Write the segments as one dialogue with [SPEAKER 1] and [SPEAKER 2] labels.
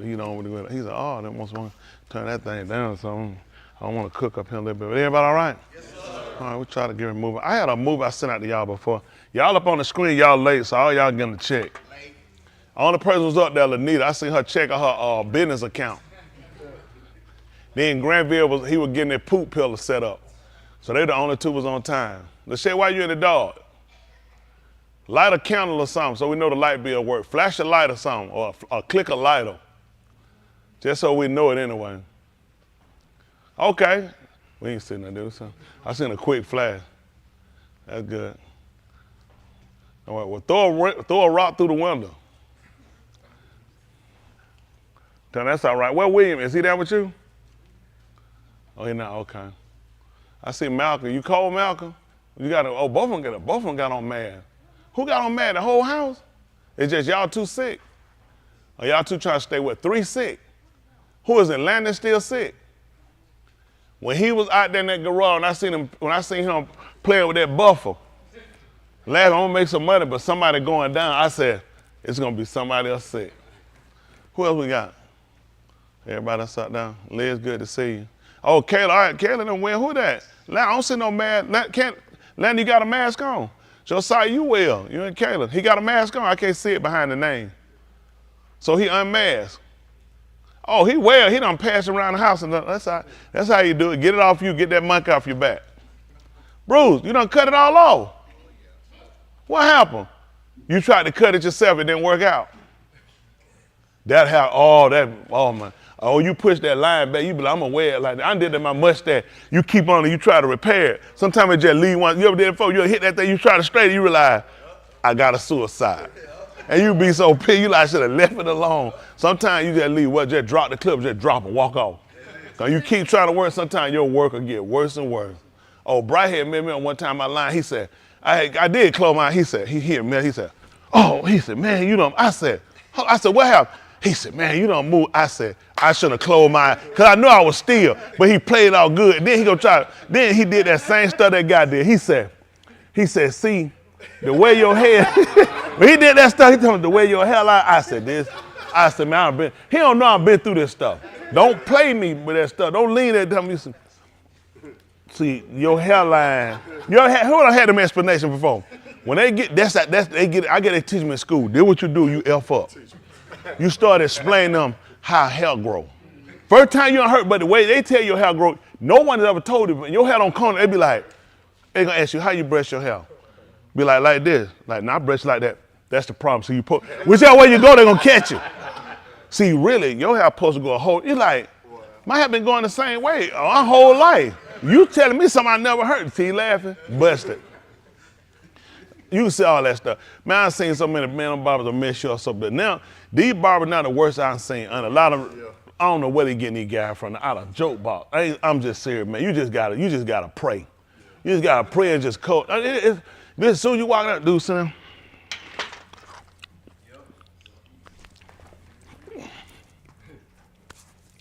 [SPEAKER 1] He don't. He said, "Oh, they want to turn that thing down, so I want to cook up here a little bit." But everybody all right? Yes, sir. All right, we try to get a movie. I had a movie I sent out to y'all before. Y'all up on the screen, y'all late, so all y'all getting a check. Late. Only person was up there, Lanita. I seen her check on her business account. Then Granville he was getting that poop pillar set up, so they the only two was on time. Lachey, why you in the dark? Light a candle or something, so we know the light bill work. Flash a light or something, or click a lighter. Just so we know it anyway. Okay. We ain't seen that, dude. So I seen a quick flash. That's good. All right, well, throw a rock through the window. That's all right. Where William? Is he there with you? Oh, he not? Okay. I see Malakym. You cold, Malakym? You got both of them got on mad. Who got on mad? The whole house? It's just y'all two sick. Or y'all two trying to stay with 3 sick? Who is it? Landon still sick? When he was out there in that garage, and when I seen him playing with that buffer, laughing, I'm gonna make some money, but somebody going down, I said, it's gonna be somebody else sick. Who else we got? Everybody else sat down. Liz, good to see you. Oh, Kayla, all right, Kayla done win. Who that? I don't see no mask. Landon, you got a mask on. Josiah, you well. You and Kayla. He got a mask on. I can't see it behind the name. So he unmasked. Oh, he well. He done passed around the house. And that's how you do it. Get it off you. Get that monkey off your back. Bruce, you done cut it all off. What happened? You tried to cut it yourself. It didn't work out. Oh, man. Oh, you push that line back. You be like, I'm going to wear it like that. I did that in my mustache. You keep on and you try to repair it. Sometimes it just leave one. You ever did it before? You hit that thing, you try to straighten it, you realize, I got a suicide. And you be so pissed, you like, I should have left it alone. Sometimes you just leave, just drop the clip, just drop and walk off. Because you keep trying to work, sometimes your work will get worse and worse. Oh, Bright had met me on one time I line, he said, I did close my eye, he said, he said, man, you don't, I said, what happened? He said, man, you don't move. I said, I shouldn't have closed my eye, because I knew I was still, but he played all good. And then then he did that same stuff that guy did. He said, see, the way your hair, when he did that stuff, he told me the way your hair like, I said, man, he don't know I've been through this stuff. Don't play me with that stuff. Don't lean there and tell me, see, your hairline, who done had them explanation before? When they get, I get it teach them in school. This what you do, you F up. You start explaining them how hair grow. First time you don't hurt, but the way they tell your hair grow, no one has ever told you, but your hair don't come, they be like, they gonna ask you, how you brush your hair? Be like this. Like, nah, I brush like that. That's the problem. So whichever way you go, they're gonna catch you. See, really, your hair supposed to go a whole, it's like, my hair been going the same way my whole life. You telling me something I never heard. See, laughing? Busted. You can see all that stuff. Man, I've seen so many men barbers that mess you up so bad. Now, these barbers now the worst I've seen. And a lot of, I don't know where they getting these guys from. Out of joke box. I'm just serious, man. You just gotta pray. You just gotta pray and just coach. As soon as you walk out, dude, son.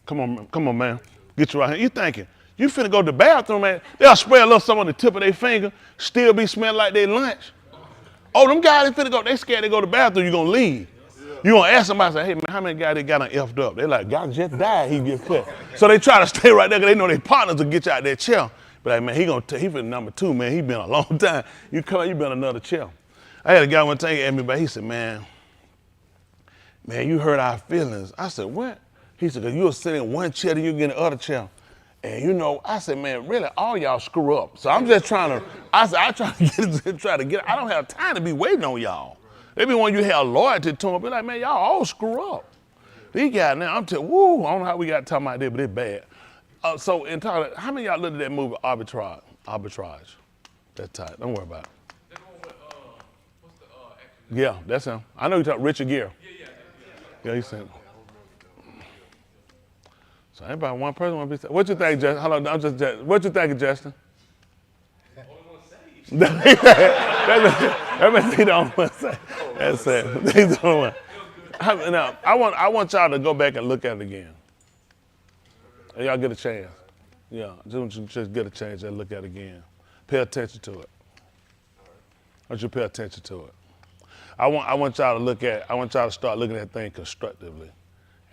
[SPEAKER 1] Come on, man. Get you right here. You thinking, you finna go to the bathroom, man. They'll spray a little something on the tip of their finger, still be smelling like their lunch. Oh, them guys, they scared to go to the bathroom, you gonna leave. You gonna ask somebody, say, hey man, how many guys they got on effed up? They like, God just died, he get cut. So they try to stay right there because they know their partners will get you out their chair. But like, man, he been number 2, man. He been a long time. You come out, you been another chair. I had a guy one time at me, but he said, man, you hurt our feelings. I said, what? He said, because you were sitting in one chair, then you get in the other chair. And I said, man, really, all y'all screw up. So I'm just trying to, I try to get, I don't have time to be waiting on y'all. Maybe when you have loyalty to them, be like, man, y'all all screw up. These guys now, I'm telling, woo, I don't know how we got talking about this, but it's bad. So in talking, how many of y'all looked at that movie, Arbitrage? That's tight, don't worry about it. That's one with, what's the actor? Yeah, that's him. I know you're talking Richard Gere. Yeah, he's saying. So anybody, one person want to be. What you think, Justin? Hold on, what you think, Justin? That means he don't want to say. That's it. He's the only one. Now, I want y'all to go back and look at it again. Y'all get a chance. Yeah, just get a chance and look at it again. Pay attention to it. I want you to pay attention to it. I want y'all to start looking at things constructively.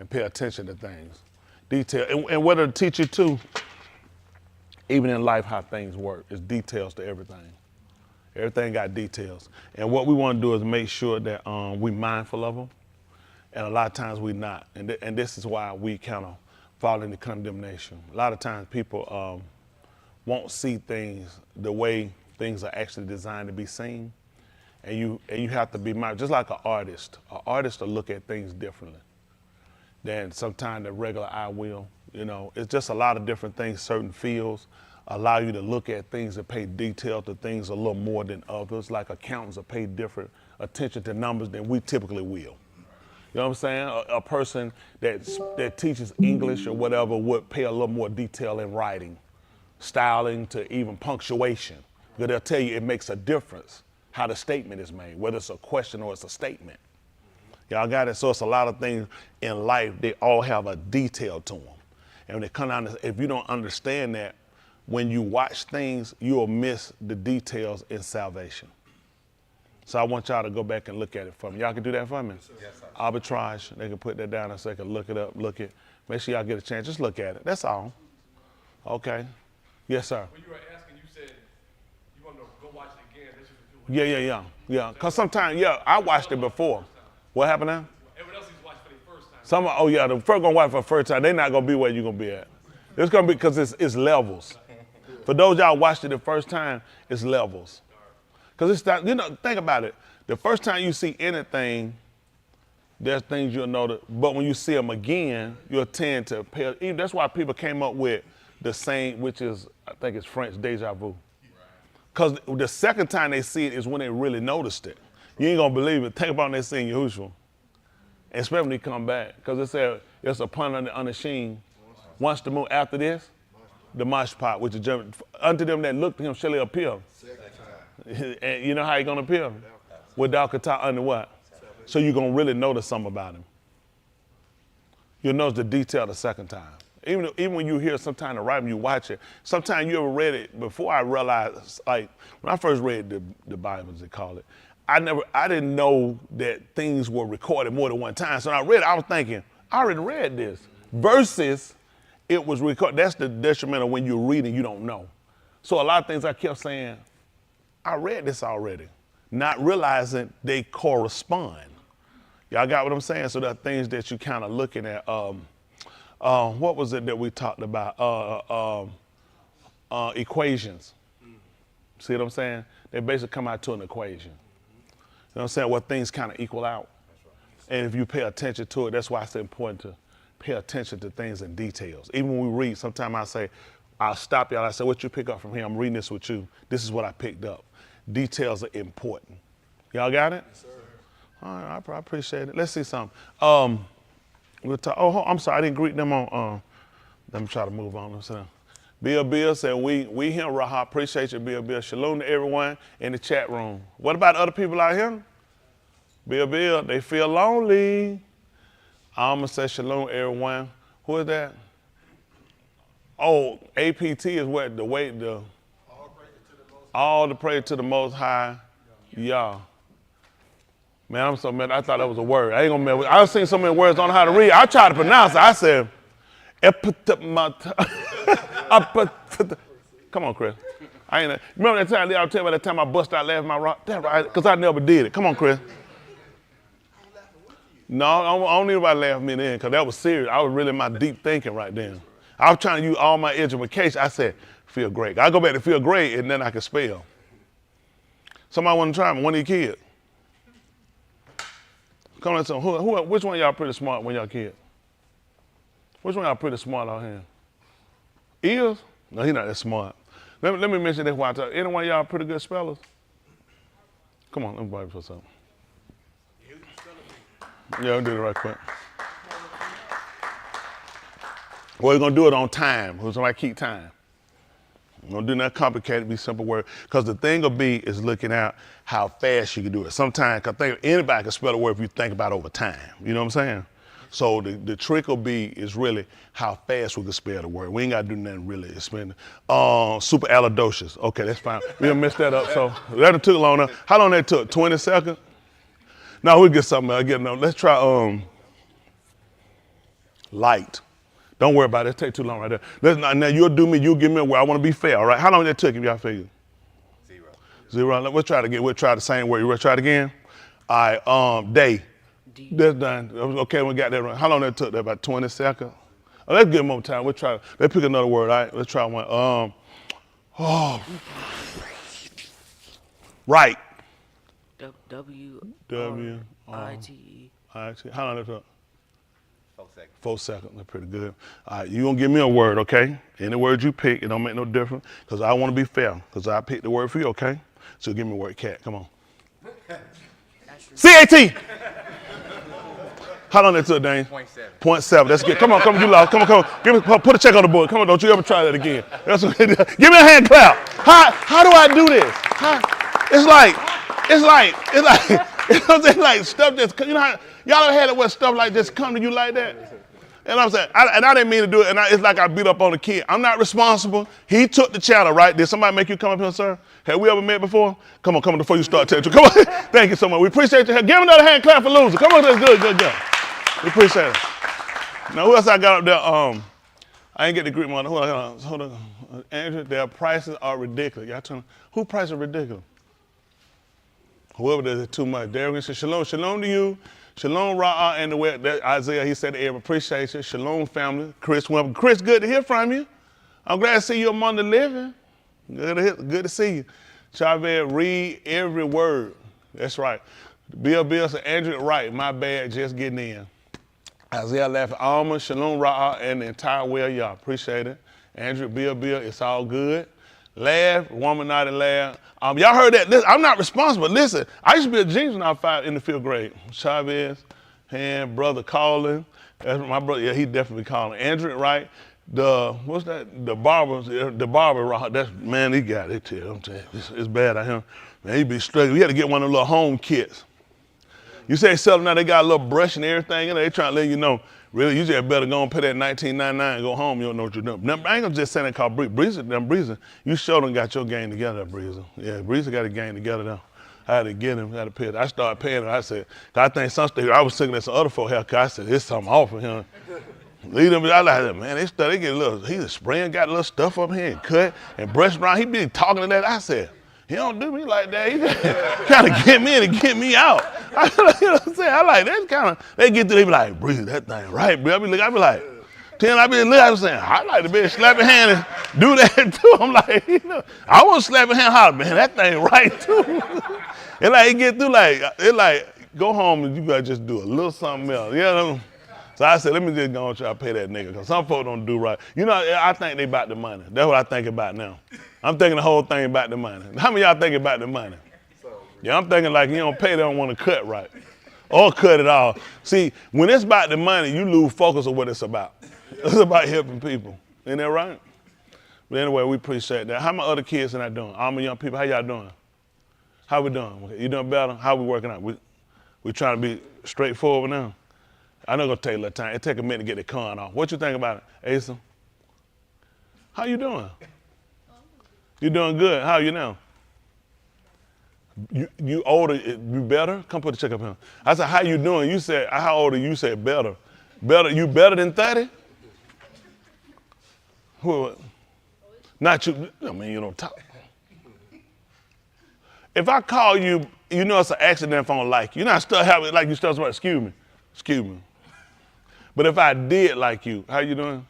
[SPEAKER 1] and pay attention to things. Detail, and what it'll teach you too, even in life, how things work. It's details to everything. Everything got details. And what we want to do is make sure that we're mindful of them. And a lot of times we're not. And this is why we kind of fall into condemnation. A lot of times people won't see things the way things are actually designed to be seen. And you have to be mindful. Just like an artist will look at things differently than sometimes the regular eye will. You know, it's just a lot of different things. Certain fields allow you to look at things and pay detail to things a little more than others. Like accountants will pay different attention to numbers than we typically will. You know what I'm saying? A person that teaches English or whatever would pay a little more detail in writing, styling, to even punctuation. Because they'll tell you it makes a difference how the statement is made, whether it's a question or it's a statement. Y'all got it? So it's a lot of things in life, they all have a detail to them. And when they come down, if you don't understand that, when you watch things, you'll miss the details in salvation. So I want y'all to go back and look at it for me. Y'all can do that for me? Yes, sir. Arbitrage, they can put that down in a second, look it up, make sure y'all get a chance, just look at it, that's all. Okay, yes, sir.
[SPEAKER 2] When you were asking, you said you want to go watch it again.
[SPEAKER 1] Yeah, because sometimes, I watched it before. What happened now?
[SPEAKER 2] Everyone else is watching for the first time.
[SPEAKER 1] The first gonna watch for the first time, they're not gonna be where you're gonna be at. It's gonna be, because it's levels. For those y'all watched it the first time, it's levels. Because it's not, think about it. The first time you see anything, there's things you'll know, but when you see them again, you'll tend to pay. Even that's why people came up with the same, which is, I think it's French, déjà vu. Because the second time they see it is when they really noticed it. You ain't gonna believe it. Think about when they sing Yahuchanan. And especially when they come back. Because it said, it's a pun on the sheen. Once the moon, after this, the mosh pot, which is German. Unto them that look to him shall he appear. And you know how he gonna appear? Without kata under what? So you're gonna really notice something about him. You'll notice the detail the second time. Even when you hear sometime the writing, you watch it. Sometimes you ever read it before I realized, like when I first read the Bible, as they call it, I didn't know that things were recorded more than one time. So when I read it, I was thinking, I already read this. Versus it was recorded. That's the detrimental when you're reading, you don't know. So a lot of things I kept saying, I read this already, not realizing they correspond. Y'all got what I'm saying? So there are things that you kind of looking at. What was it that we talked about? Equations. See what I'm saying? They basically come out to an equation. You know what I'm saying? Where things kind of equal out. And if you pay attention to it, that's why it's important to pay attention to things in details. Even when we read, sometimes I'll stop y'all. I say, what you pick up from here? I'm reading this with you. This is what I picked up. Details are important. Y'all got it? Yes, sir. All right, I appreciate it. Let's see something. We'll talk. Oh, I'm sorry, I didn't greet them on. Let me try to move on. Bill said, we here, Raha. Appreciate you, Bill. Shalom to everyone in the chat room. What about other people out here? Bill, they feel lonely. Alma said, shalom, everyone. Who is that? Oh, APT is what? The way, all the praise to the Most High, Yah. Man, I'm so mad. I thought that was a word. I ain't gonna mess. I've seen so many words on how to read. I tried to pronounce it. I said, come on, Chris. Remember that time I tell you about that time I bust out laughing my rock? That right? Because I never did it. Come on, Chris. No, I don't need anybody laughing me then, because that was serious. I was really in my deep thinking right then. I was trying to use all my education. I said, feel great. I go back to feel great, and then I can spell. Somebody want to try me? One of your kids? Come on, which one of y'all pretty smart when y'all kids? Which one of y'all pretty smart out here? Ears? No, he's not that smart. Let me mention this while I talk. Any one of y'all pretty good spellers? Come on, let me buy you for something. Yeah, we'll do it right quick. Well, we're going to do it on time. We're going to keep time. We're going to do nothing complicated, be simple word. Because the thing of B is looking at how fast you can do it. Sometimes, I think anybody can spell a word if you think about it over time. You know what I'm saying? So the trick of B is really how fast we can spell the word. We ain't got to do nothing really. Superalidocious. Okay, that's fine. We done messed that up. So that took long enough. How long that took? 20 seconds? No, we'll get something else. Let's try, Light. Don't worry about it. It take too long right there. Now you'll do me. You'll give me a word. I want to be fair. All right. How long did it took if y'all figure? 0. We'll try it again. We'll try the same word. You ready to try it again? All right. Day. That's done. Okay, we got that right. How long that took? That about 20 seconds. Oh, let's give more time. We'll try. Let's pick another word. All right. Let's try one. Right.
[SPEAKER 3] W-I-T-E.
[SPEAKER 1] How long that took?
[SPEAKER 4] 4 seconds.
[SPEAKER 1] 4 seconds. That's pretty good. All right. You gonna give me a word, okay? Any word you pick, it don't make no difference, because I want to be fair, because I picked the word for you, okay? So give me a word, cat. Come on. CAT. How long that took, Dane?
[SPEAKER 4] 0.7.
[SPEAKER 1] 0.7. That's good. Come on, you lost. Come on. Put a check on the board. Come on, don't you ever try that again. That's what, give me a hand clap. How do I do this? It's like, you know what I'm saying? Like stuff just, you know how, y'all ever had it where stuff like just come to you like that? You know what I'm saying? I didn't mean to do it, and it's like I beat up on the kid. I'm not responsible. He took the channel, right? Did somebody make you come up here, sir? Have we ever met before? Come on, before you start telling. Come on. Thank you so much. We appreciate you. Give him another hand clap for losing. Come on, that's good. We appreciate it. Now, who else I got up there? I ain't get the Greek one. Hold on. Andrew, their prices are ridiculous. Y'all tell me, who prices are ridiculous? Whoever does it too much. Derek said, shalom to you. Shalom, Ra'ah, and the way that Isaiah, he said to everyone, appreciate you. Shalom, family. Chris, welcome. Chris, good to hear from you. I'm glad to see you among the living. Good to see you. Chavez, read every word. That's right. Bill said, Andrew, right. My bad, just getting in. Isaiah laughing, Alma, Shalom, Ra'ah, and the entire way of Yah. Appreciate it. Andrew, Bill, it's all good. Laugh, woman not to laugh. Y'all heard that? Listen, I'm not responsible. Listen, I used to be a genius when I was in the 5th grade. Chavez, brother calling. That's my brother. Yeah, he definitely calling. Andrew, right? What's that? The barber. That's, man, he got it too. I'm telling you, it's bad at him. Man, he be struggling. We had to get one of them little home kits. You say sell them now, they got a little brush and everything, and they trying to let you know, really, you just better go and pay that $19.99 and go home. You don't know what you're doing. Now, I ain't gonna just say that called Breezer. You sure done got your game together, Breezer. Yeah, Breezer got a game together now. I had to get him, had to pay it. I started paying him. I said, I think I was thinking that some other folk haircut. I said, it's something off of him. Lead him, I like, man, they get a little, he's spraying, got a little stuff up here and cut and brush around. He been talking to that. I said, he don't do me like that. He just kind of get me in and get me out. You know what I'm saying? I like that kind of, they get through, they be like, breathe that thing right, bro. I be like, I be saying, I like to be slapping hand and do that too. I'm like, I want to slap a hand hard, man, that thing right too. And like, it get through go home and you gotta just do a little something else. You know? So I said, let me just go and try to pay that nigga, because some folks don't do right. You know, I think they about the money. That's what I think about now. I'm thinking the whole thing about the money. How many of y'all think about the money? Yeah, I'm thinking like you don't pay, they don't want to cut right. Or cut it all. See, when it's about the money, you lose focus of what it's about. It's about helping people. Isn't that right? But anyway, we appreciate that. How my other kids are doing? All my young people, how y'all doing? How we doing? You doing better? How we working out? We trying to be straightforward now? I know it's gonna take a little time. It take a minute to get the con off. What you think about it, Asa? How you doing? You doing good? How are you now? You older, you better? Come put the check up here. I said, how you doing? You said, how old are you? You said better. Better, you better than 30? Who? Not you. I mean, you don't talk. If I call you, you know it's an accident if I don't like you. You know I still have it like you still somebody, excuse me. But if I did like you, how you doing?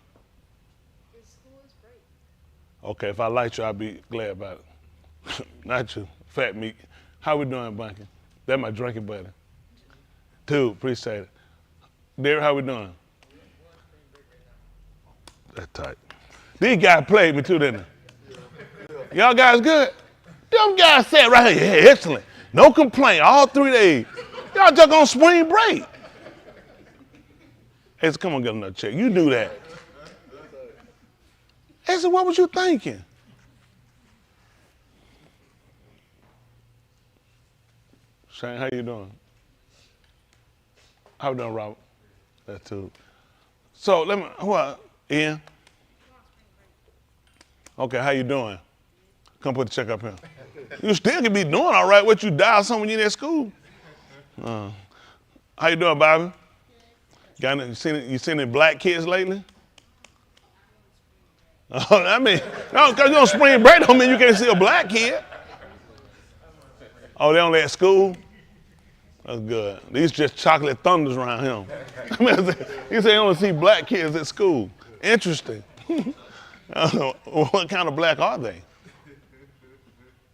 [SPEAKER 1] Okay, if I liked you, I'd be glad about it. Not you, fat meat. How we doing, Bunky? That's my drinking buddy. Dude, appreciate it. Derek, how we doing? That's tight. These guys played me too, didn't they? Y'all guys good? Them guys sat right here, yeah, excellent. No complaint, all 3 days. Y'all just on spring break. Hey, so come on, get another check. You do that. Hey, so what was you thinking? Shane, how you doing? How we doing, Robert? That too. So let me, Ian? Okay, how you doing? Come put the check up here. You still can be doing all right. What you dial someone you in at school? How you doing, Bobby? You seen any black kids lately? I mean, no, because you're on spring break don't mean you can't see a black kid. Oh, they only at school? That's good. These just chocolate thunders around him. He said he only see black kids at school. Interesting. I don't know, what kind of black are they?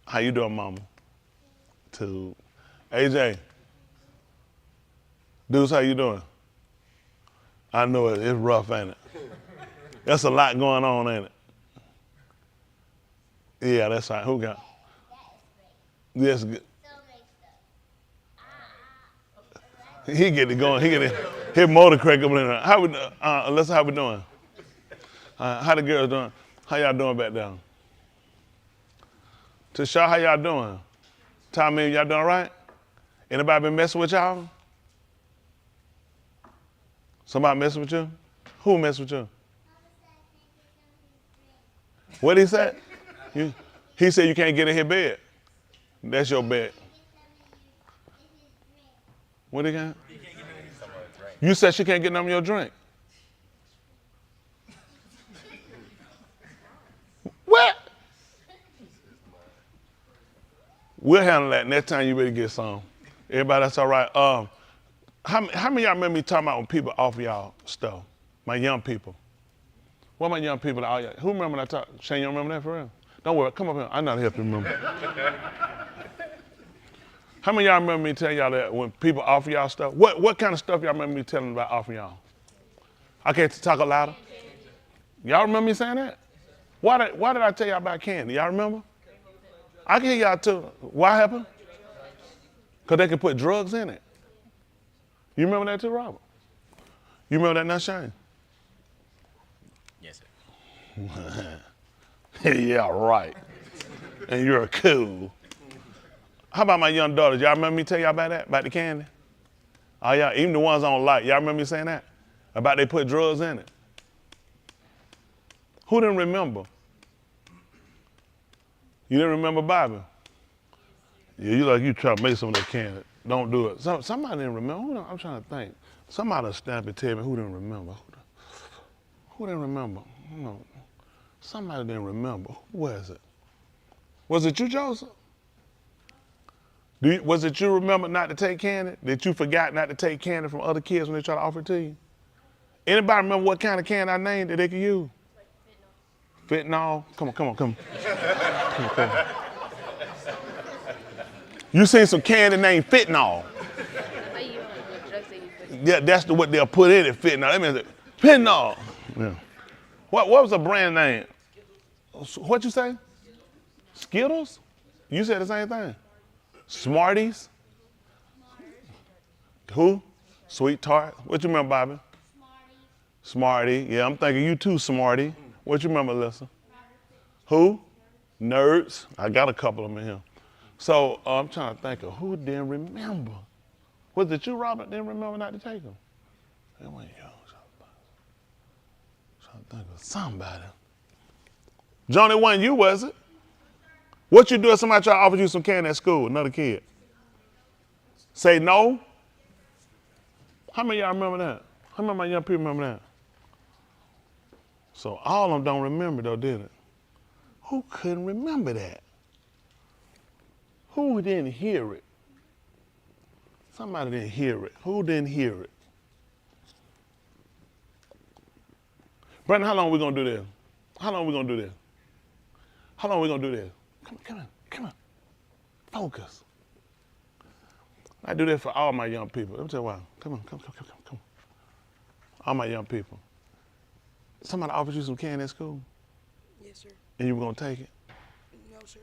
[SPEAKER 1] How you doing, mama? To AJ. Deuce, how you doing? I know it's rough, ain't it? That's a lot going on, ain't it? Yeah, that's right. Who got? Yes, good. He get it going. He get it. His motor crank up in there. How we? Alyssa, how we doing? How the girls doing? How y'all doing back there? Tasha, how y'all doing? Tommy, y'all doing all right? Anybody been messing with y'all? Somebody messing with you? Who messing with you? What he said? He said you can't get in his bed. That's your bed. What he got? You said she can't get none of your drink. What? We'll handle that next time you ready to get some. Everybody, that's all right. How many of y'all remember me talking about when people offer y'all stuff? My young people. What my young people? Who remember that talk? Shane, you remember that for real? Don't worry, come up here. I'm not here to remember. How many of y'all remember me telling y'all that when people offer y'all stuff? What kind of stuff y'all remember me telling about offering y'all? I can't talk louder. Y'all remember me saying that? Why did I tell y'all about candy? Y'all remember? I can hear y'all too. Why happened? Because they can put drugs in it. You remember that too, Robert? You remember that now, Shane?
[SPEAKER 4] Yes, sir.
[SPEAKER 1] Yeah, right. And you're cool. How about my young daughters? Y'all remember me tell y'all about that? About the candy? Oh, yeah, even the ones on light. Y'all remember me saying that? About they put drugs in it? Who didn't remember? You didn't remember Bobby? Yeah, you try to make some of that candy. Don't do it. Somebody didn't remember. I'm trying to think. Somebody stamp and tell me who didn't remember. Who didn't remember? No. Somebody didn't remember. Who was it? Was it you, Joseph? Was it you remember not to take candy? Did you forgot not to take candy from other kids when they try to offer it to you? Anybody remember what kind of candy I named that they could use? Fentanyl? Come on. Come on. You seen some candy named fentanyl? Yeah, that's what they'll put in it, fentanyl. That means fentanyl. Yeah. What was the brand name? What'd you say? Skittles? You said the same thing. Smarties? Who? Sweet Tart? What you remember, Bobby? Smarty. Yeah, I'm thinking you too, Smarty. What you remember, Alyssa? Who? Nerds. I got a couple of them in here. So I'm trying to think of who didn't remember. Was it you, Robert, didn't remember not to take them? It wasn't you. Trying to think of somebody. Johnny, it wasn't you, was it? What you do if somebody try to offer you some candy at school, another kid? Say no? How many of y'all remember that? How many of my young people remember that? So all of them don't remember though, did it? Who couldn't remember that? Who didn't hear it? Somebody didn't hear it. Who didn't hear it? Brandon, how long are we gonna do this? How long are we gonna do this? How long are we gonna do this? Come on. Focus. I do that for all my young people. Let me tell you why. Come on. All my young people. Somebody offered you some candy at school?
[SPEAKER 3] Yes, sir.
[SPEAKER 1] And you were gonna take it?
[SPEAKER 3] No, sir.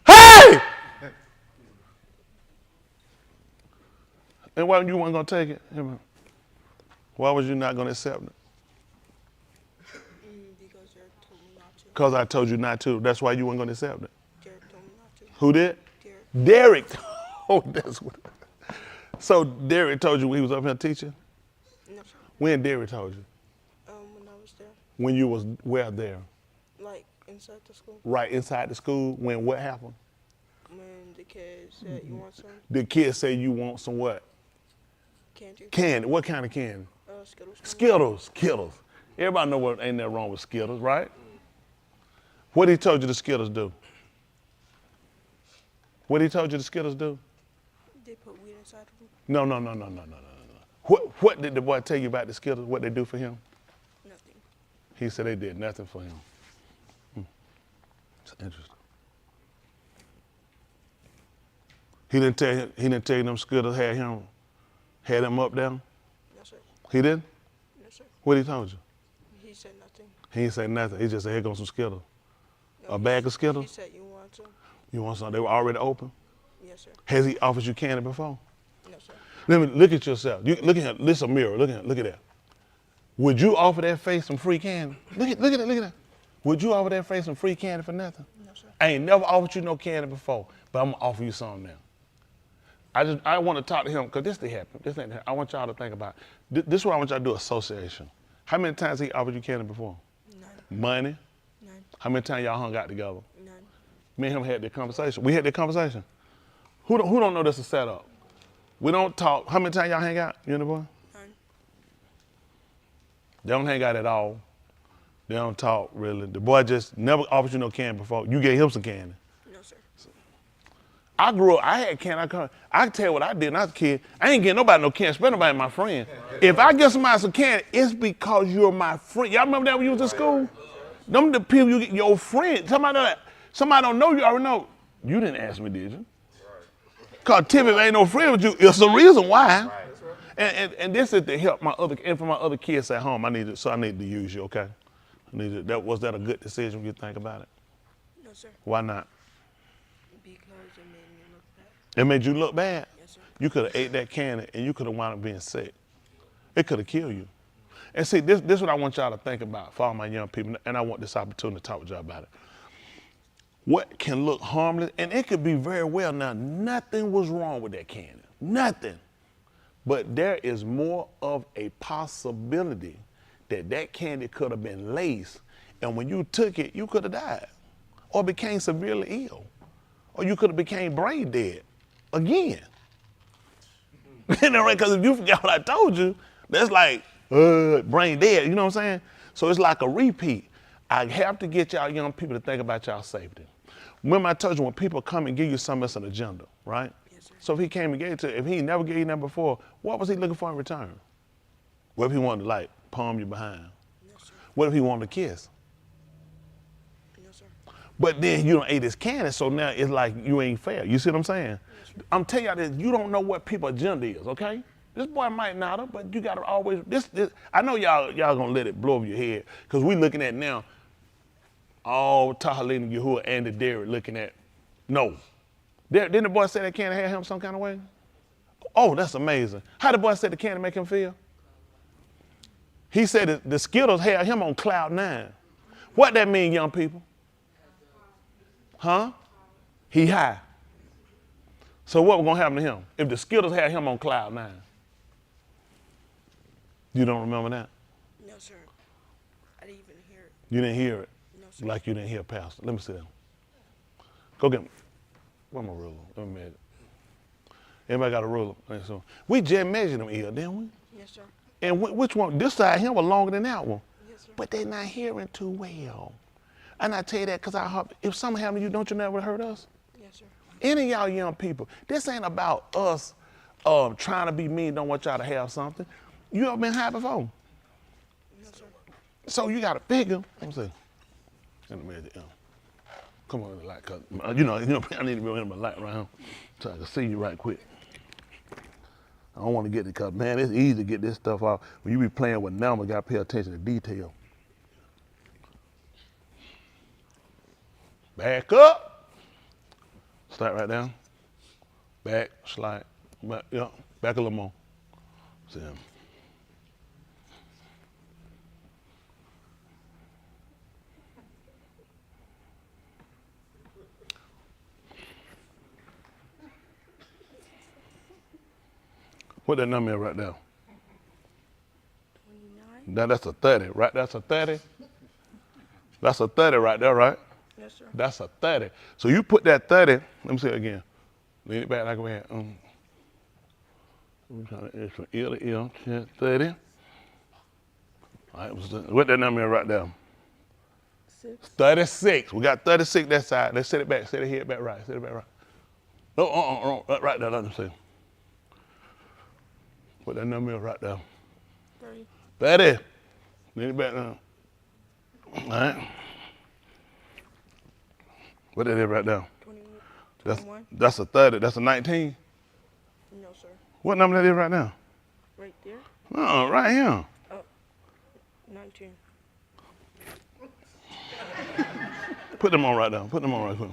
[SPEAKER 1] Hey! And why you weren't gonna take it? Why was you not gonna accept it?
[SPEAKER 3] Because Derek told me not to.
[SPEAKER 1] Because I told you not to. That's why you weren't gonna accept it.
[SPEAKER 3] Derek told me not to.
[SPEAKER 1] Who did?
[SPEAKER 3] Derek.
[SPEAKER 1] Derek. Oh, that's what. So Derek told you when he was up here teaching?
[SPEAKER 3] No, sir.
[SPEAKER 1] When Derek told you?
[SPEAKER 3] When I was there.
[SPEAKER 1] When you was where there?
[SPEAKER 3] Like inside the school.
[SPEAKER 1] Right inside the school. When what happened?
[SPEAKER 3] When the kid said you want some.
[SPEAKER 1] The kid say you want some what?
[SPEAKER 3] Candy.
[SPEAKER 1] Candy. What kind of candy?
[SPEAKER 3] Skittles.
[SPEAKER 1] Skittles. Everybody know what ain't that wrong with Skittles, right? What he told you the Skittles do? What he told you the Skittles do?
[SPEAKER 3] They put weed inside of them.
[SPEAKER 1] No. What did the boy tell you about the Skittles? What they do for him?
[SPEAKER 3] Nothing.
[SPEAKER 1] He said they did nothing for him. It's interesting. He didn't tell you them Skittles had him up there?
[SPEAKER 3] No, sir.
[SPEAKER 1] He didn't?
[SPEAKER 3] No, sir.
[SPEAKER 1] What he told you?
[SPEAKER 3] He said nothing.
[SPEAKER 1] He didn't say nothing. He just said, here goes some Skittles.
[SPEAKER 3] No,
[SPEAKER 1] A bag of
[SPEAKER 3] He
[SPEAKER 1] Skittles?
[SPEAKER 3] said you want some.
[SPEAKER 1] You want some? They were already open?
[SPEAKER 3] Yes, sir.
[SPEAKER 1] Has he offered you candy before?
[SPEAKER 3] No, sir.
[SPEAKER 1] Let me look at yourself. You, look at him. This is a mirror. Look at that. Would you offer that face some free candy? Look at that. Would you offer that face some free candy for nothing?
[SPEAKER 3] No, sir.
[SPEAKER 1] I ain't never offered you no candy before, but I'm gonna offer you some now. I want to talk to him because this thing happened. I want y'all to think about it. This is what I want y'all to do, association. How many times he offered you candy before?
[SPEAKER 3] None.
[SPEAKER 1] Money?
[SPEAKER 3] None.
[SPEAKER 1] How many times y'all hung out together?
[SPEAKER 3] None.
[SPEAKER 1] Me and him had that conversation. We had that conversation. Who don't know this is set up? We don't talk. How many times y'all hang out, you and the boy?
[SPEAKER 3] None.
[SPEAKER 1] They don't hang out at all. They don't talk really. The boy just never offered you no candy before. You gave him some candy.
[SPEAKER 3] No, sir.
[SPEAKER 1] I grew up, I had candy. I can tell you what I did when I was a kid. I ain't getting nobody no candy, especially nobody my friend. If I get somebody some candy, it's because you're my friend. Y'all remember that when you was in school? Them the people you get, your friend. Somebody don't know you already know. You didn't ask me, did you? Because typically ain't no friend with you. It's the reason why. And this is to help for my other kids at home. I need to use you, okay? Was that a good decision when you think about it?
[SPEAKER 3] No, sir.
[SPEAKER 1] Why not?
[SPEAKER 3] Because it made me look bad.
[SPEAKER 1] It made you look bad?
[SPEAKER 3] Yes, sir.
[SPEAKER 1] You could have ate that candy and you could have wound up being sick. It could have killed you. And see, this is what I want y'all to think about for all my young people, and I want this opportunity to talk with y'all about it. What can look harmless, and it could be very well now, nothing was wrong with that candy, nothing. But there is more of a possibility that candy could have been laced, and when you took it, you could have died, or became severely ill, or you could have became brain dead again. Because if you forgot what I told you, that's like brain dead, you know what I'm saying? So it's like a repeat. I have to get y'all young people to think about y'all safety. Remember I told you when people come and give you something, it's an agenda, right?
[SPEAKER 3] Yes, sir.
[SPEAKER 1] So if he came and gave it to you, if he never gave you that before, what was he looking for in return? What if he wanted to like palm you behind?
[SPEAKER 3] No, sir.
[SPEAKER 1] What if he wanted to kiss?
[SPEAKER 3] No, sir.
[SPEAKER 1] But then you don't ate his candy, so now it's like you ain't fair. You see what I'm saying? Yes, I'm telling y'all this, you don't know what people's agenda is, okay? This boy might not have, but you gotta always, I know y'all gonna let it blow over your head, because we looking at now, all Tahalina, Yahuwah, and the Derek looking at, no. Didn't the boy say that candy had him some kind of way? Oh, that's amazing. How the boy said the candy make him feel? He said the Skittles had him on cloud 9. What that mean, young people? Huh? He high. So what was gonna happen to him if the Skittles had him on cloud 9? You don't remember that?
[SPEAKER 3] No, sir. I didn't even hear it.
[SPEAKER 1] You didn't hear it?
[SPEAKER 3] No, sir.
[SPEAKER 1] Like you didn't hear Pastor. Let me sit down. Go get me. Where's my ruler? Let me measure it. Everybody got a ruler. So we just measured them here, didn't we?
[SPEAKER 3] Yes, sir.
[SPEAKER 1] And which one? This side here was longer than that one.
[SPEAKER 3] Yes, sir.
[SPEAKER 1] But they're not hearing too well. And I tell you that because if something happened to you, don't you never hurt us?
[SPEAKER 3] Yes, sir.
[SPEAKER 1] Any of y'all young people, this ain't about us trying to be mean, don't want y'all to have something. You ever been high before?
[SPEAKER 3] No, sir.
[SPEAKER 1] So you got to figure. Let me see. Let me measure, come on in the light, cause you know, I need to be in my light right here so I can see you right quick. I don't want to get it, cause man, it's easy to get this stuff out. When you be playing with numbers, got to pay attention to detail. Back up. Slide right down. Back, slide. Back, yeah, back a little more. See him. What that number is right there?
[SPEAKER 3] 29.
[SPEAKER 1] That's a 30, right? That's a 30. That's a 30 right there, right?
[SPEAKER 3] Yes, sir.
[SPEAKER 1] That's a 30. So you put that 30, let me say it again. Lean it back like we had. We're trying to add from ear to ear, chest 30. All right, what that number is right there?
[SPEAKER 3] 6.
[SPEAKER 1] 36. We got 36 that side. Let's set it back. Set the head back right. Set it back right. No, right there. Let me see. What that number is right there?
[SPEAKER 3] 30.
[SPEAKER 1] 30. Lean it back down. All right. What that is right there?
[SPEAKER 3] 21.
[SPEAKER 1] That's a 30. That's a 19.
[SPEAKER 3] No, sir.
[SPEAKER 1] What number that is right now?
[SPEAKER 3] Right there.
[SPEAKER 1] Oh, right here.
[SPEAKER 3] 19.
[SPEAKER 1] Put them on right now. Put them on right quick.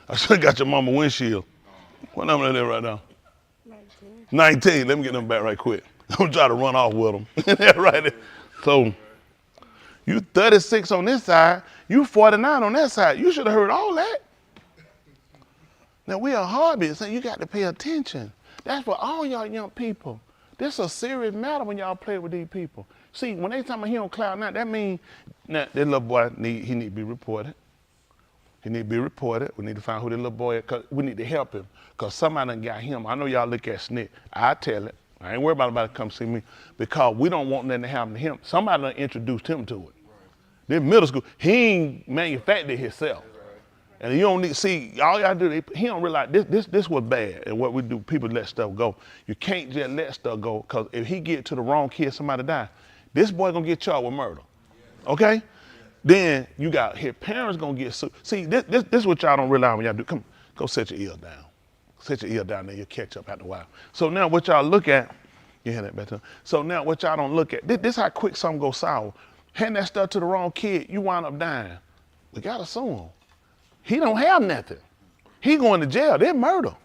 [SPEAKER 1] I should have got your mama windshield. What number that is right now?
[SPEAKER 3] 19.
[SPEAKER 1] 19. Let me get them back right quick. I'm trying to run off with them. That's right there. So you 36 on this side. You 49 on that side. You should have heard all that. Now we are hobbies, so you got to pay attention. That's for all y'all young people. This is a serious matter when y'all play with these people. See, when they talking about he on cloud nine, that means that little boy need to be reported. He need to be reported. We need to find who the little boy is, cause we need to help him. Because somebody done got him. I know y'all look at Snick. I tell it. I ain't worried about nobody to come see me because we don't want nothing to happen to him. Somebody done introduced him to it. Then middle school, he ain't manufactured himself. And you don't need, see, all y'all do, he don't realize this was bad. And what we do, people let stuff go. You can't just let stuff go because if he get to the wrong kid, somebody die. This boy gonna get charged with murder, okay? Then you got his parents gonna get sued. See, this is what y'all don't realize when y'all do. Come, go set your ear down. Set your ear down there, you'll catch up after a while. So now what y'all look at, you hear that better? So now what y'all don't look at, this how quick something goes sour. Hand that stuff to the wrong kid, you wind up dying. We gotta sue him. He don't have nothing. He going to jail, they murder.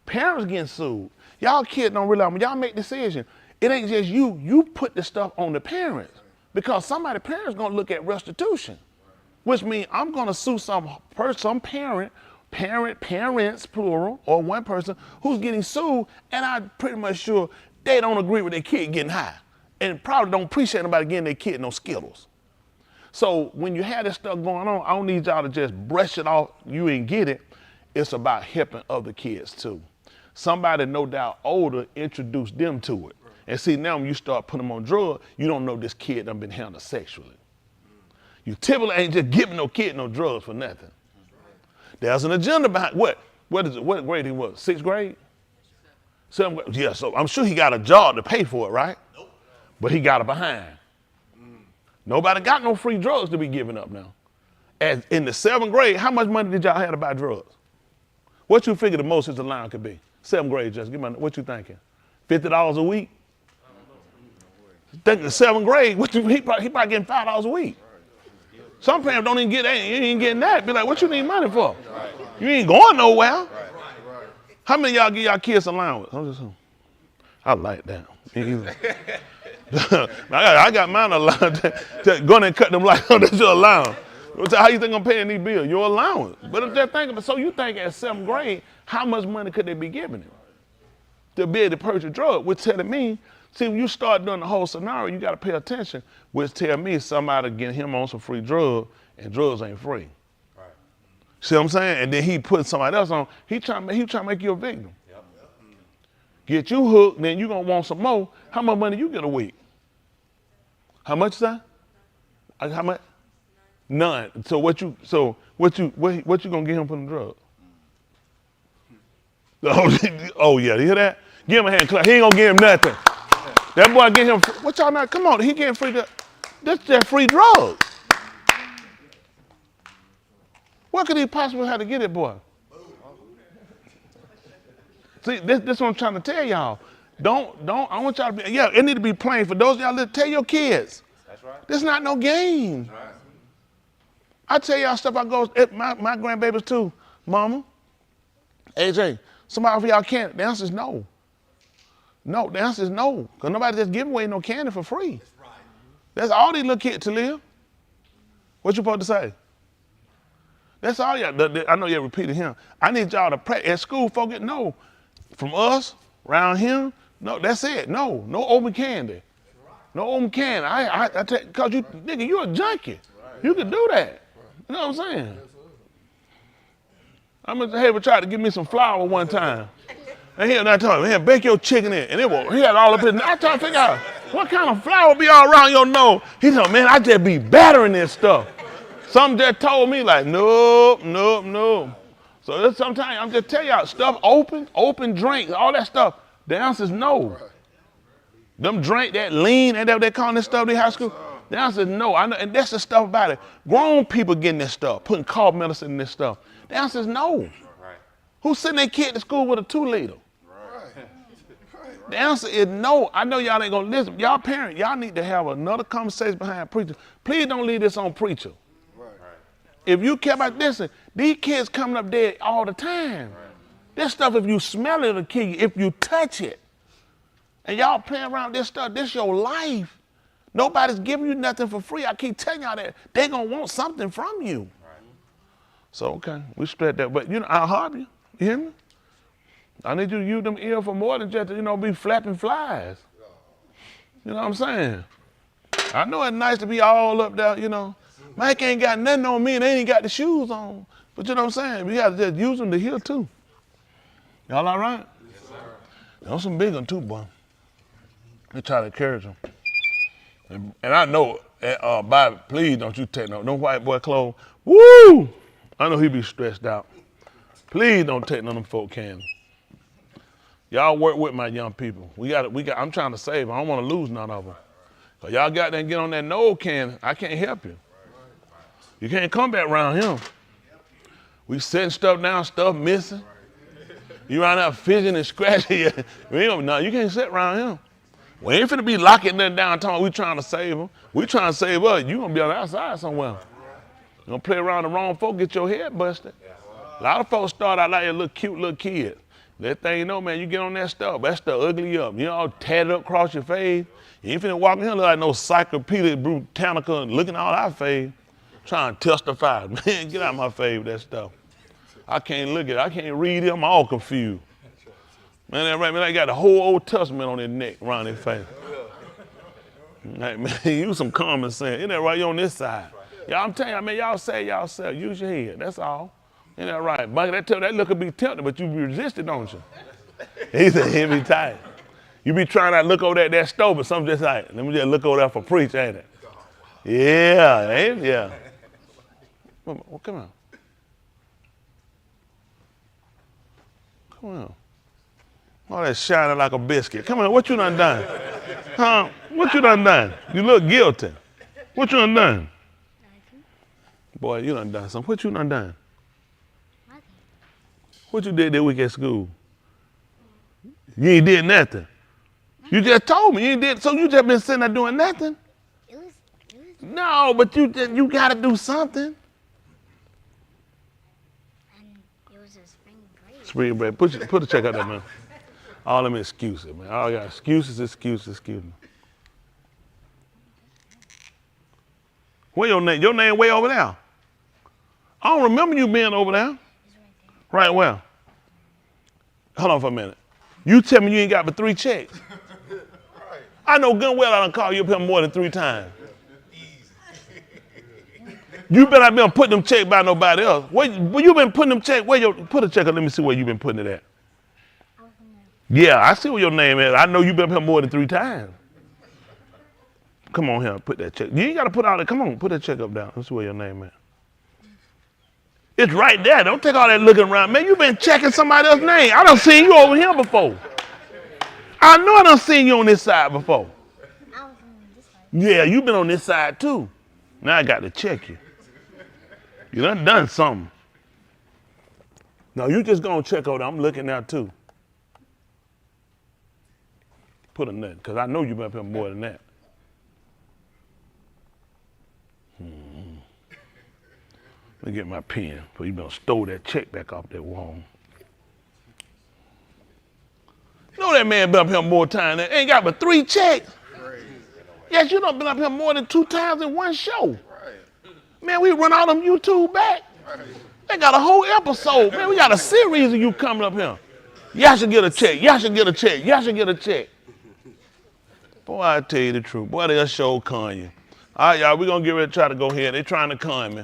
[SPEAKER 1] Parents getting sued. Y'all kids don't realize when y'all make decisions, it ain't just you put the stuff on the parents because parents gonna look at restitution, which means I'm gonna sue some parents plural, or one person who's getting sued, and I'm pretty much sure they don't agree with their kid getting high, and probably don't appreciate nobody getting their kid no Skittles. So when you have this stuff going on, I don't need y'all to just brush it off, you ain't get it. It's about helping other kids too. Somebody no doubt older introduced them to it. And see, now when you start putting them on drugs, you don't know this kid done been handled sexually. You typically ain't just giving no kid no drugs for nothing. There's an agenda behind, what is it, what grade he was, 6th grade? 7th grade, yeah, so I'm sure he got a job to pay for it, right? Nope. But he got it behind. Nobody got no free drugs to be giving up now. As in the 7th grade, how much money did y'all have to buy drugs? What you figure the most his allowance could be? 7th grade, just give me, what you thinking? $50 a week? Think the 7th grade, he probably getting $5 a week. Some parents don't even get that, you ain't getting that. Be like, what you need money for? You ain't going nowhere. How many of y'all give y'all kids allowance? I like that. I got mine allowance. Go in and cut them lights on, that's your allowance. How you think I'm paying these bills? Your allowance. But if they're thinking, so you think at 7th grade, how much money could they be giving him to be able to purchase drugs? Which telling me, see, when you start doing the whole scenario, you got to pay attention, which tell me somebody getting him on some free drugs, and drugs ain't free. Right. See what I'm saying? And then he putting somebody else on, he trying to make you a victim. Yep. Get you hooked, then you going to want some more. How much money you get a week? How much is that? How much? None. So what you gonna get him for the drugs? Oh yeah, you hear that? Give him a hand clap. He ain't gonna give him nothing. That boy get him. What y'all not? Come on, he getting free. This just free drugs. What could he possibly have to get it, boy? See, this what I'm trying to tell y'all. Don't. I want y'all to be. Yeah, it need to be plain for those of y'all that tell your kids. That's right. This not no game. Right. I tell y'all stuff. I go. My grandbabies too. Mama, AJ, somebody of y'all candy. The answer is no. No, the answer is no. Cause nobody just giving away no candy for free. That's right. That's all these little kids to live. What you supposed to say? That's all y'all. I know you're repeating him. I need y'all to pray at school. Folks, no, from us around here. No, that's it. No open candy. No open candy. I tell, cause you, nigga, you a junkie. You can do that. You know what I'm saying? I'm gonna have a try to give me some flour one time. And he told me, bake your chicken in. And he had all of his, I tried to figure out what kind of flour be all around your nose. He told me, man, I just be battering this stuff. Some just told me like, nope. So sometimes I'm just telling y'all, stuff open drinks, all that stuff. The answer is no. Them drink that lean, and that they call this stuff in high school. The answer is no. I know, and that's the stuff about it. Grown people getting this stuff, putting cough medicine in this stuff. The answer is no. Right. Who's sending their kid to school with a 2-liter? The answer is no. I know y'all ain't gonna listen. Y'all parents, y'all need to have another conversation behind preacher. Please don't leave this on preacher. Right. If you care about this, these kids coming up dead all the time. Right. This stuff, if you smell it, it'll kill you. If you touch it, and y'all playing around this stuff, this your life. Nobody's giving you nothing for free. I keep telling y'all that. They gonna want something from you. Right. So, okay, we spread that. But, I'll harm you. You hear me? I need you to use them ears for more than just to, be flapping flies. You know what I'm saying? I know it's nice to be all up there, Mike ain't got nothing on me and they ain't got the shoes on. But you know what I'm saying? We got to just use them to heal too. Y'all all right? Yes, sir. There's some big ones too, boy. We try to encourage them. And I know, Bobby, please don't you take no white boy clothes. Woo! I know he be stressed out. Please don't take none of them folk candy. Y'all work with my young people. I'm trying to save them. I don't want to lose none of them. Cause y'all got there and get on that no can, I can't help you. You can't come back around him. We setting stuff down, stuff missing. You around there fidgeting and scratching. No, you can't sit around him. We ain't finna be locking them down talking we trying to save them. We trying to save us. You gonna be on the outside somewhere. You gonna play around the wrong folk, get your head busted. A lot of folks start out like a cute little kid. That thing man, you get on that stuff ugly up. You all tatted up across your face. You ain't finna walk in here look like no Encyclopedia Britannica looking all our face, trying to testify. Man, get out of my face with that stuff. I can't look at it. I can't read it. I'm all confused. Man, that right, man, I got the whole Old Testament on their neck, around their face. Like, man, use some common sense. Isn't that right? You on this side. Y'all, I'm telling you, man, y'all say yourself. Use your head. That's all. Ain't that right? But that look could be tempting, but you be resisted, don't you? He said he be tight. You be trying to look over that stove, but something just like, let me just look over there for preach, ain't it? Yeah, ain't it? Yeah. Well, come on. Come on. All that shining like a biscuit. Come on, what you done done? Huh? What you done done? You look guilty. What you done done? Boy, you done done something. What you done done? What you did that week at school? You ain't did nothing. You just told me you ain't did, so you just been sitting there doing nothing? No, but you gotta do something.
[SPEAKER 4] It was a spring break.
[SPEAKER 1] Spring break. Put the check out there, man. All them excuses, man. All got excuses. Where your name? Your name way over there. I don't remember you being over there. Right where? Hold on for a minute. You tell me you ain't got but 3 checks. I know good and well I done called you up here more than 3 times. You better not been putting them checks by nobody else. Where you been putting them checks? Put a check up, let me see where you been putting it at. Yeah, I see where your name is. I know you been up here more than 3 times. Come on here, put that check. You ain't got to put all that. Come on, put that check up down. Let's see where your name is. It's right there. Don't take all that looking around. Man, you been checking somebody else's name. I done seen you over here before. I know I done seen you on this side before.
[SPEAKER 4] I was on this side.
[SPEAKER 1] Yeah, you been on this side too. Now I got to check you. You done something. No, you just gonna check over there. I'm looking now too. Put a nut, because I know you been up here more than that. Let me get my pen, so you better stole that check back off that wall. You know that man been up here more time than ain't got but 3 checks. Yes, you done been up here more than 2 times in one show. Man, we run all them YouTube back. They got a whole episode. Man, we got a series of you coming up here. Y'all should get a check. Y'all should get a check. Y'all should get a check. Boy, I tell you the truth. Boy, they'll show con you. All right, y'all, we're going to get ready to try to go ahead. They trying to con me.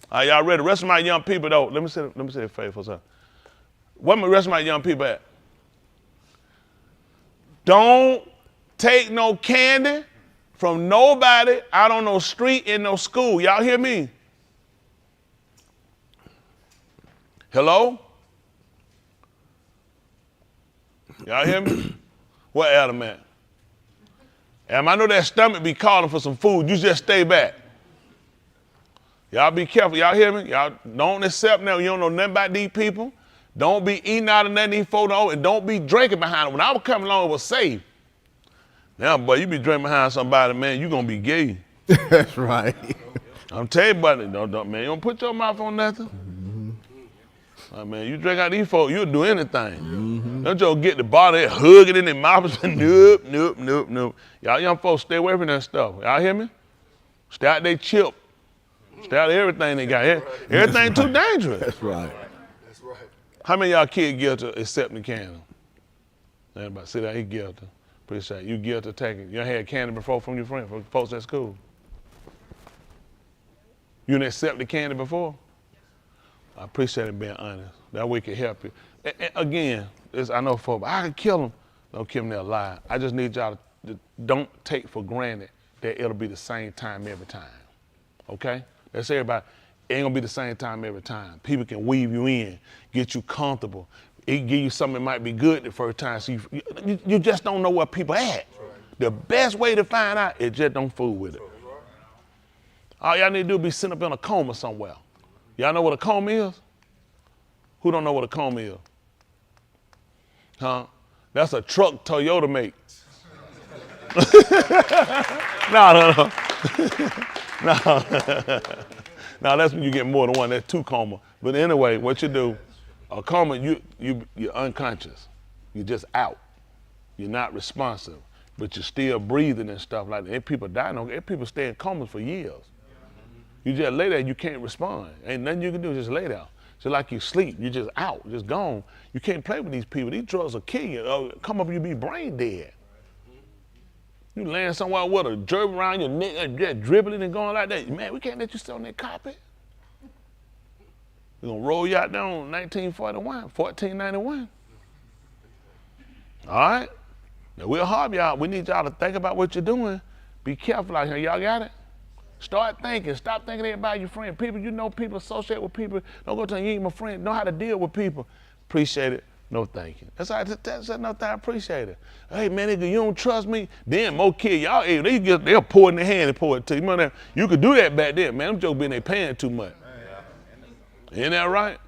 [SPEAKER 1] All right, y'all ready? The rest of my young people, though, let me say it faithful, sir. Where my rest of my young people at? Don't take no candy from nobody out on no street in no school. Y'all hear me? Hello? Y'all hear me? What Adam at? I know that stomach be calling for some food. You just stay back. Y'all be careful. Y'all hear me? Y'all don't accept now. You don't know nothing about these people. Don't be eating out of nothing these folks know, and don't be drinking behind them. When I was coming along, it was safe. Now, boy, you be drinking behind somebody, man, you gonna be gay.
[SPEAKER 5] That's right.
[SPEAKER 1] I'm telling you about it. Don't, man, you don't put your mouth on nothing. Man, you drink out these folks, you'll do anything. Don't just get the bottle, hug it in their mouth and say, nope, nope, nope, nope. Y'all young folks, stay away from that stuff. Y'all hear me? Stay out they chip. Stay out of everything they got. Everything too dangerous.
[SPEAKER 5] That's right.
[SPEAKER 2] That's right.
[SPEAKER 1] How many of y'all kids guilty of accepting candy? Everybody sit down, he guilty. Appreciate it. You guilty of taking. You had candy before from your friend, from folks at school? You didn't accept the candy before? I appreciate it being honest. That way it can help you. And again, I know folks, I can kill them. Don't kill them, they'll lie. I just need y'all to don't take for granted that it'll be the same time every time. Okay? That's everybody. It ain't gonna be the same time every time. People can weave you in, get you comfortable. It can give you something that might be good the first time. So you just don't know where people at. The best way to find out is just don't fool with it. All y'all need to do is be sitting up in a coma somewhere. Y'all know what a coma is? Who don't know what a coma is? Huh? That's a truck Toyota make. No. No, that's when you get more than one. That's two coma. But anyway, what you do, a coma, you're unconscious. You're just out. You're not responsive, but you're still breathing and stuff like that. And people die. And people stay in comas for years. You just lay there, you can't respond. Ain't nothing you can do, just lay there. Just like you sleep, you're just out, just gone. You can't play with these people. These drugs will kill you. Come up, you be brain dead. You laying somewhere with a jerk around your neck, just dribbling and going like that. Man, we can't let you sit on that carpet. We're gonna roll you out there on 1491. All right? Now we'll harm y'all. We need y'all to think about what you're doing. Be careful out here. Y'all got it? Start thinking. Stop thinking everybody your friend. People, you know people, associate with people. Don't go tell you ain't my friend. Know how to deal with people. Appreciate it. No thank you. That's all right. That's no thank. I appreciate it. Hey man, nigga, you don't trust me? Then more kids, y'all, they'll pour it in their hand and pour it to you. You could do that back then, man. Them jokes been they paying too much. Ain't that right?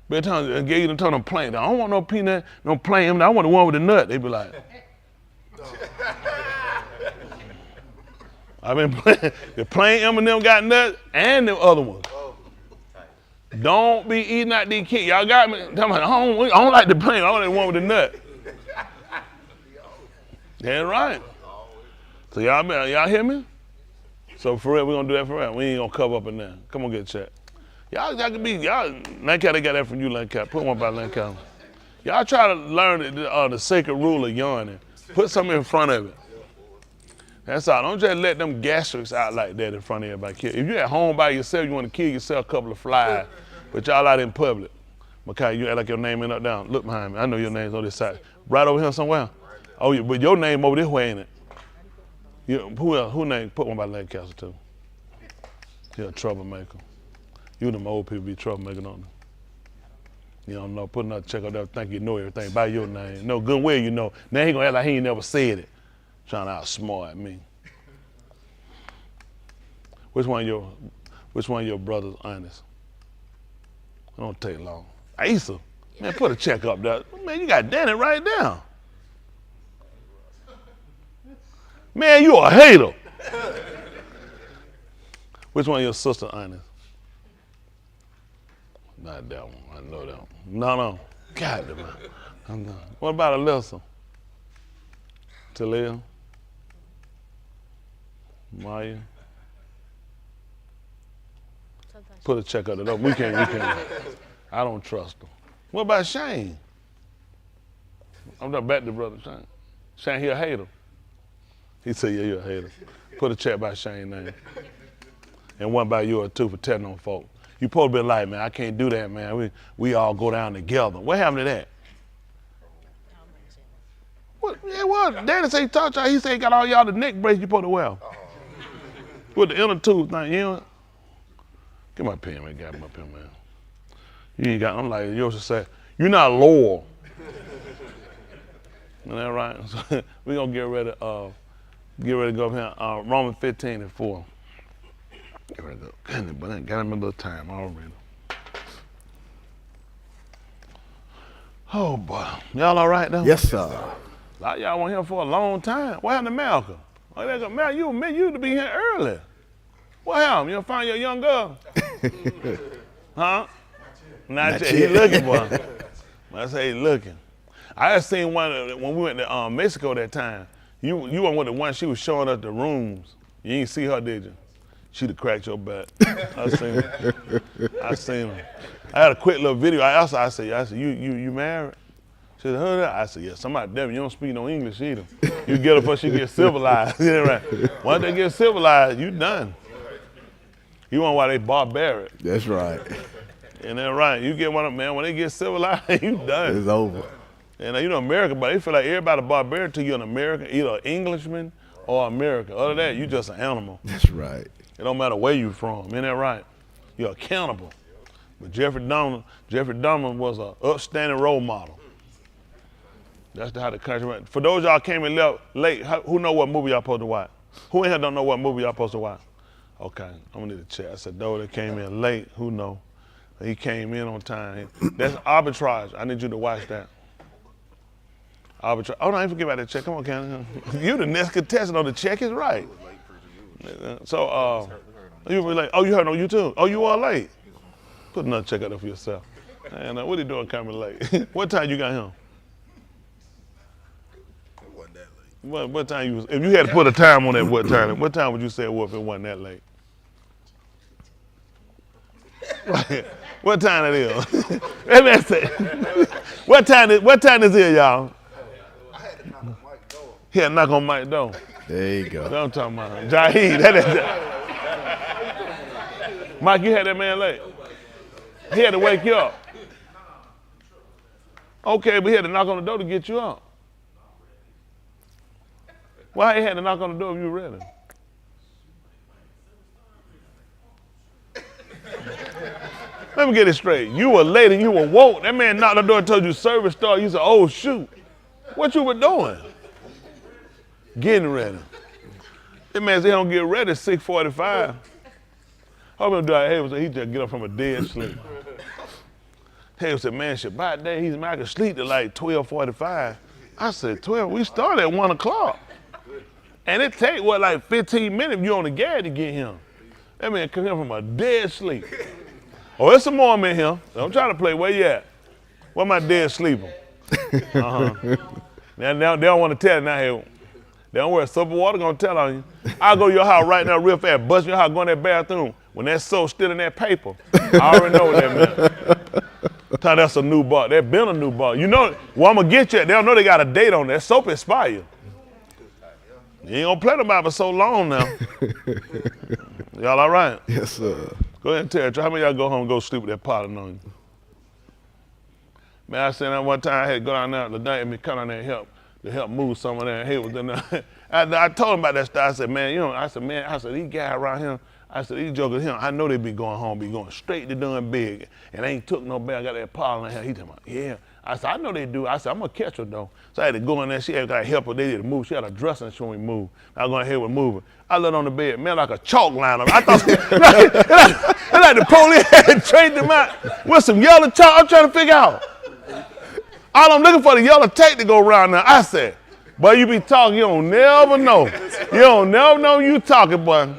[SPEAKER 1] But I gave you them plain. I don't want no peanut, no plain. I want the one with the nut. They be like. I've been playing. The plain M&M got nuts and the other ones. Don't be eating out these kids. Y'all got me. I don't like the plain. I want the one with the nut. That's right. So y'all hear me? So for real, we're gonna do that for real. We ain't gonna cover up in there. Come on, get checked. Y'all can be, Lancaster, they got that from you, Lancaster. Put one by Lancaster. Y'all try to learn the sacred rule of yawning. Put something in front of it. That's all. Don't just let them gastrics out like that in front of everybody. If you're at home by yourself, you want to kill yourself a couple of flies, but y'all out in public. Makai, you act like your name ain't up down. Look behind me. I know your name's on this side. Right over here somewhere. Oh, yeah, but your name over this way, ain't it? Who else? Who name? Put one by Lancaster too. You're a troublemaker. You them old people be troublemakers, don't they? You don't know. Put another check up there. Think you know everything by your name. No good way you know. Now he gonna act like he ain't never said it. Trying to outsmart me. Which one of your brothers honest? It don't take long. Asa, man, put a check up there. Man, you got Danny right there. Man, you a hater. Which one of your sisters honest? Not that one. I know that one. No. God damn it. What about Alyssa? Talia? Maya? Put a check up there. We can't. I don't trust them. What about Shane? I'm not back to brother Shane. Shane, he a hater. He said, yeah, you're a hater. Put a check by Shane's name. And one by yours too for telling on folk. You supposed to be like, man, I can't do that, man. We all go down together. What happened to that? What? Yeah, what What? Daddy say he taught y'all. He said he got all y'all the neck brace you supposed to wear. With the inner tooth thing, you know? Get my pen, man. Got my pen, man. You ain't got, I'm like, you should say, you're not loyal. Isn't that right? So we're going to get ready to go up here. Romans 15:4. Get ready to go. Goodness, but I ain't got him a little time already. Oh, boy. Y'all all right, though?
[SPEAKER 5] Yes, sir.
[SPEAKER 1] A lot of y'all were here for a long time. What happened to Malcolm? Oh, they go, man, you used to be here early. What happened? You find your young girl? Huh? Not yet. He looking, boy. I say he looking. I just seen one when we went to Mexico that time. You weren't with the one she was showing us the rooms. You ain't see her, did you? She'd have cracked your back. I seen her. I seen her. I had a quick little video. I said, you married? She said, who that? I said, yeah, somebody, damn, you don't speak no English either. You get her before she gets civilized. Yeah, right. Once they get civilized, you done. You want why they barbaric.
[SPEAKER 5] That's right.
[SPEAKER 1] And then right, you get one of them, man, when they get civilized, you done.
[SPEAKER 5] It's over.
[SPEAKER 1] And you know, America, but they feel like everybody barbaric to you in America, either an Englishman or America. Other than that, you just an animal.
[SPEAKER 5] That's right.
[SPEAKER 1] It don't matter where you from, isn't that right? You're accountable. But Jeffrey Dahmer was an upstanding role model. That's how the country went. For those y'all came in late, who know what movie y'all supposed to watch? Who in here don't know what movie y'all supposed to watch? Okay, I'm gonna need to check. I said, those that came in late, who know? He came in on time. That's Arbitrage. I need you to watch that. Arbitrage. Oh, no, I ain't forget about that check. Come on, Cannon. You the next contestant on the check is right. So, you were late. Oh, you heard on YouTube? Oh, you are late. Put another check out there for yourself. And what are you doing coming late? What time you got him?
[SPEAKER 2] It wasn't that late.
[SPEAKER 1] What time you was, if you had to put a time on that, what time would you say it was if it wasn't that late? What time it is? Let me say. What time is it, y'all?
[SPEAKER 2] I had to knock on Mike's door.
[SPEAKER 1] He had to knock on Mike's door.
[SPEAKER 5] There you go.
[SPEAKER 1] That's what I'm talking about. Jaheed. Mike, you had that man late. He had to wake you up. Okay, but he had to knock on the door to get you up. Why he had to knock on the door if you were ready? Let me get it straight. You were late and you were woke. That man knocked on the door and told you service started. You said, oh, shoot. What you were doing? Getting ready. That man said he don't get ready at 6:45. How about do I have he just get up from a dead sleep? Hale said, man, Shabbat day, he's I could sleep till like 12:45. I said, 12? We started at 1 o'clock. And it take, what, like 15 minutes if you on the gas to get him. That man come in from a dead sleep. Oh, there's some more in here. Don't try to play. Where you at? Where my dead sleeper? Now they don't want to tell it now. Hey, they don't worry, soap and water gonna tell on you. I'll go to your house right now real fast, bust your house, go in that bathroom. When that soap still in that paper, I already know what that meant. Tell that's a new bar. That been a new bar. You know, well, I'm gonna get you. They don't know they got a date on that. Soap expired. You ain't gonna play them out for so long now. Y'all all right?
[SPEAKER 5] Yes, sir.
[SPEAKER 1] Go ahead and tell it. How many of y'all go home and go sleep with that pot on you? Man, I said that one time I had to go down there the night and me come down there and help move some of that. He was in there. I told him about that stuff. I said, man, these guys around here, these jokers here, I know they be going home, be going straight to doing big. And they ain't took no bag. I got that pot on there. He talking about, yeah. I said, I know they do. I said, I'm gonna catch her though. So I had to go in there. She had to help her. They did to move. She had a dressing when we moved. I was going to help her moving. I looked on the bed, man, like a chalk line. I thought, like the police had trained them out with some yellow chalk. I'm trying to figure out. All I'm looking for the yellow tape to go around now. I said, boy, you be talking, you don't never know. You don't never know you talking, boy.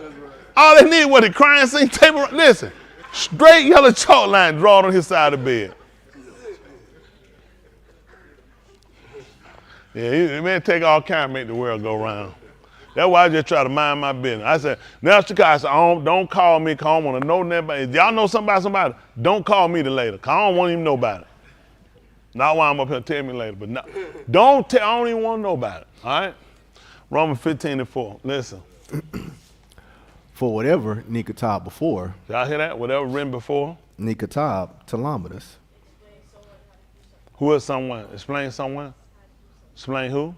[SPEAKER 1] All they need was the crime scene tape. Listen, straight yellow chalk line drawn on his side of the bed. Yeah, man, take all kind to make the world go round. That's why I just try to mind my business. I said, now Chicago, I said, don't call me, cause I don't want to know nobody. If y'all know somebody, don't call me later, cause I don't want to even know about it. Not why I'm up here telling me later, but no, don't tell, I don't even want to know about it, all right? Romans 15:4, listen.
[SPEAKER 5] For whatever Nikatab before,
[SPEAKER 1] Y'all hear that? Whatever written before.
[SPEAKER 5] Nikatab Talamadus.
[SPEAKER 1] Who is someone? Explain someone. Explain who?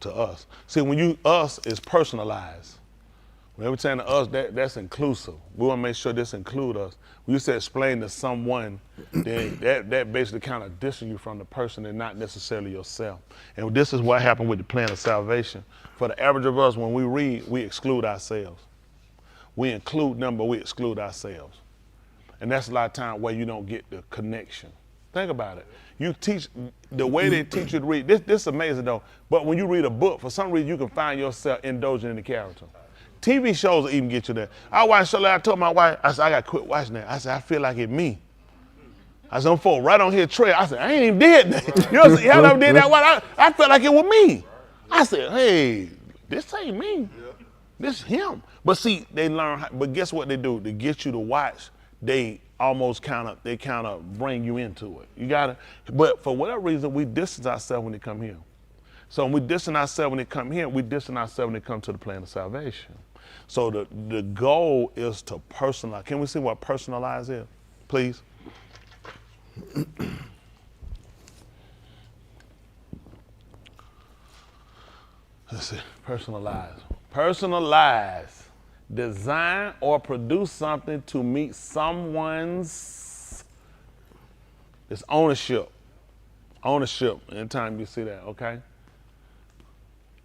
[SPEAKER 1] to us. See, when you us is personalized. Whenever we're saying to us, that's inclusive. We want to make sure this include us. When you say explain to someone, then that basically kind of distance you from the person and not necessarily yourself. And this is what happened with the plan of salvation. For the average of us, when we read, we exclude ourselves. We include them, but we exclude ourselves. And that's a lot of time where you don't get the connection. Think about it. You teach, the way they teach you to read, this is amazing though, but when you read a book, for some reason you can find yourself indulging in the character. TV shows will even get you there. I watched a show I told my wife, I said, I got to quit watching that. I said, I feel like it's me. I said, I'm folk right on here trail. I said, I ain't even did that. You know, y'all never did that. I felt like it was me. I said, hey, this ain't me. This is him. But see, they learn, but guess what they do? To get you to watch, they almost kind of bring you into it. You got it? But for whatever reason, we distance ourselves when they come here. So when we distance ourselves when they come here, we distance ourselves when they come to the plan of salvation. So the goal is to personalize. Can we see what personalize is, please? Let's see, personalize. Personalize, design or produce something to meet someone's, it's ownership. Ownership, anytime you see that, okay?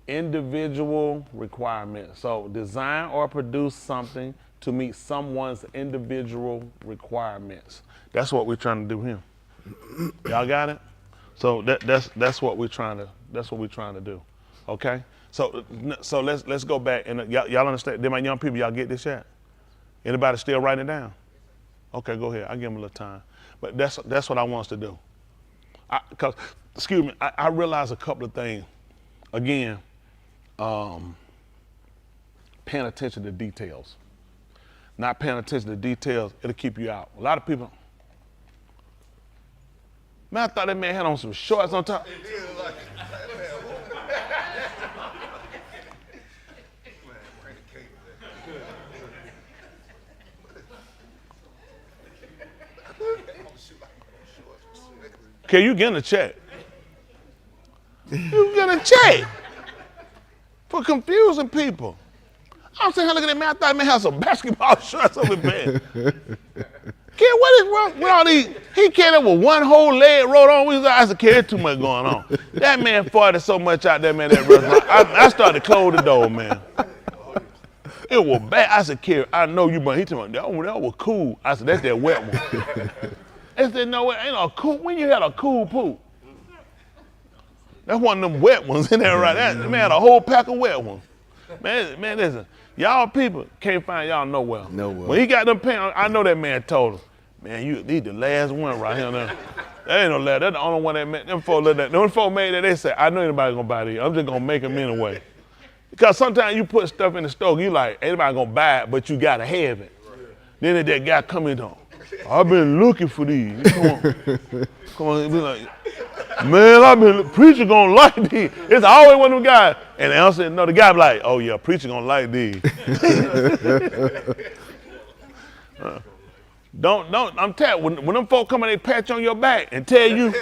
[SPEAKER 1] Individual requirements. So design or produce something to meet someone's individual requirements. That's what we're trying to do here. Y'all got it? So that's what we're trying to do. Okay? So let's go back and y'all understand. Then my young people, y'all get this yet? Anybody still writing it down? Okay, go ahead. I'll give them a little time. But that's what I want us to do. Because, excuse me, I realized a couple of things. Again, paying attention to details. Not paying attention to details, it'll keep you out. A lot of people, man, I thought that man had on some shorts on top. Okay, you getting a check. You getting a check for confusing people. I'm saying, look at that man. I thought that man had some basketball shorts on his bed. Kid, what is wrong with all these? He came up with one whole leg rolled on. I said, kid, there's too much going on. That man farted so much out there, man, that restaurant. I started to close the door, man. It was bad. I said, kid, I know you, but he told me, that was cool. I said, that's that wet one. They said, no, it ain't a cool. When you had a cool poop? That's one of them wet ones in there, right? That man had a whole pack of wet ones. Man, listen, y'all people can't find y'all nowhere. When he got them pants, I know that man told him, man, you need the last one right here now. That ain't no last. That's the only one that made them folks look at. Them folks made that. They said, I know anybody gonna buy these. I'm just gonna make them anyway. Because sometimes you put stuff in the store, you like, ain't nobody gonna buy it, but you gotta have it. Then that guy come in on, I've been looking for these. Come on, be like, man, preacher gonna like these. It's always one of them guys. And I said, no, the guy be like, oh yeah, preacher gonna like these. I'm telling you, when them folk come and they pat you on your back and tell you,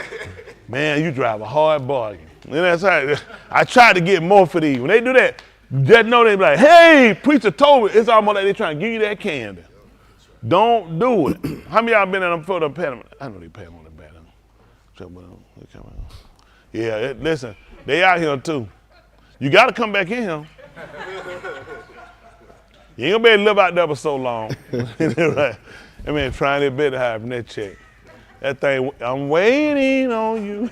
[SPEAKER 1] man, you drive a hard bargain. And that's how I try to get more for these. When they do that, just know they be like, hey, preacher told me. It's almost like they trying to give you that candy. Don't do it. How many of y'all been in them for the pat? I know they pat them on the back. Yeah, listen, they out here too. You got to come back in here. You ain't gonna be able to live out there for so long. Right. I mean, trying their bit to hide from that check. That thing, I'm waiting on you.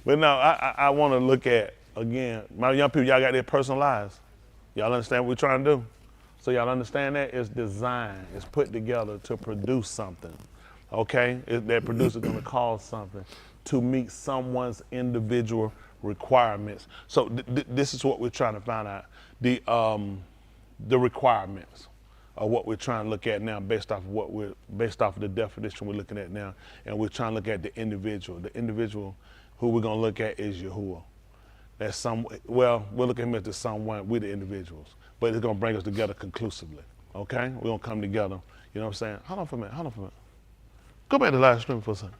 [SPEAKER 1] But no, I want to look at, again, my young people, y'all got their personalized. Y'all understand what we're trying to do? So y'all understand that? It's designed, it's put together to produce something, okay? That producer gonna cause something to meet someone's individual requirements. So this is what we're trying to find out, the requirements of what we're trying to look at now based off of the definition we're looking at now, and we're trying to look at the individual. The individual who we're gonna look at is Yahuwah. That's we're looking at him as the someone, we're the individuals. But it's gonna bring us together conclusively, okay? We're gonna come together, you know what I'm saying? Hold on for a minute. Go back to the live stream for a second.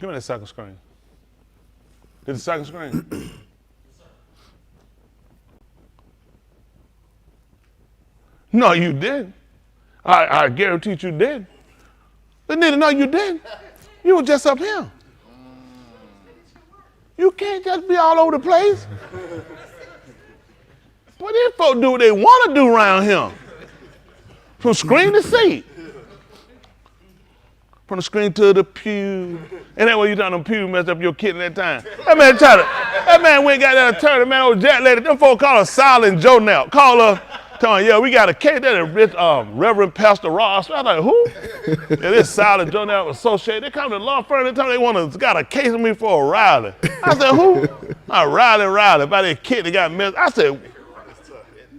[SPEAKER 1] Give me that second screen. Did the second screen? No, you didn't. I guarantee you didn't. But neither no, you didn't. You were just up here. You can't just be all over the place. But these folks do what they want to do around here. From screen to seat. From the screen to the pew. And that way you done the pew messed up your kid at that time. That man went and got that attorney, man, old Jack lady. Them folks call her Silent Joe now. Call her, tell her, yeah, we got a case. That Reverend Pastor Ross. I was like, who? Yeah, this Silent Joe now associated. They come to the law firm, they tell me they got a case of me for a Riley. I said, who? Riley, by that kid that got messed. I said,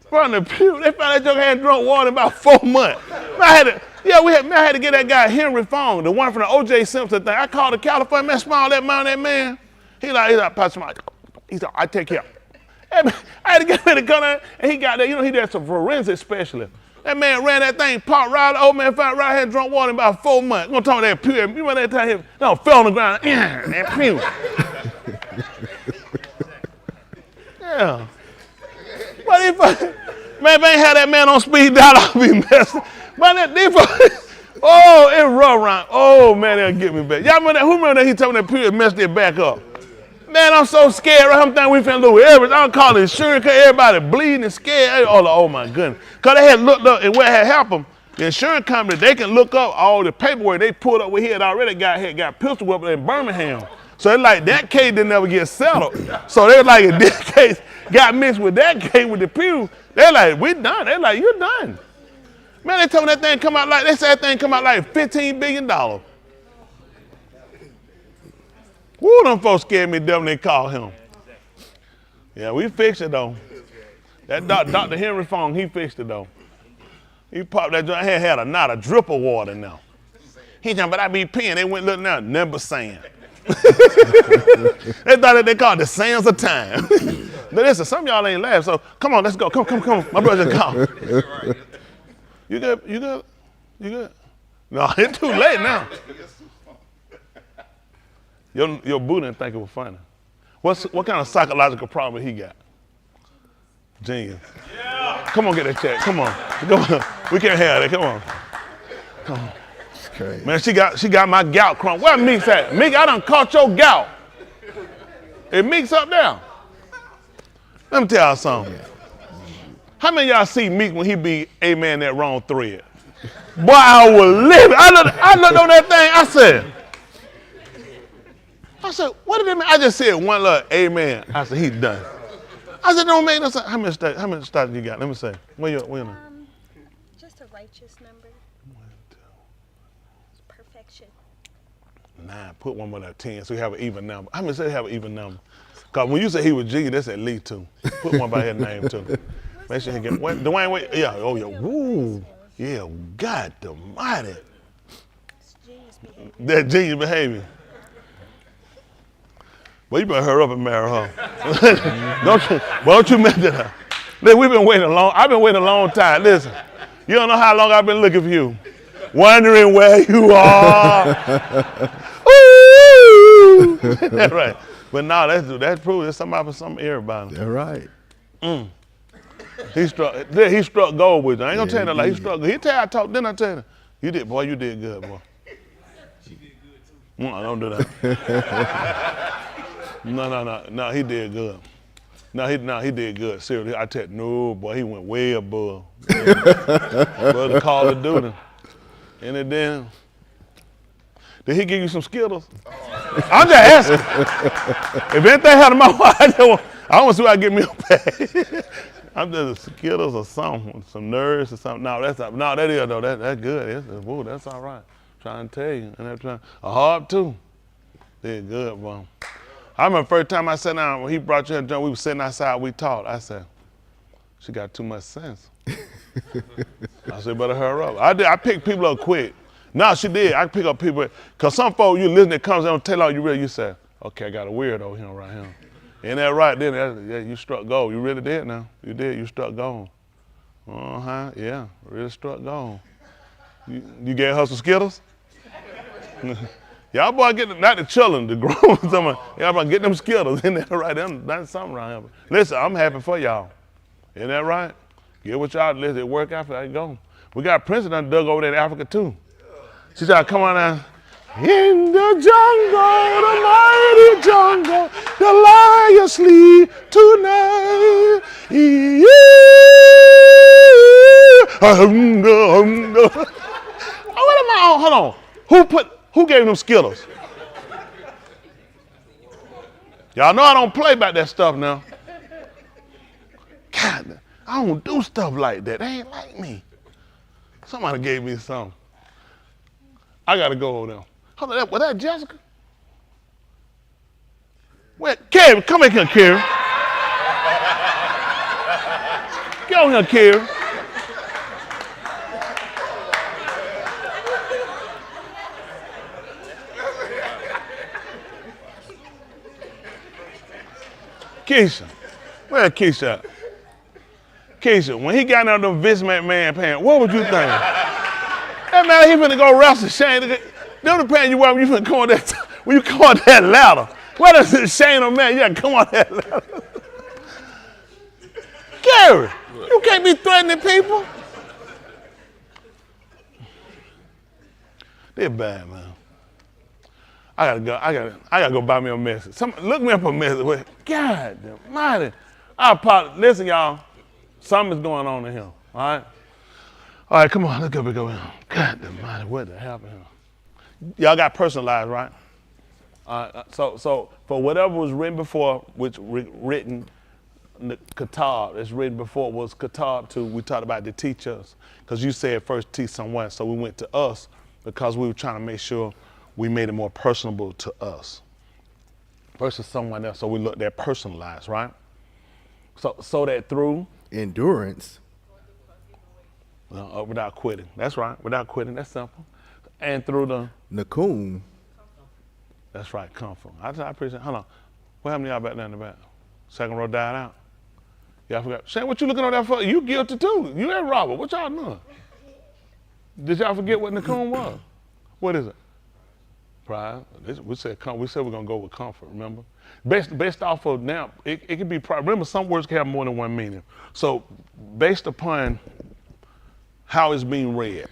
[SPEAKER 1] from the pew, they found that joke had drunk water in about 4 months. I had to get that guy Henry Fong, the one from the O.J. Simpson thing. I called the California man, smile that man. He's like, Pastor Mike. He's like, I take care. I had to get him to come there, and he got there. You know, he did some forensic specialist. That man ran that thing, popped Riley. Old man found Riley had drunk water in about 4 months. Gonna talk about that pew. You remember that time he fell on the ground. That pew. Yeah. But if man, if I ain't had that man on speed dial, I'll be messed up. But it's rough around. Oh, man, they'll get me back. Y'all remember that? Who remember that he told me that period messed it back up? Man, I'm so scared. I'm thinking we finna lose everything. I'm calling insurance because everybody bleeding and scared. Oh, my goodness. Because they had looked up, and what had happened, the insurance company, they can look up all the paperwork they pulled up. We had already got pistol whipped in Birmingham. So it's like that case didn't never get settled. So they're like, if this case got mixed with that case with the pew, they're like, we done. They're like, you're done. Man, they told me that thing come out like, they said that thing come out like $15 billion. Woo, them folks scared me dumb when they called him. Yeah, we fixed it though. That Dr. Henry Fong, he fixed it though. He popped that joint, had not a drip of water now. He talking, but I be peeing. They went looking out, never sand. They thought that they called the sands of time. But listen, some of y'all ain't laugh, so come on, let's go. Come. My brother just called. You good? No, it's too late now. Your boo didn't think it was funny. What kind of psychological problem he got? Genius. Yeah. Come on, get that check. Come on. We can't have that. Come on. It's crazy. Man, she got my gout crumb. Where Meek's at? Meek, I done caught your gout. Is Meek's up there? Let me tell y'all something. How many of y'all see Meek when he be amen that wrong thread? Boy, I will live it. I looked on that thing. I said, what did it mean? I just said one little amen. I said, he's done. I said, don't make no sense. How many stars you got? Let me say. Where you?
[SPEAKER 3] Just a righteous number. Perfection.
[SPEAKER 1] 9. Put one more than 10 so you have an even number. How many say have an even number? Because when you say he was G, that's at least 2. Put one by his name too. Make sure he get Dwayne, wait. Yeah, oh yeah. Woo. Yeah, God almighty. That genius behavior. Well, you better hurry up and marry her. don't you mess with her. Listen, we've been waiting I've been waiting a long time. Listen, you don't know how long I've been looking for you. Wondering where you are. Ooh. That's right. But no, that's proof. There's somebody for some everybody.
[SPEAKER 5] That's right.
[SPEAKER 1] He struck gold with you. I ain't gonna tell you that like he struck gold. He tell you I talked, then I tell you. You did good, boy. She did good too. Don't do that. No, he did good. No, he did good. Seriously, I tell you, no, boy, he went way above. Brother Call of Duty. And then, did he give you some Skittles? I'm just asking. If anything happened to my wife, I want to see if I get me a bag. I'm just Skittles or something, some nerds or something. No, that's good. That's all right. Trying to tell you. And Ahab too. Did good, boy. I remember the first time I sat down, when he brought you in, we were sitting outside, we talked. I said, she got too much sense. I said, better hurry up. I picked people up quick. No, she did. I pick up people, because some folks you listen, it comes and don't tell all you really, you say, okay, I got a weirdo here right here. Ain't that right? Then you struck gold. You really did now. You did. You struck gold. Yeah, really struck gold. You gave her some Skittles? Yeah, Y'all boy get not the children, the grown. Y'all boy get them Skittles. Isn't that right? That's something around here. Listen, I'm happy for y'all. Isn't that right? Get what y'all, listen, it work out for that go. We got Prince done dug over there in Africa too. She said, come on now. In the jungle, the mighty jungle, the lion sleep tonight. Oh, what am I on? Hold on. Who gave them Skittles? Y'all know I don't play about that stuff now. God, I don't do stuff like that. They ain't like me. Somebody gave me some. I gotta go over there. Hold on, was that Jessica? Where, Carrie, come back here, Carrie. Get on here, Carrie. Keisha, where's Keisha at? Keisha, when he got out of them Vince McMahon pants, what would you think? That man, he finna go wrestle Shane. Them the pants you wear when you finna come on that, when you come on that ladder. What is it, Shane or man? You gotta come on that ladder. Gary, you can't be threatening people. They're bad, man. I gotta go buy me a message. Look me up a message. God almighty. Listen, y'all. Something's going on in here. All right? All right, come on. Let's go. God almighty, what the hell happened here? Y'all got personalized, right? So for whatever was written before, which written the Katab, that's written before was Katab too. We talked about to teach us. Because you said first teach someone. So we went to us because we were trying to make sure we made it more personable to us versus someone else. So we looked at personalized, right? So that through
[SPEAKER 5] endurance,
[SPEAKER 1] without quitting. That's right. Without quitting. That's simple. And through the
[SPEAKER 5] Nakum.
[SPEAKER 1] That's right. Comfort. I appreciate. Hold on. What happened to y'all back there in the back? Second row died out. Y'all forgot. Shane, what you looking on that for? You guilty too. You and Robert. What y'all doing? Did y'all forget what Nakum was? What is it? Pride. We said we're gonna go with comfort. Remember, based off of now, it could be pride. Remember, some words can have more than one meaning. So, based upon how it's being read,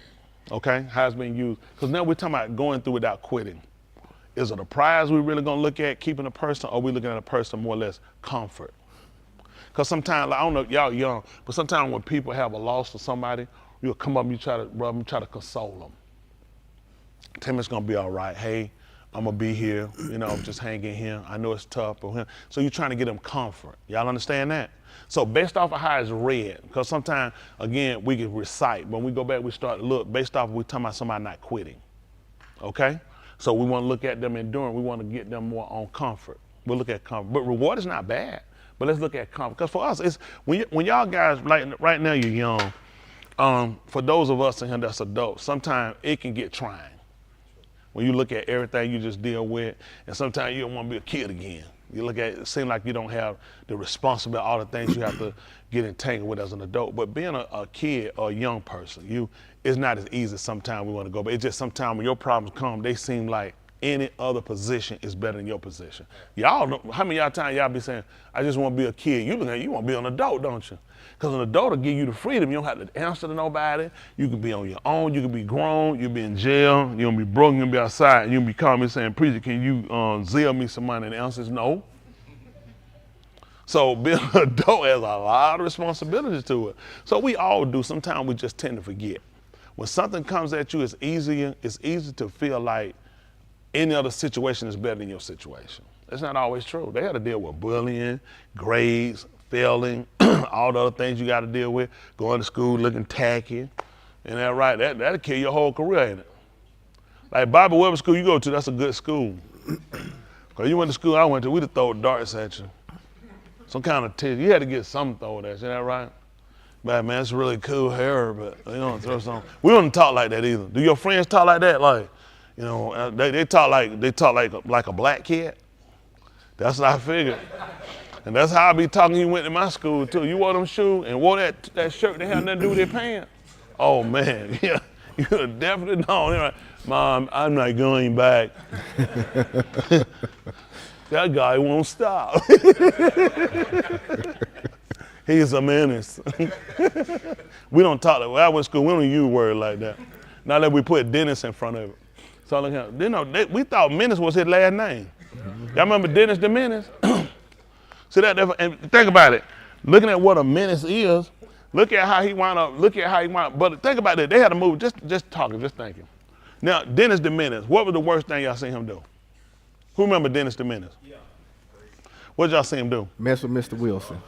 [SPEAKER 1] okay, how it's being used. Because now we're talking about going through without quitting. Is it a prize we really gonna look at keeping a person, or are we looking at a person more or less comfort? Because sometimes, like, I don't know, y'all young, but sometimes when people have a loss to somebody, you'll come up and you try to rub them, try to console them. Tell me it's gonna be all right. Hey, I'm gonna be here. You know, just hang in here. I know it's tough, but so you're trying to get them comfort. Y'all understand that? So based off of how it's read, because sometimes, again, we can recite. When we go back, we start to look based off of we're talking about somebody not quitting. Okay? So we want to look at them enduring. We want to get them more on comfort. We'll look at comfort. But reward is not bad. But let's look at comfort. Because for us, it's when y'all guys, like right now you're young, for those of us in here that's adults, sometimes it can get trying. When you look at everything you just deal with, and sometimes you don't want to be a kid again. You look at it seems like you don't have the responsibility, all the things you have to get entangled with as an adult. But being a kid or a young person, it's not as easy sometimes we want to go. But it's just sometimes when your problems come, they seem like any other position is better than your position. Y'all know, how many y'all be saying, I just want to be a kid. You want to be an adult, don't you? Because an adult will give you the freedom. You don't have to answer to nobody. You can be on your own. You can be grown. You'll be in jail. You'll be broke. You'll be outside. You'll be calling me saying, preacher, can you zeal me some money? And the answer is no. So being an adult has a lot of responsibilities to it. So we all do. Sometimes we just tend to forget. When something comes at you, it's easy to feel like any other situation is better than your situation. That's not always true. They had to deal with bullying, grades, failing, all the other things you got to deal with, going to school looking tacky. Ain't that right? That'll kill your whole career, ain't it? Like Bible, whatever school you go to, that's a good school. Because you went to school I went to, we'd have thrown darts at you. Some kind of test. You had to get something thrown at you, ain't that right? But man, it's really cool hair, but they don't throw something. We don't talk like that either. Do your friends talk like that? Like, they talk like a black kid? That's what I figured. And that's how I be talking. You went to my school too. You wore them shoes and wore that shirt that had nothing to do with their pants. Oh man, yeah. You'd have definitely known. You're like, Mom, I'm not going back. That guy won't stop. He's a menace. We don't talk that way. I went to school, we don't use words like that. Not that we put Dennis in front of it. So we thought Menace was his last name. Y'all remember Dennis the Menace? See that? And think about it. Looking at what a menace is, look at how he wound up. But think about it. They had a movie. Just talking, just thinking. Now, Dennis the Menace. What was the worst thing y'all seen him do? Who remember Dennis the Menace? Yeah. What did y'all see him do?
[SPEAKER 5] Mess with Mr. Wilson.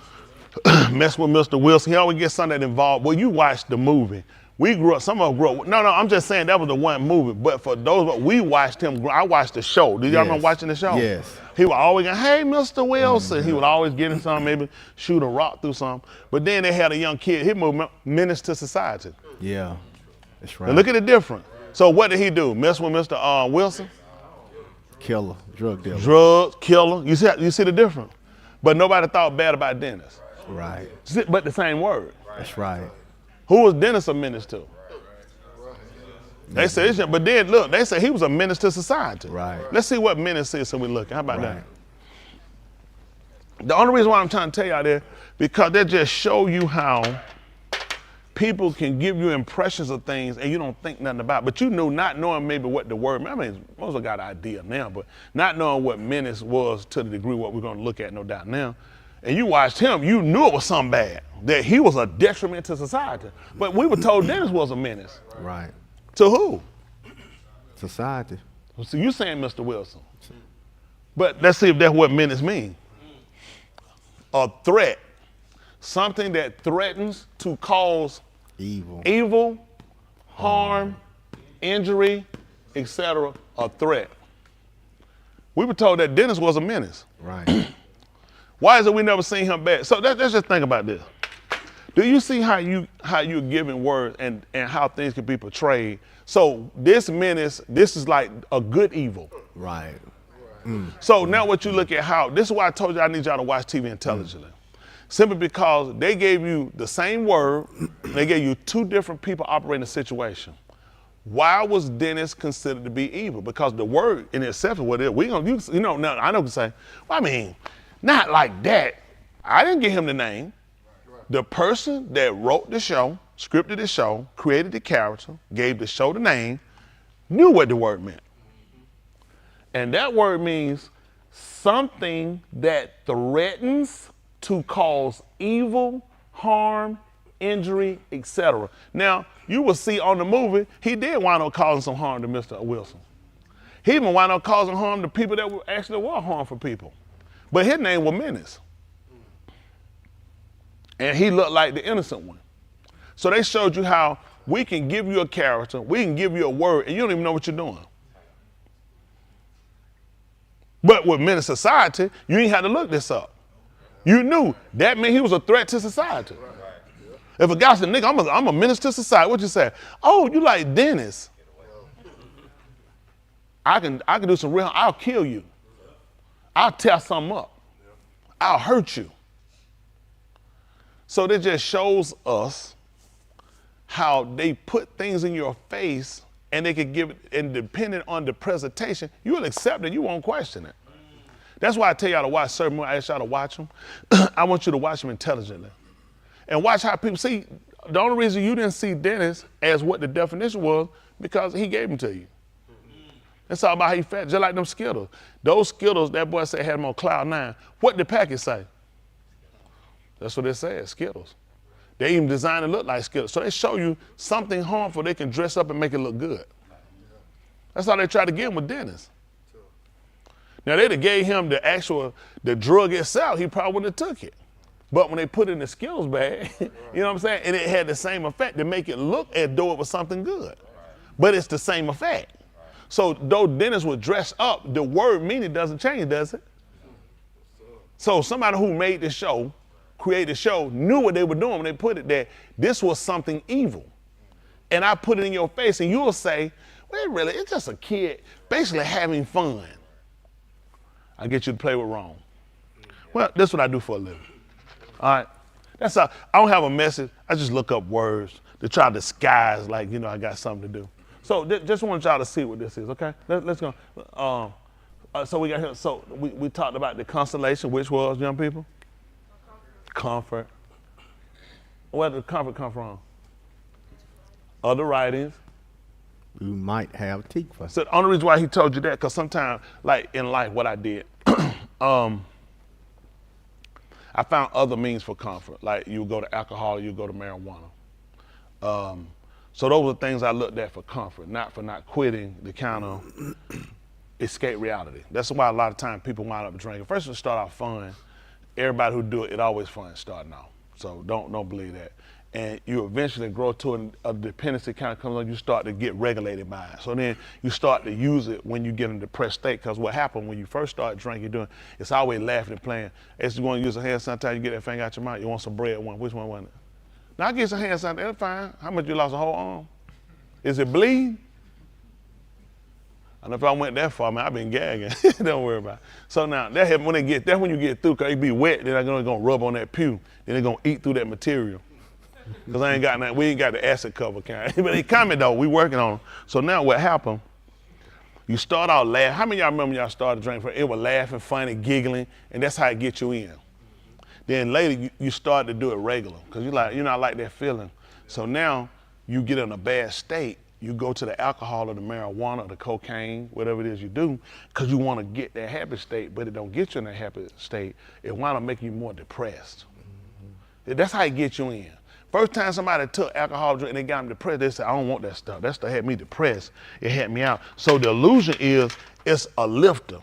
[SPEAKER 1] Mess with Mr. Wilson. He always gets something involved. Well, you watched the movie. We grew up, some of us grew up. No, I'm just saying that was the one movie. But for those, we watched him. I watched the show. Did y'all remember watching the show? Yes. He would always go, hey, Mr. Wilson. He would always get in something, maybe shoot a rock through something. But then they had a young kid. He moved Menace to Society.
[SPEAKER 5] Yeah, that's right.
[SPEAKER 1] And look at the difference. So what did he do? Mess with Mr. Wilson?
[SPEAKER 5] Killer, drug dealer.
[SPEAKER 1] Drugs, killer. You see the difference? But nobody thought bad about Dennis.
[SPEAKER 5] Right.
[SPEAKER 1] But the same word.
[SPEAKER 5] That's right.
[SPEAKER 1] Who was Dennis a menace to? They say, but then look, they say he was a menace to society.
[SPEAKER 5] Right.
[SPEAKER 1] Let's see what menace is so we look. How about that? The only reason why I'm trying to tell y'all that, because they just show you how people can give you impressions of things and you don't think nothing about it. But you knew, not knowing maybe what the word, I mean, most of us got an idea now, but not knowing what menace was to the degree what we're going to look at, no doubt now. And you watched him, you knew it was something bad, that he was a detriment to society. But we were told Dennis was a menace.
[SPEAKER 5] Right.
[SPEAKER 1] To who?
[SPEAKER 5] Society.
[SPEAKER 1] So you saying Mr. Wilson. But let's see if that's what menace means. A threat. Something that threatens to cause evil, harm, injury, etc. A threat. We were told that Dennis was a menace.
[SPEAKER 5] Right.
[SPEAKER 1] Why is it we never seen him back? So let's just think about this. Do you see how you're giving words and how things can be portrayed? So this menace, this is like a good evil.
[SPEAKER 5] Right.
[SPEAKER 1] So now what you look at how, this is why I told you I need y'all to watch TV intelligently. Simply because they gave you the same word, they gave you two different people operating the situation. Why was Dennis considered to be evil? Because the word in itself is what it is. Now I know what to say, well, I mean, not like that. I didn't give him the name. The person that wrote the show, scripted the show, created the character, gave the show the name, knew what the word meant. And that word means something that threatens to cause evil, harm, injury, etc. Now, you will see on the movie, he did wind up causing some harm to Mr. Wilson. He even wound up causing harm to people that were harmful people. But his name was Menace. And he looked like the innocent one. So they showed you how we can give you a character, we can give you a word, and you don't even know what you're doing. But with Menace Society, you ain't had to look this up. You knew that meant he was a threat to society. If a guy said, nigga, I'm a menace to society, what you say? Oh, you like Dennis. I can do some real, I'll kill you. I'll tear something up. I'll hurt you. So that just shows us how they put things in your face and they could give it, and depending on the presentation, you will accept it, you won't question it. That's why I tell y'all to watch certain movies. I ask y'all to watch them. I want you to watch them intelligently. And watch how people see, the only reason you didn't see Dennis as what the definition was, because he gave them to you. It's all about how he felt, just like them Skittles. Those Skittles, that boy said had them on cloud 9. What did the package say? That's what it said, Skittles. They even designed it to look like Skittles. So they show you something harmful they can dress up and make it look good. That's how they tried to get him with Dennis. Now they'd have gave him the drug itself, he probably wouldn't have took it. But when they put it in the Skittles bag, you know what I'm saying? And it had the same effect to make it look as though it was something good. But it's the same effect. So though Dennis was dressed up, the word meaning doesn't change, does it? So somebody who made the show, created the show, knew what they were doing when they put it there. This was something evil. And I put it in your face and you'll say, well, really, it's just a kid basically having fun. I get you to play with wrong. Well, that's what I do for a living. All right? That's how, I don't have a message. I just look up words. to try to disguise like, you know, I got something to do. So just want y'all to see what this is, okay? Let's go. So we got here, so we talked about the consolation, which was, young people? Comfort. Where did the comfort come from? Other writings.
[SPEAKER 5] You might have tikva.
[SPEAKER 1] So the only reason why he told you that, because sometimes, like in life, what I did, I found other means for comfort. Like you go to alcohol, you go to marijuana. So those are things I looked at for comfort, not for not quitting the kind of escape reality. That's why a lot of times people wind up drinking. First, it start out fun. Everybody who do it, it always fun starting out. So don't believe that. And you eventually grow to a dependency kind of comes on, you start to get regulated by it. So then you start to use it when you get in a depressed state, because what happened when you first start drinking, it's always laughing and playing. It's going to use a hand sanitizer, you get that thing out your mouth, you want some bread one, which one wasn't it? Now I get some hand sanitizer, that's fine. How much you lost, a whole arm? Is it bleed? I know if I went that far, man, I've been gagging. Don't worry about it. So now, that's when you get through, because it be wet, then they're going to rub on that pew, then they're going to eat through that material. Because we ain't got the acid cover kind. But they coming though, we working on them. So now what happened, you start out laughing. How many of y'all remember y'all started drinking? It was laughing, funny, giggling, and that's how it gets you in. Then later, you start to do it regular, because you're not like that feeling. So now, you get in a bad state, you go to the alcohol or the marijuana or the cocaine, whatever it is you do, because you want to get that happy state, but it don't get you in that happy state. It wind up making you more depressed. That's how it gets you in. First time somebody took alcohol drink and they got them depressed, they said, I don't want that stuff. That stuff had me depressed. It had me out. So the illusion is it's a lifter.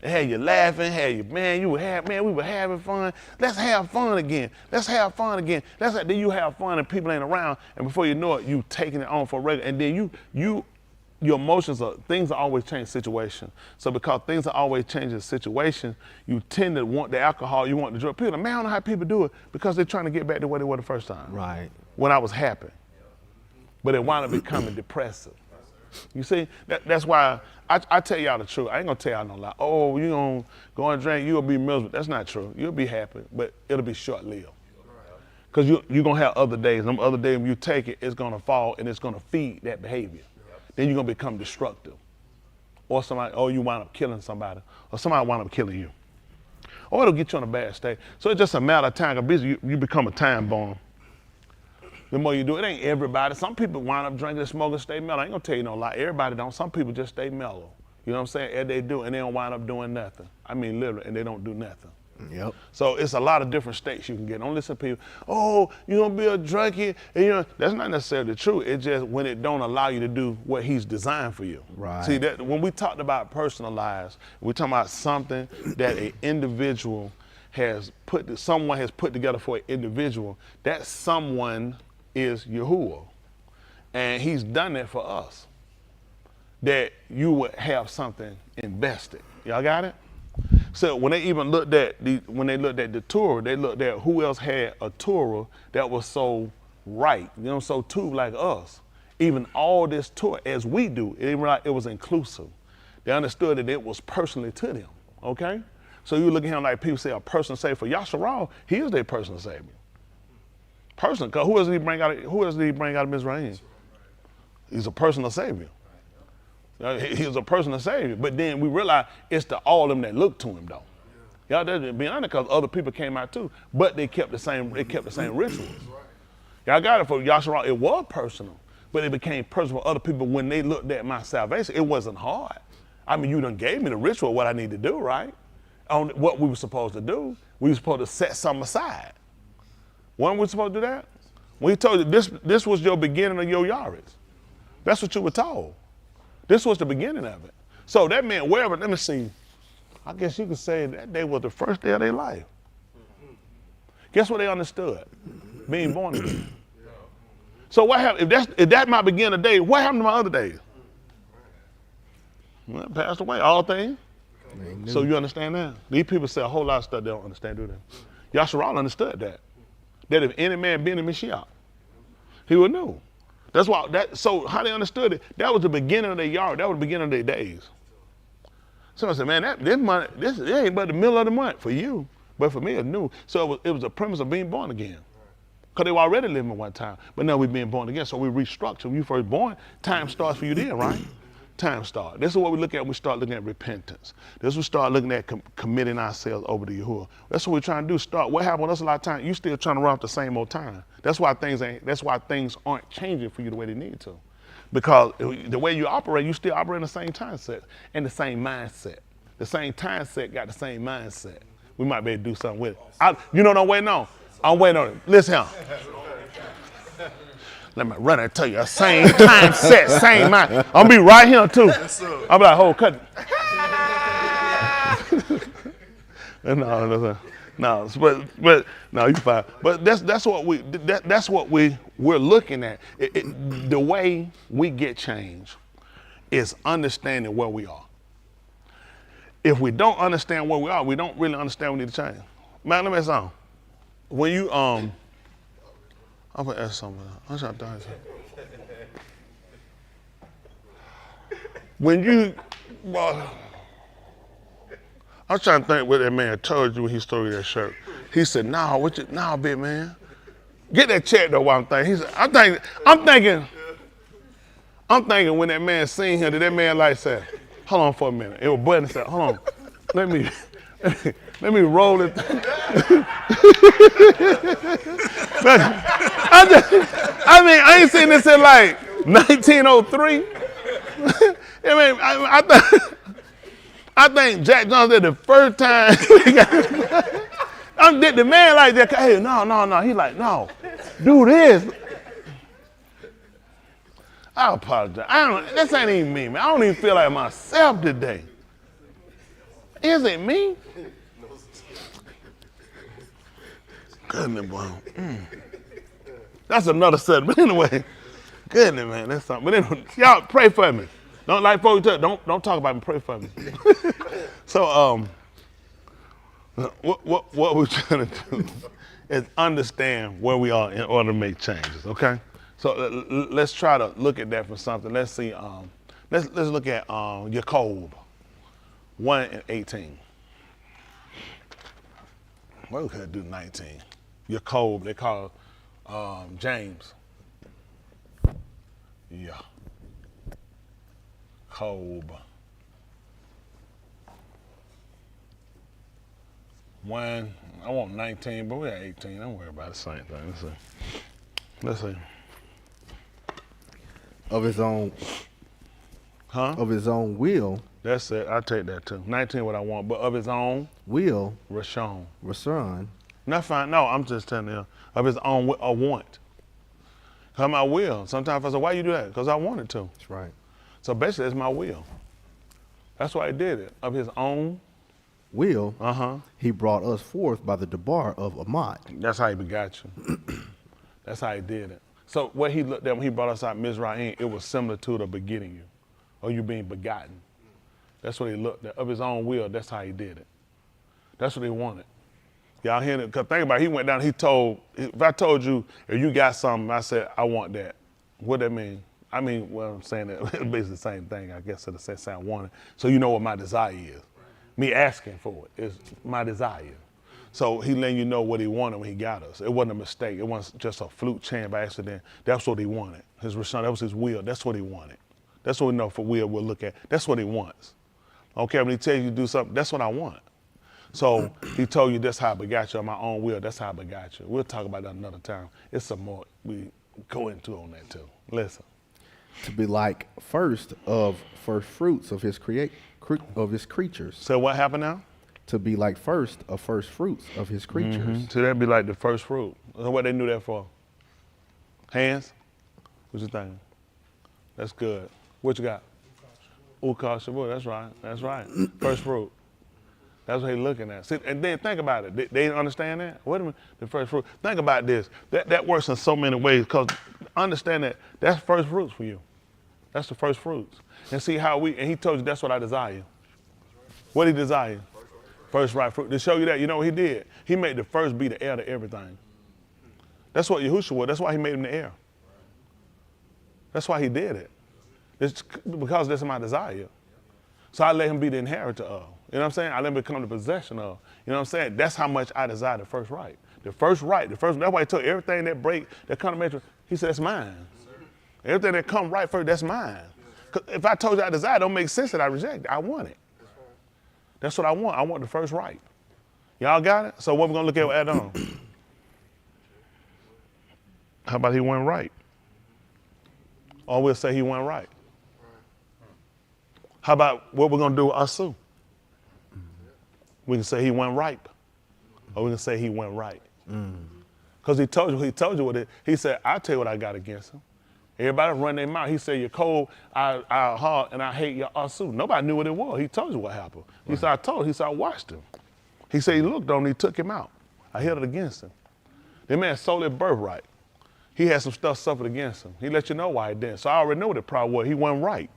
[SPEAKER 1] It had you laughing, had you, man, we were having fun. Let's have fun again. Let's have fun again. Then you have fun and people ain't around, and before you know it, you taking it on for regular, and then your emotions things are always change situation. So because things are always changing situation, you tend to want the alcohol, you want the drug. People, man, I don't know how people do it, because they're trying to get back to where they were the first time.
[SPEAKER 5] Right.
[SPEAKER 1] When I was happy. But it wound up becoming depressive. You see, that's why I tell y'all the truth. I ain't gonna tell y'all no lie. Oh, you gonna go and drink, you'll be miserable. That's not true. You'll be happy, but it'll be short-lived. Because you're gonna have other days. Them other days when you take it, it's gonna fall and it's gonna feed that behavior. Then you're gonna become destructive. Or you wind up killing somebody, or somebody wind up killing you. Or it'll get you in a bad state. So it's just a matter of time. You become a time bomb. The more you do, it ain't everybody. Some people wind up drinking and smoking, stay mellow. I ain't gonna tell you no lie. Everybody don't. Some people just stay mellow. You know what I'm saying? And they do, and they don't wind up doing nothing. I mean, literally, and they don't do nothing.
[SPEAKER 5] Yep.
[SPEAKER 1] So it's a lot of different states you can get. Don't listen to people, oh, you're gonna be a drunkie. And that's not necessarily true. It's just when it don't allow you to do what he's designed for you.
[SPEAKER 5] Right.
[SPEAKER 1] See, that when we talked about personalize, we're talking about something that an individual someone has put together for an individual. That someone is Yahuwah. And he's done that for us. That you would have something invested. Y'all got it? So when they even looked at the Torah, they looked at who else had a Torah that was so right, so too like us. Even all this Torah as we do, it was inclusive. They understood that it was personally to them. Okay? So you look at him like people say a personal savior. For Yashar'Al, he is their personal savior. Personal, because who else did he bring out of Mizraim? He's a personal savior. He was a personal savior. But then we realize it's to all of them that look to him though. Y'all doesn't be honest, because other people came out too, but they kept the same rituals. Y'all got it. For Yashar'Al, it was personal, but it became personal for other people when they looked at my salvation. It wasn't hard. I mean, you done gave me the ritual, what I need to do, right? On what we were supposed to do. We were supposed to set something aside. When we supposed to do that? When he told you this was your beginning of your Yaris. That's what you were told. This was the beginning of it. So that meant wherever, let me see, I guess you could say that day was the first day of their life. Guess what they understood? Being born again. So what happened, if that's my beginning of the day, what happened to my other days? Well, passed away, all things. So you understand that? These people say a whole lot of stuff they don't understand, do they? Yashar'Al understood that. That if any man be in the Mashiach, he would know. That's why, so how they understood it, that was the beginning of their yard, that was the beginning of their days. Someone said, man, this ain't but the middle of the month for you, but for me it's new. So it was a premise of being born again. Because they were already living one time. But now we're being born again, so we restructure. When you first born, time starts for you then, right? Time starts. This is what we look at when we start looking at repentance. This is what we start looking at committing ourselves over to Yahuwah. That's what we're trying to do. What happened with us a lot of times, you still trying to run off the same old time. That's why things aren't changing for you the way they need to. Because the way you operate, you still operate in the same time set and the same mindset. The same time set got the same mindset. We might be able to do something with it. You know what I'm waiting on? I'm waiting on it. Listen here. Let me run and tell you, same time set, same mind. I'm gonna be right here too. I'll be like, hold, cut it. No, but no, you fine. But that's what we're looking at. The way we get change is understanding where we are. If we don't understand where we are, we don't really understand we need to change. Man, let me ask you something. When you I'm gonna ask something. I'm trying to think. When you, I'm trying to think what that man told you when he stole that shirt. He said, "Nah, big man, get that check though." While I'm thinking, he said, "I'm thinking when that man seen him, did that man like say, hold on for a minute?" It was Button said, "Hold on, let me roll it." I ain't seen this in like 1903. I think Jack Johnson did the first time. Did the man like that? Hey, no. He like, no, do this. I apologize. This ain't even me, man. I don't even feel like myself today. Is it me? Goodness, boy. That's another subject. But anyway, goodness, man, that's something. But anyway, y'all pray for me. Don't like folks don't talk about me. Pray for me. So what we're trying to do is understand where we are in order to make changes. Okay. So let's try to look at that for something. Let's see. Let's look at Jacob 1:18. Well, we could do 19. Jacob, they call James. Yeah. Job. 1, I want 19, but we're at 18. Don't worry about the same thing. Let's see.
[SPEAKER 5] Of his own, of his own will.
[SPEAKER 1] That's it. I'll take that too. 19 what I want, but of his own
[SPEAKER 5] will.
[SPEAKER 1] Rashon. Not fine. No, I'm just telling you. Of his own want. Come I will. Sometimes I say, why you do that? Because I wanted to.
[SPEAKER 5] That's right.
[SPEAKER 1] So basically, it's my will. That's why he did it. Of his own
[SPEAKER 5] will. He brought us forth by the debar of Amat.
[SPEAKER 1] That's how he begot you. That's how he did it. So what he looked at when he brought us out Mizraim, it was similar to the begetting you, or you being begotten. That's what he looked at. Of his own will, that's how he did it. That's what he wanted. Y'all hear it? Because think about it, he went down, if I told you, if you got something, I said, I want that. What that mean? I mean, well, I'm saying that it's basically the same thing, I guess, in the sense I want it. So you know what my desire is. Me asking for it is my desire. So he letting you know what he wanted when he got us. It wasn't a mistake. It wasn't just a fluke chance by accident. That's what he wanted. His Rashon, that was his will. That's what he wanted. That's what we know for will we'll look at. That's what he wants. Okay, when he tells you to do something, that's what I want. So he told you that's how I begot you on my own will. That's how I begot you. We'll talk about that another time. It's some more we go into on that too. Listen.
[SPEAKER 5] To be like first fruits of his creatures.
[SPEAKER 1] So what happened now?
[SPEAKER 5] To be like first fruits of his creatures.
[SPEAKER 1] So that'd be like the first fruit. So what they knew that for? Hands? What you think? That's good. What you got? Ukah Shavuot. That's right. That's right. First fruit. That's what he's looking at. See, and then think about it. They didn't understand that? Wait a minute. The first fruit. Think about this. That works in so many ways because understand that that's first fruits for you. That's the first fruits. And see how and he told you that's what I desire. What he desire? First right fruit. To show you that, you know what he did? He made the first be the heir to everything. That's what Yahushua was. That's why he made him the heir. That's why he did it. It's because that's my desire. So I let him be the inheritor of. You know what I'm saying? I let him become the possession of. You know what I'm saying? That's how much I desire the first right. The first right, that's why he told everything that break, that come to measure, he said, that's mine. Everything that come right first, that's mine. Because if I told you I desire, it don't make sense that I reject it. I want it. That's what I want. I want the first right. Y'all got it? So what we're going to look at with Adam? How about he went right? Or we'll say he went right. How about what we're going to do with Asu? We can say he went right. Or we can say he went right. Because he told you what it. He said, I'll tell you what I got against him. Everybody run their mouth. He said, you're cold, I hard, and I hate your Asu. Nobody knew what it was. He told you what happened. He said, I told him. He said, I watched him. He said, he looked on him, he took him out. I held it against him. That man sold his birthright. He had some stuff suffered against him. He let you know why he didn't. So I already know what the problem was. He wasn't right.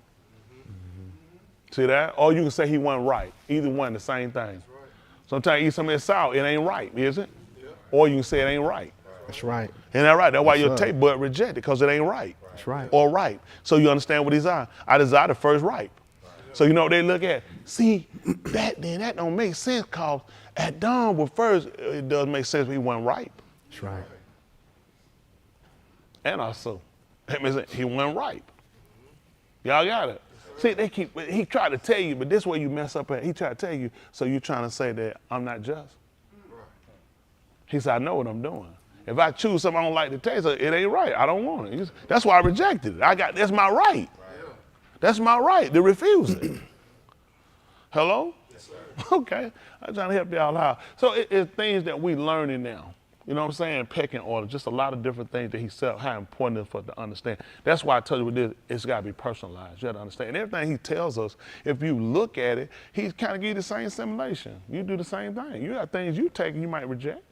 [SPEAKER 1] See that? Or you can say he wasn't right. Either one, the same thing. Sometimes you eat something that's sour, it ain't right, is it? Or you can say it ain't right.
[SPEAKER 5] That's right.
[SPEAKER 1] Ain't that right? That's why your
[SPEAKER 5] right.
[SPEAKER 1] taste bud rejected, because it ain't right.
[SPEAKER 5] That's right.
[SPEAKER 1] Or right. So you understand what these are. I desire the first right. So you know what they look at? See, that don't make sense, because Adam was first, it does make sense when he wasn't ripe.
[SPEAKER 5] That's right.
[SPEAKER 1] And also, that means that he wasn't ripe. Y'all got it? See, he tried to tell you, but this way you mess up at. He tried to tell you, so you're trying to say that I'm not just. He said, I know what I'm doing. If I choose something I don't like the taste of, it ain't right. I don't want it. That's why I rejected it. That's my right. That's my right to refuse it. Hello? Yes, sir. Okay. I'm trying to help y'all out. So it's things that we learning now. You know what I'm saying? Pecking order, just a lot of different things that he said, how important it is for us to understand. That's why I told you with this, it's got to be personalized. You have to understand. And everything he tells us, if you look at it, he kind of give you the same simulation. You do the same thing. You got things you take and you might reject.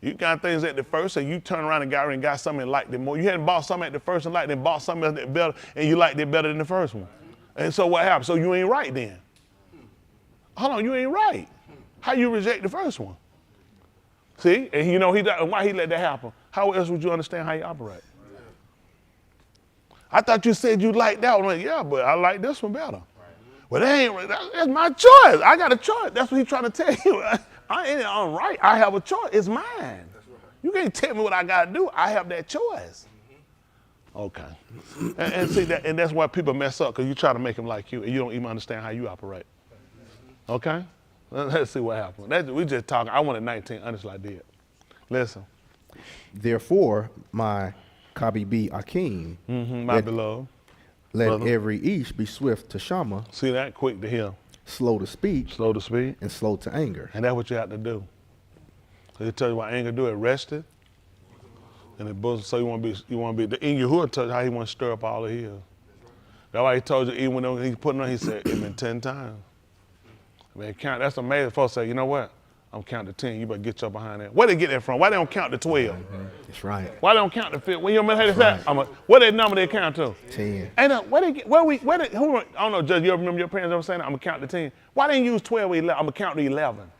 [SPEAKER 1] You got things at the first and you turn around and got something and liked it more. You hadn't bought something at the first and liked it, and bought something else that better, and you liked it better than the first one. And so what happened? So you ain't right then. Hold on, you ain't right. How you reject the first one? See, and you know why he let that happen. How else would you understand how he operate? I thought you said you liked that one. Yeah, but I like this one better. Well, that's my choice. I got a choice. That's what he's trying to tell you. I ain't right. I have a choice. It's mine. You can't tell me what I got to do. I have that choice. Okay. And see that, and that's why people mess up, because you try to make them like you, and you don't even understand how you operate. Okay. Let's see what happened. We just talking. I wanted 19. Honestly, I did. Listen.
[SPEAKER 5] Therefore, my Kabibi Akeem,
[SPEAKER 1] my beloved.
[SPEAKER 5] Let
[SPEAKER 1] brother.
[SPEAKER 5] every ish be swift to shama,
[SPEAKER 1] See that? Quick to hear.
[SPEAKER 5] slow to speak,
[SPEAKER 1] Slow to speak.
[SPEAKER 5] and slow to anger.
[SPEAKER 1] And that's what you have to do. So he tell you what anger do. It rested. And it boils. So you want to be. In Yahuwah told you how he want to stir up all of his. That's why he told you, even when he put it on, he said, it been 10 times. I mean, count. That's amazing. Folks say, you know what? I'm counting to 10. You better get your behind that. Where they get that from? Why they don't count to 12?
[SPEAKER 5] That's right.
[SPEAKER 1] Why they don't count to 15? When you remember how they said, what that number they count to?
[SPEAKER 5] 10.
[SPEAKER 1] And who, I don't know, Judge, you ever remember your parents ever saying that? I'm gonna count to 10. Why they didn't use 12 or 11? I'm gonna count to 11.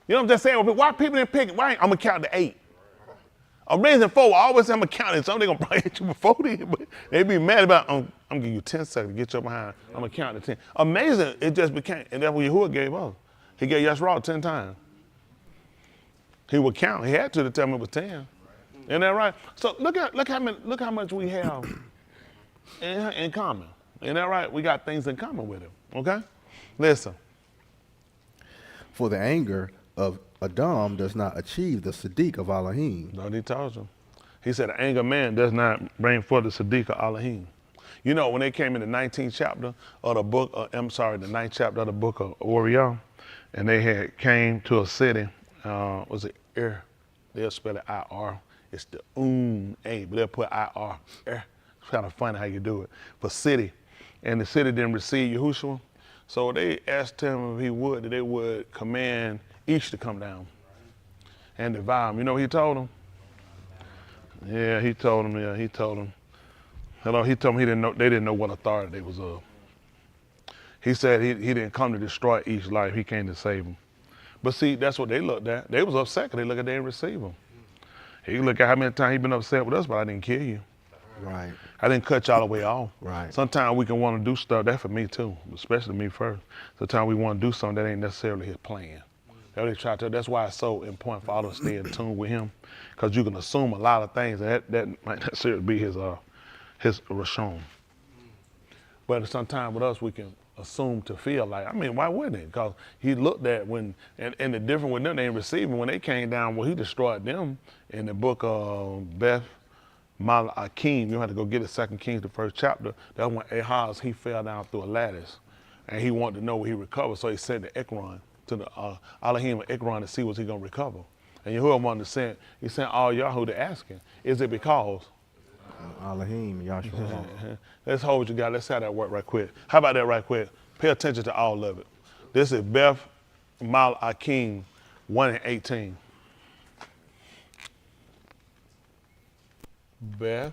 [SPEAKER 1] You know what I'm just saying? Why people didn't pick it? Why I'm gonna count to 8? Amazing 4. I always say I'm gonna count it. Some they gonna probably hit you before then, but they be mad about, I'm gonna give you 10 seconds to get your behind. I'm gonna count to 10. Amazing, it just became, and that's what Yahuwah gave us. He gave Yashar'Al 10 times. He would count. He had to tell me it was 10. Isn't that right? So look how much we have in common. Isn't that right? We got things in common with him. Okay? Listen.
[SPEAKER 5] For the anger of Adam does not achieve the Siddiq of Elohim.
[SPEAKER 1] No, he tells him. He said, the anger of man does not bring forth the Siddiq of Elohim. You know, when they came in the 19th chapter of the book, the 9th chapter of the book of Uzziyah, and they had came to a city, was it Ir? They'll spell it I-R. It's the A, but they'll put I-R. Ir. It's kind of funny how you do it. For city. And the city didn't receive Yahushua. So they asked him if he would, that they would command each to come down and devour him. You know what he told them? Yeah, he told them. Yeah, he told them. Hello, he told them he didn't know. They didn't know what authority they was of. He said he didn't come to destroy each life. He came to save them. But see, that's what they looked at. They was upset because they looked at they didn't receive him. He look at how many times he been upset with us, but I didn't kill you.
[SPEAKER 5] Right.
[SPEAKER 1] I didn't cut y'all the way off.
[SPEAKER 5] Right.
[SPEAKER 1] Sometimes we can want to do stuff, that for me too, especially me first. Sometimes we want to do something that ain't necessarily his plan. That's what they try to. That's why it's so important for all to stay in tune with him, because you can assume a lot of things that might not necessarily be his Rashon. But sometimes with us, we can assume to feel like, I mean, why wouldn't it? Because he looked at when, and the difference with them, they didn't receive him. When they came down, well, he destroyed them in the book of Byth, Malakym. You have to go get it, 2 Kings, the 1st chapter. That's when Ahaz, he fell down through a lattice. And he wanted to know where he recovered, so he sent to Ekron, to the Elohim of Ekron to see was he going to recover. And Yahuwah wanted to send, he sent all Yahu to ask him, is it because?
[SPEAKER 5] Elohim, Yashar'Al.
[SPEAKER 1] Let's hold what you got. Let's have that work right quick. How about that right quick? Pay attention to all of it. This is Byth, Malakym 1:18. Byth,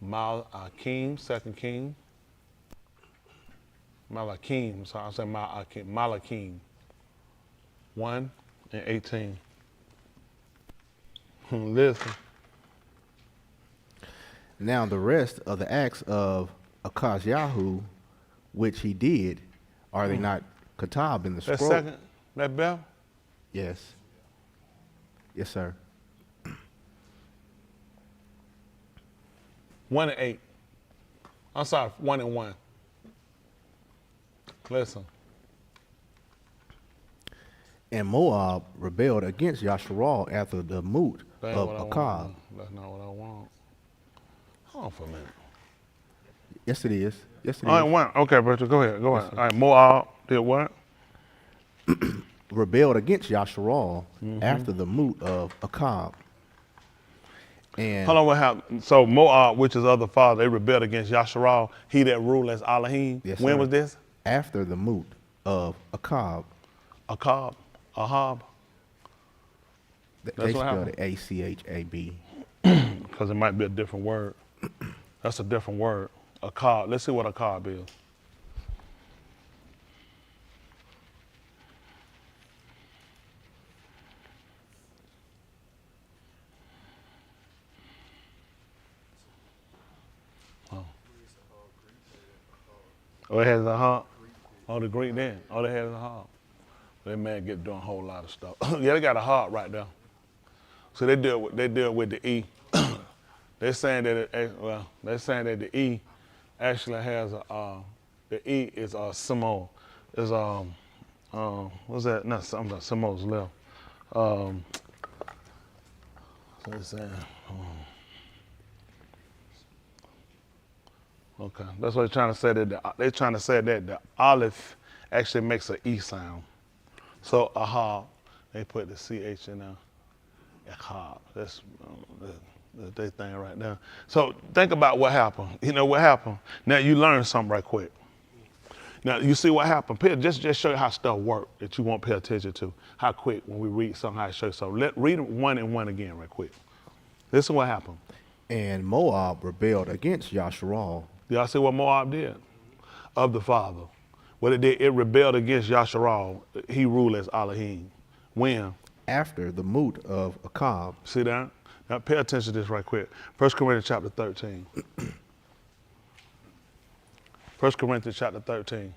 [SPEAKER 1] Malakym, 2 King. Malakym, so I say Malakym 1:18. Listen.
[SPEAKER 5] Now the rest of the acts of Yashayahu, which he did, are they not Achab in the
[SPEAKER 1] That
[SPEAKER 5] scroll?
[SPEAKER 1] second, that bell?
[SPEAKER 5] Yes. Yes, sir.
[SPEAKER 1] 1:8. I'm sorry, 1:1. Listen.
[SPEAKER 5] And Moab rebelled against Yashar'Al after the moot
[SPEAKER 1] That ain't
[SPEAKER 5] of
[SPEAKER 1] what I
[SPEAKER 5] Achab.
[SPEAKER 1] want. That's not what I want. Hold on for a minute.
[SPEAKER 5] Yes, it is. Yes, it
[SPEAKER 1] All right,
[SPEAKER 5] is.
[SPEAKER 1] one. Okay, brother, go ahead. Go ahead. All right, Moab did what?
[SPEAKER 5] Rebelled against Yashar'Al after the moot of Achab. And
[SPEAKER 1] Hold on, what happened? So Moab, which is other father, they rebelled against Yashar'Al, he that ruled as Elohim.
[SPEAKER 5] Yes,
[SPEAKER 1] when
[SPEAKER 5] sir.
[SPEAKER 1] was this?
[SPEAKER 5] after the moot of Achab.
[SPEAKER 1] Achab, Ahab,
[SPEAKER 5] They
[SPEAKER 1] what
[SPEAKER 5] spelled
[SPEAKER 1] happened.
[SPEAKER 5] it A-C-H-A-B.
[SPEAKER 1] because it might be a different word. That's a different word. Achab. Let's see what Achab is. Oh, it has a Ahab. Oh, the Greek then. Oh, they has a Ahab. That man get doing a whole lot of stuff. Yeah, they got a Ahab right there. So they deal with the E. They're saying that they're saying that the E actually has a the E is a Simo. Is what's that? Not something. Simo's left. So they're saying. Okay, that's what they're trying to say. They're trying to say that the Aleph actually makes an E sound. So Ahab, they put the CH in there. Achab. That's their thing right now. So think about what happened. You know what happened? Now you learn something right quick. Now you see what happened. Just show you how stuff works that you won't pay attention to. How quick when we read something, how it shows. So read 1 and 1 again right quick. This is what happened.
[SPEAKER 5] And Moab rebelled against Yashar'Al.
[SPEAKER 1] Y'all see what Moab did? Of the father. What it did, it rebelled against Yashar'Al. He ruled as Elohim. When?
[SPEAKER 5] After the moot of Achab.
[SPEAKER 1] See that? Now pay attention to this right quick. 1 Corinthians chapter 13. 1 Corinthians chapter 13.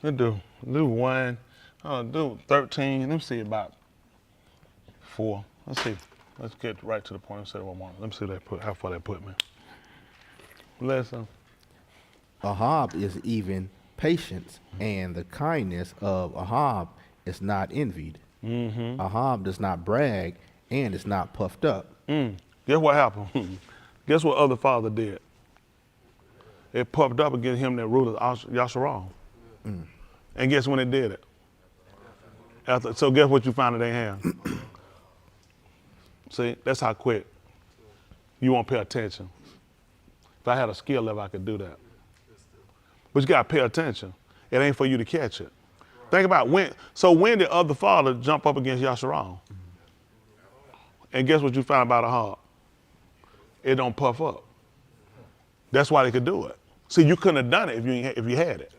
[SPEAKER 1] Let's do 1. Do 13. Let me see about 4. Let's see. Let's get right to the point and say what I want. Let me see how far they put me. Listen.
[SPEAKER 5] Ahab is even patience, and the kindness of Ahab is not envied.
[SPEAKER 1] Mm-hmm.
[SPEAKER 5] Ahab does not brag and is not puffed up.
[SPEAKER 1] Guess what happened? Guess what other father did? It puffed up against him that ruled Yashar'Al. And guess when it did it? So guess what you found in their hand? See, that's how quick. You won't pay attention. If I had a skill level, I could do that. But you gotta pay attention. It ain't for you to catch it. Think about when did other father jump up against Yashar'Al? And guess what you found about Ahab? It don't puff up. That's why they could do it. See, you couldn't have done it if you had it.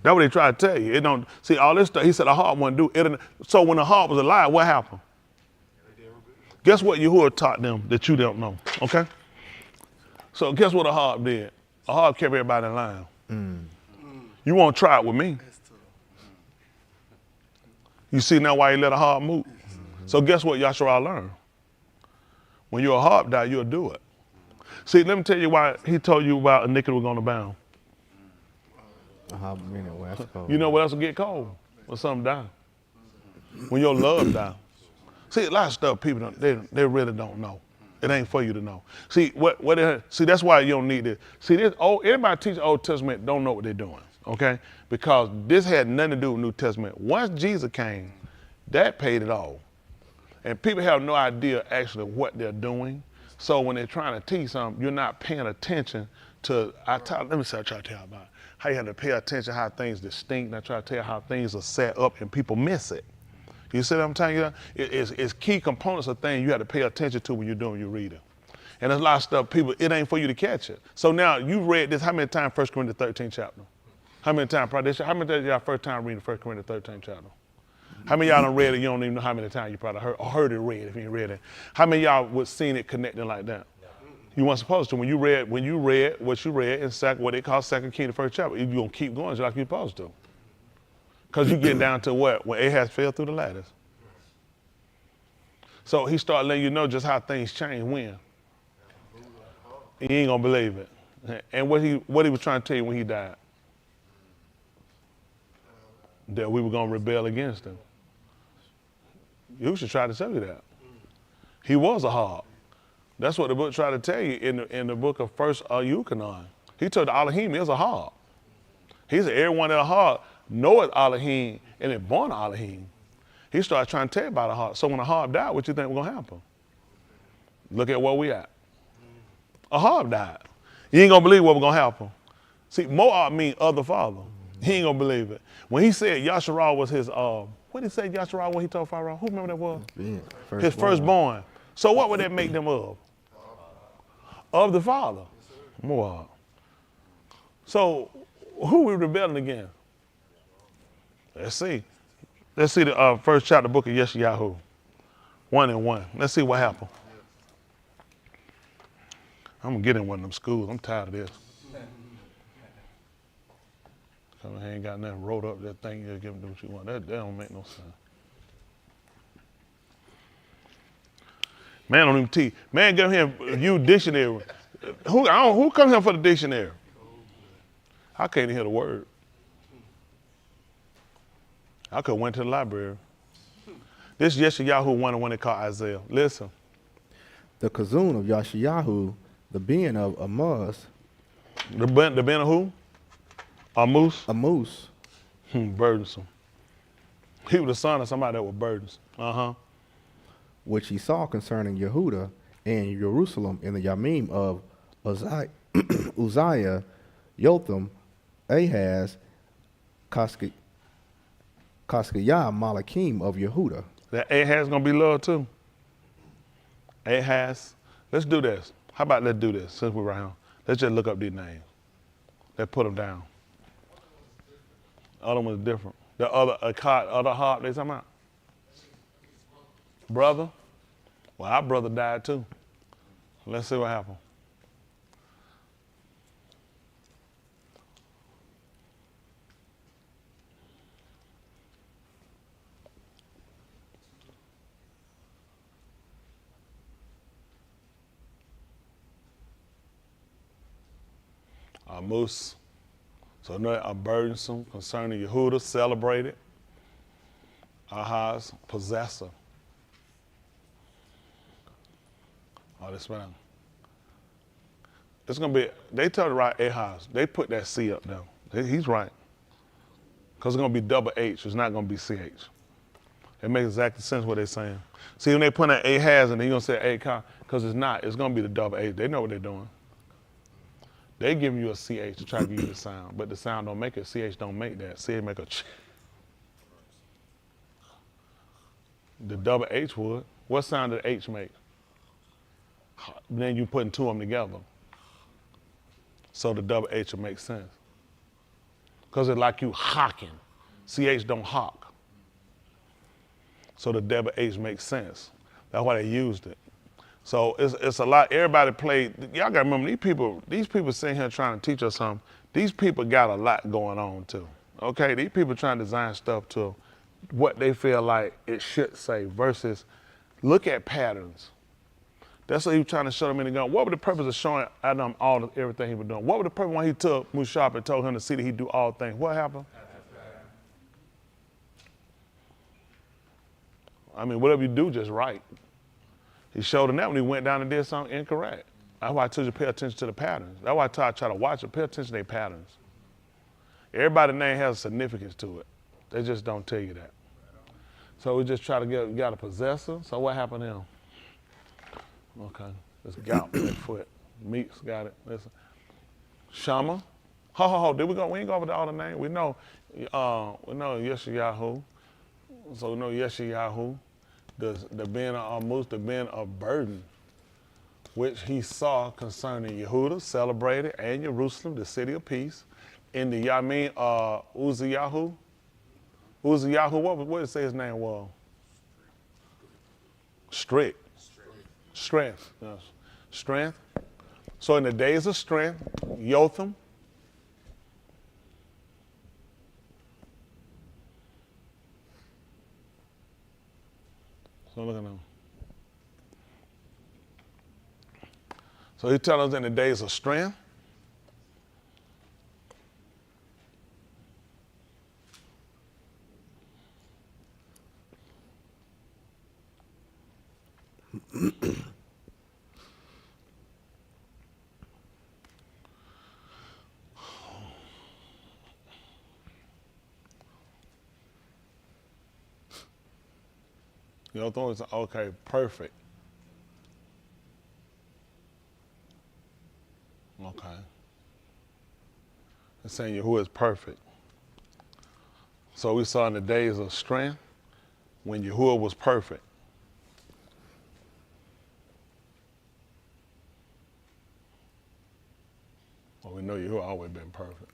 [SPEAKER 1] That's what they tried to tell you. It don't see all this stuff. He said Ahab wouldn't do it. So when Ahab was alive, what happened? Guess what Yahuwah taught them that you don't know? Okay. So guess what Ahab did? Ahab kept everybody in line. You won't try it with me. You see now why he let Ahab move? So guess what Yashar'Al learned? When you're Ahab die, you'll do it. See, let me tell you why he told you about iniquity was going to abound. You know what else will get cold? When something die. When your love die. See, a lot of stuff people don't, they really don't know. It ain't for you to know. See, see, that's why you don't need this. See, anybody teach Old Testament don't know what they're doing, okay? Because this had nothing to do with New Testament. Once Jesus came, that paid it all. And people have no idea actually what they're doing. So when they're trying to teach something, you're not paying attention to, let me say, I try to tell you about how you have to pay attention how things distinct, and I try to tell you how things are set up and people miss it. You see what I'm telling you? It's key components of things you have to pay attention to when you're doing your reading. And there's a lot of stuff, people, it ain't for you to catch it. So now you read this, how many times 1 Corinthians 13th chapter? How many times, probably, how many times y'all first time reading 1 Corinthians 13th chapter? How many of y'all done read it, you don't even know how many times you probably heard it read if you ain't read it. How many of y'all would seen it connecting like that? You weren't supposed to. When you read what you read in what they call 2 Kings, the 1st chapter, you're gonna keep going just like you're supposed to. Because you get down to what? When Ahaz fell through the ladders. So he started letting you know just how things change when. And you ain't gonna believe it. And what he was trying to tell you when he died? That we were gonna rebel against him. You should try to tell you that. He was Ahab. That's what the book tried to tell you in the book of 1st Yahuchanan. He told the Elohim is Ahab. He said everyone that Ahab knoweth Elohim and is born of Elohim. He started trying to tell you about Ahab. So when Ahab died, what you think was gonna happen? Look at where we at. Ahab died. You ain't gonna believe what was gonna happen. See, Moab means other father. He ain't gonna believe it. When he said Yashar'Al was his, what did he say Yashar'Al when he told Pharaoh? Who remember that was? His firstborn. So what would that make them of? Of the father, Moab. So who we rebelling against? Let's see. Let's see the first chapter book of Yashayahu. 1 and 1. Let's see what happened. I'm gonna get in one of them schools. I'm tired of this. Come here, ain't got nothing wrote up that thing, you give them do what you want. That don't make no sense. Man don't even teach. Man give him you dictionary. Who comes here for the dictionary? I can't even hear the word. I could have went to the library. This Yashayahu 1 and 1 they call Isaiah. Listen.
[SPEAKER 5] The Kazun of Yashayahu, the being of Ahaz.
[SPEAKER 1] The being of who? A moose?
[SPEAKER 5] A moose.
[SPEAKER 1] Burdensome. He was the son of somebody that was burdensome.
[SPEAKER 5] Which he saw concerning Yehuda and Jerusalem in the Yamim of Uzziyah, Jotham, Ahaz, Koskiyah, Malakym of Yehuda.
[SPEAKER 1] That Ahaz gonna be loved too. Ahaz. Let's do this. How about let's do this since we're right here. Let's just look up these names. Let's put them down. Other one's different. The other Ahab they talking about? Brother? Well, our brother died too. Let's see what happened. A moose. So another a burdensome concerning Yehuda, celebrated. Ahaz, possessor. Oh, this one. It's gonna be. They tell the right Ahaz. They put that C up there. He's right. Cause it's gonna be double H. It's not gonna be CH. It makes exactly sense what they're saying. See, when they put that Ahaz and they're gonna say Achab, cause it's not. It's gonna be the double H. They know what they're doing. They giving you a CH to try to give you the sound, but the sound don't make it. CH don't make that. CH make a ch. The double H would. What sound did H make? Then you putting two of them together. So the double H will make sense. Because it's like you hawking. CH don't hawk. So the double H makes sense. That's why they used it. So it's a lot. Everybody played. Y'all gotta remember these people sitting here trying to teach us something. These people got a lot going on too. Okay, these people trying to design stuff to what they feel like it should say versus look at patterns. That's what he was trying to show them in the gun. What was the purpose of showing Adam everything he was doing? What was the purpose when he took Mushab and told him to see that he do all things? What happened? I mean, whatever you do, just right. He showed him that when he went down and did something incorrect. That's why I told you to pay attention to the patterns. That's why I try to watch it, pay attention to their patterns. Everybody's name has a significance to it. They just don't tell you that. So we just try to we got a possessor. So what happened to him? Okay, let's gout that foot. Meeks got it. Listen. Shama. Did we go? We ain't go over all the names. We know Yashayahu. So we know Yashayahu. The ben of Moose, the ben of burden, which he saw concerning Yehuda, celebrated, and Jerusalem, the city of peace. In the Yamin Uzziyah. Uzziyah, what did it say his name was? Strength. Yes. Strength. So in the days of strength, Jotham. So look at them. So he tells us in the days of strength. Jotham is okay, perfect. Okay. It's saying Yahuwah is perfect. So we saw in the days of strength when Yahuwah was perfect. Well, we know Yahuwah always been perfect.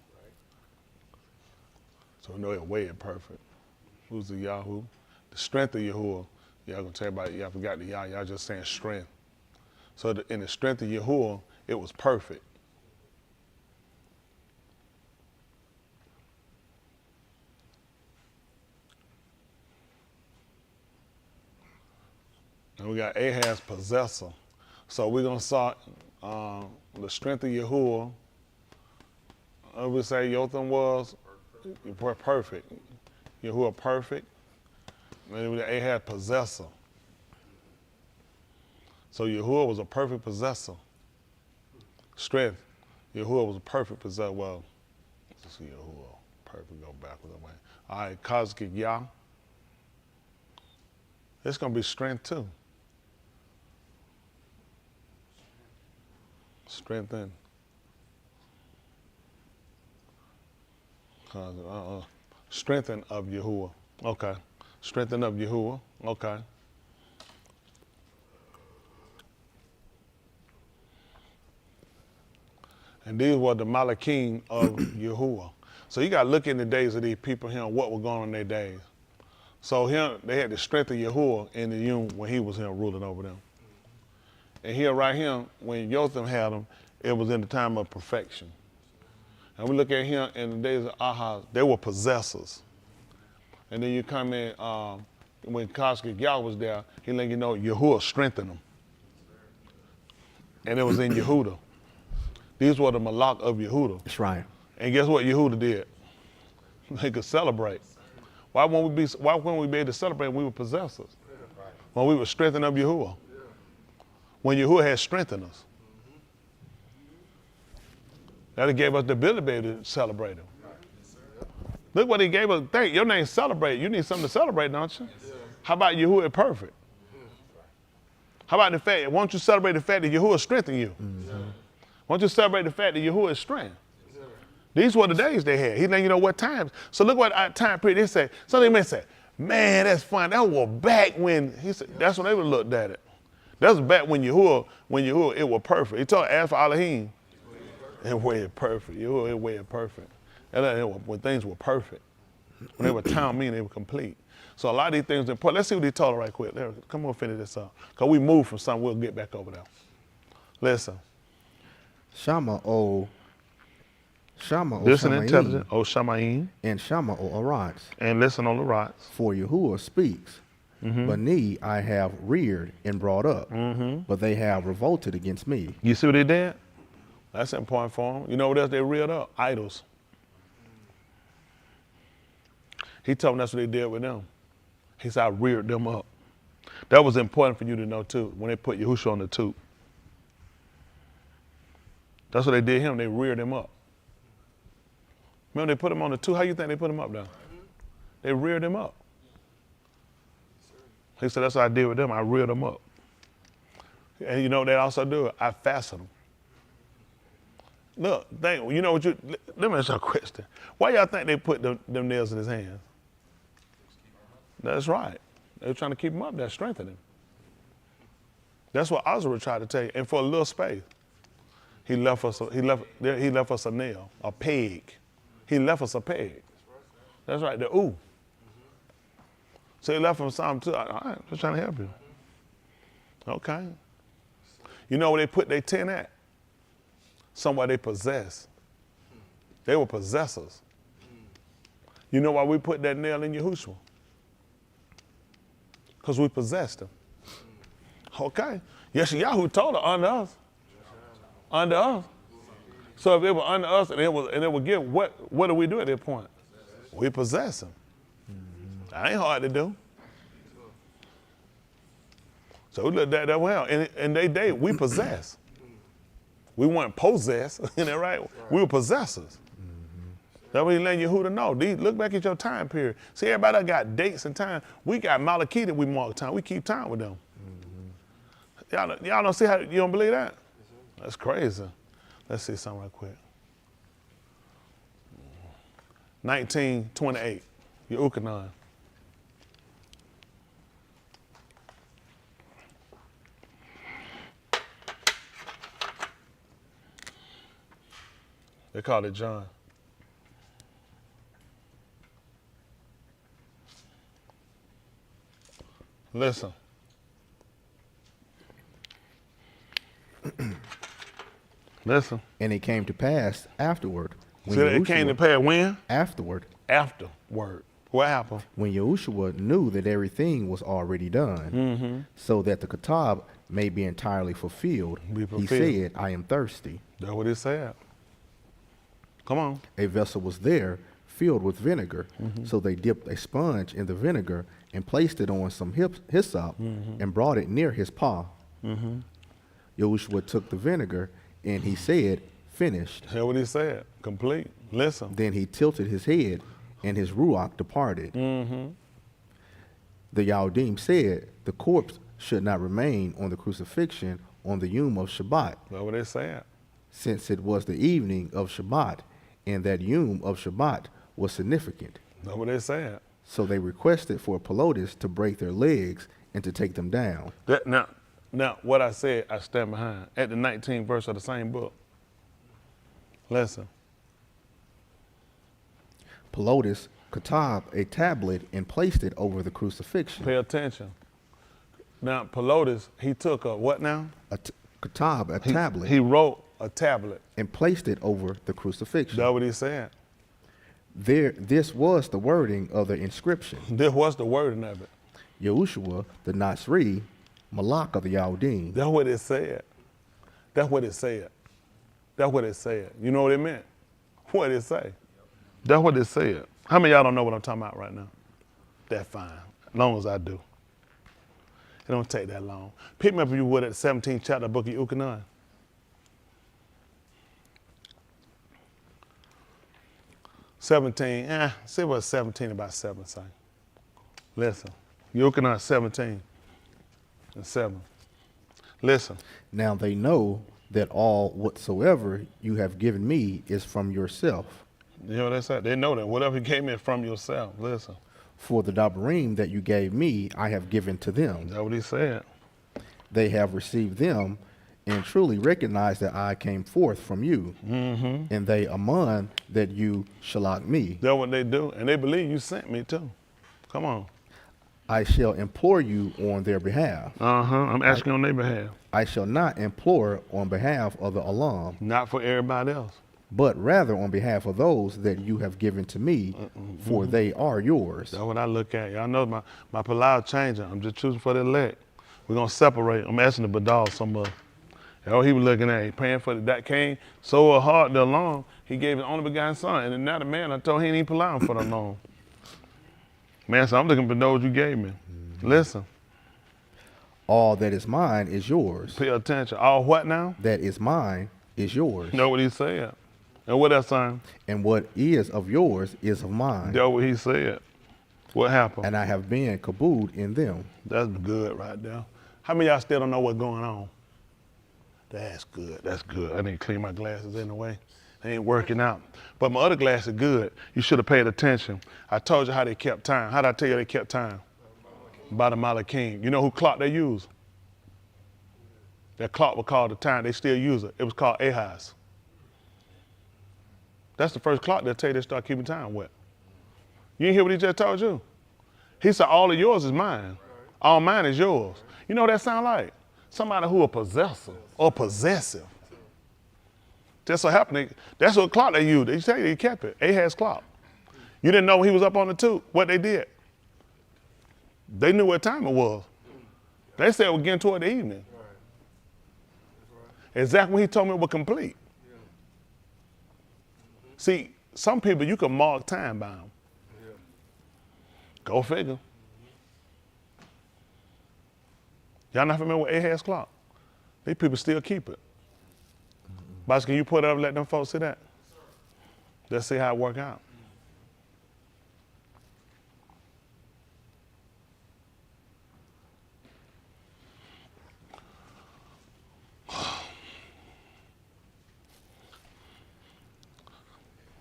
[SPEAKER 1] So we know it way perfect. Who's the Yahoo? The strength of Yahuwah. Y'all gonna tell everybody, y'all forgot the Yah, y'all just saying strength. So in the strength of Yahuwah, it was perfect. And we got Ahaz, possessor. So we're gonna start the strength of Yahuwah. We say Jotham was perfect. Yahuwah perfect. And we got Ahaz, possessor. So Yahuwah was a perfect possessor. Strength. Yahuwah was a perfect possessor. Well, let's see Yahuwah. Perfect, go backwards. All right, cosmic Yah. It's gonna be strength too. Strengthen. Strengthen of Yahuwah. Okay. Strengthen of Yahuwah. Okay. And these were the Malakym of Yahuwah. So you got to look in the days of these people here, what was going on in their days. So here they had the strength of Yahuwah in the Yom when he was here ruling over them. And here, right here, when Jotham had them, it was in the time of perfection. And we look at him in the days of Ahaz, they were possessors. And then you come in, when cosmic Yah was there, he let you know Yahuwah strengthened them. And it was in Yehuda. These were the Malak of Yehuda.
[SPEAKER 5] That's right.
[SPEAKER 1] And guess what Yehuda did? They could celebrate. Why wouldn't we be able to celebrate when we were possessors? When we were strengthened of Yahuwah. When Yahuwah had strengthened us. That gave us the ability to celebrate him. Look what he gave us. Thank your name celebrate. You need something to celebrate, don't you? How about Yahuwah perfect? How about the fact, why don't you celebrate the fact that Yahuwah strengthened you? Why don't you celebrate the fact that Yahuwah is strength? These were the days they had. He let you know what times. So look what time period they say. Some they may say, man, that's fine. That was back when, he said, that's when they would have looked at it. That was back when Yahuwah, it was perfect. He told as for Elohim, it was perfect. Yahuwah, it was perfect. And when things were perfect. When they were town meaning, they were complete. So a lot of these things are important. Let's see what he told her right quick. Come on, finish this up. Because we moved from something, we'll get back over there. Listen.
[SPEAKER 5] Shama, O
[SPEAKER 1] Listen
[SPEAKER 5] Shamayim,
[SPEAKER 1] intelligent, O Shamayim.
[SPEAKER 5] and Shama, O Arats.
[SPEAKER 1] And listen on the rods.
[SPEAKER 5] For Yahuwah speaks, Bani I have reared and brought up, but they have revolted against me.
[SPEAKER 1] You see what they did? That's important for them. You know what else they reared up? Idols. He told them that's what they did with them. He said, I reared them up. That was important for you to know too, when they put Yahushua on the tube. That's what they did him, they reared him up. Remember they put him on the tube, how you think they put him up there? They reared him up. He said, that's what I did with them, I reared them up. And you know what they also do? I fastened them. Look, you know what let me ask you a question. Why y'all think they put them nails in his hands? That's right. They were trying to keep him up there, strengthen him. That's what Uzziyah tried to tell you. And for a little space, he left us a nail, a peg. He left us a peg. That's right, the ooh. So he left him something too. All right, just trying to help you. Okay. You know where they put their tent at? Somewhere they possess. They were possessors. You know why we put that nail in Yahushua? Because we possessed him. Okay. Yashayahu told her under us. Under us. So if it were under us and it would give, what do we do at that point? We possess him. That ain't hard to do. So we looked at that well. In their day, we possess. We weren't possessed, isn't that right? We were possessors. That's what he letting Yahudah know. Look back at your time period. See, everybody got dates and time. We got Malakym that we mark time. We keep time with them. Y'all don't see how, you don't believe that? That's crazy. Let's see something right quick. 1928, Yahuchanan. They call it John. Listen. Listen.
[SPEAKER 5] And it came to pass afterward.
[SPEAKER 1] See, it came to pass when?
[SPEAKER 5] Afterward.
[SPEAKER 1] Afterward. What happened?
[SPEAKER 5] When Yahushua knew that everything was already done, so that the Achab may be entirely fulfilled, he said, I am thirsty.
[SPEAKER 1] That's what it said. Come on.
[SPEAKER 5] A vessel was there filled with vinegar, so they dipped a sponge in the vinegar and placed it on some hyssop and brought it near his paw. Yahushua took the vinegar and he said, finished.
[SPEAKER 1] That's what he said. Complete. Listen.
[SPEAKER 5] Then he tilted his head and his ruach departed. The Yahudim said, the corpse should not remain on the crucifixion on the Yom of Shabbat.
[SPEAKER 1] That's what they said.
[SPEAKER 5] Since it was the evening of Shabbat, and that Yom of Shabbat was significant.
[SPEAKER 1] That's what they said.
[SPEAKER 5] So they requested for Pelotus to break their legs and to take them down.
[SPEAKER 1] Now, what I said, I stand behind. At the 19th verse of the same book. Listen.
[SPEAKER 5] Pelotus katab a tablet and placed it over the crucifixion.
[SPEAKER 1] Pay attention. Now, Pelotus, he took a what now?
[SPEAKER 5] A tablet.
[SPEAKER 1] He wrote a tablet.
[SPEAKER 5] And placed it over the crucifixion.
[SPEAKER 1] That's what he said.
[SPEAKER 5] This was the wording of the inscription.
[SPEAKER 1] This was the wording of it.
[SPEAKER 5] Yahushua, the Nasri, Malak of the Yahudim.
[SPEAKER 1] That's what it said. That's what it said. That's what it said. You know what it meant? What did it say? That's what it said. How many of y'all don't know what I'm talking about right now? That's fine, as long as I do. It don't take that long. Pick me up if you would at the 17th chapter of the book of Yahuchanan. See what 17 about 7 say. Listen, Yahuchanan 17 and 7. Listen.
[SPEAKER 5] Now they know that all whatsoever you have given me is from yourself.
[SPEAKER 1] You know what they said? They know that whatever came in from yourself. Listen.
[SPEAKER 5] For the Dabarym that you gave me, I have given to them.
[SPEAKER 1] That's what he said.
[SPEAKER 5] They have received them and truly recognize that I came forth from you, and they among that you shalak me.
[SPEAKER 1] That's what they do, and they believe you sent me too. Come on.
[SPEAKER 5] I shall implore you on their behalf.
[SPEAKER 1] I'm asking on their behalf.
[SPEAKER 5] I shall not implore on behalf of the alarm,
[SPEAKER 1] Not for everybody else.
[SPEAKER 5] but rather on behalf of those that you have given to me, for they are yours.
[SPEAKER 1] That's what I look at. Y'all know my Palau changing. I'm just choosing for the elect. We're going to separate. I'm asking the Badal some of. That's what he was looking at. He praying for that came so hard the alarm, he gave his only begotten son. And then now the man, I told him he ain't Palau for the alarm. Man, so I'm looking for those you gave me. Listen.
[SPEAKER 5] All that is mine is yours.
[SPEAKER 1] Pay attention. All what now?
[SPEAKER 5] That is mine is yours.
[SPEAKER 1] You know what he said. And what that sign?
[SPEAKER 5] And what is of yours is of mine.
[SPEAKER 1] That's what he said. What happened?
[SPEAKER 5] And I have been kabod in them.
[SPEAKER 1] That's good right there. How many of y'all still don't know what's going on? That's good. That's good. I need to clean my glasses anyway. They ain't working out. But my other glasses are good. You should have paid attention. I told you how they kept time. How did I tell you they kept time? By the Malakym. You know who clock they use? That clock was called the time. They still use it. It was called Ahaz. That's the first clock they'll tell you they start keeping time with. You didn't hear what he just told you? He said, all of yours is mine. All mine is yours. You know what that sound like? Somebody who a possessor or possessive. That's what happened. That's what clock they used. They tell you they kept it. Ahaz clock. You didn't know when he was up on the tube, what they did. They knew what time it was. They said it was getting toward the evening. Exactly when he told me it was complete. See, some people you can mark time by them. Go figure. Y'all not familiar with Ahaz clock? These people still keep it. Boss, can you put it up and let them folks see that? Let's see how it work out.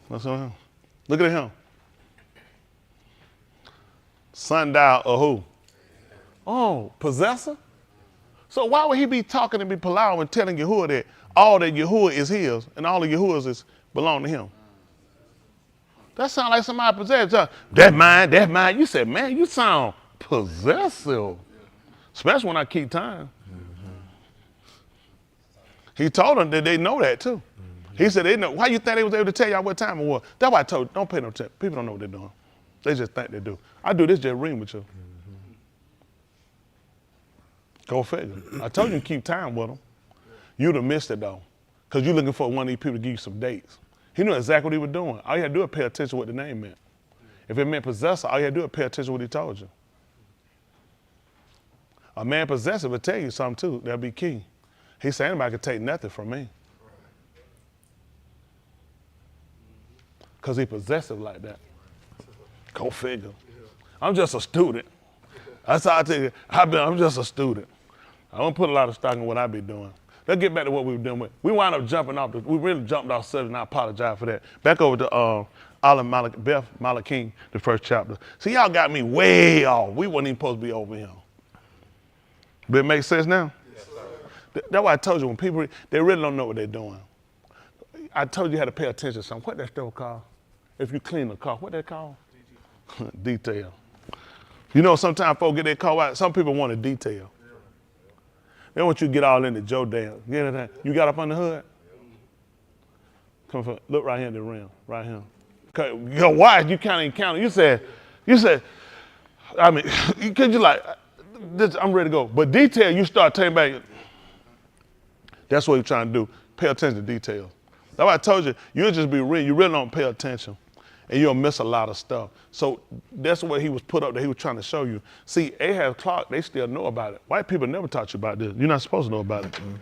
[SPEAKER 1] What's on him? Look at him. Sundial of who? Oh, possessor? So why would he be talking and be Palau and telling Yahuwah that all that Yahuwah is his and all of Yahuwah's belong to him? That sounds like somebody possessed. That's mine, that's mine. You said, man, you sound possessive. Especially when I keep time. He told them that they know that too. He said, they know. Why you think they was able to tell y'all what time it was? That's why I told you, don't pay no attention. People don't know what they're doing. They just think they do. I do this just ring with you. Go figure. I told you to keep time with them. You'd have missed it though, because you're looking for one of these people to give you some dates. He knew exactly what he was doing. All you had to do is pay attention to what the name meant. If it meant possessor, all you had to do is pay attention to what he told you. A man possessive will tell you something too. That'll be key. He said anybody can take nothing from me. Because he possessive like that. Go figure. I'm just a student. That's how I tell you. I'm just a student. I don't put a lot of stock in what I be doing. Let's get back to what we were doing with. We wound up jumping off. We really jumped off subject, and I apologize for that. Back over to Byth, Malakym, the first chapter. See, y'all got me way off. We wasn't even supposed to be over here. But it makes sense now? Yes, sir. That's why I told you, when people, they really don't know what they're doing. I told you how to pay attention to something. What that stuff called? If you clean the car, what that called? Detail. You know, sometimes folks get their car out. Some people want a detail. They want you to get all into Jotham. You got up on the hood? Come for, look right here in the rim, right here. Your wife, you can't even count it. You said, I mean, because you're like, I'm ready to go. But detail, you start taking back. That's what you're trying to do. Pay attention to details. That's why I told you, you'll just be real. You really don't pay attention. And you'll miss a lot of stuff. So that's what he was put up there. He was trying to show you. See, Ahaz clock, they still know about it. White people never taught you about this. You're not supposed to know about it. Mm-hmm.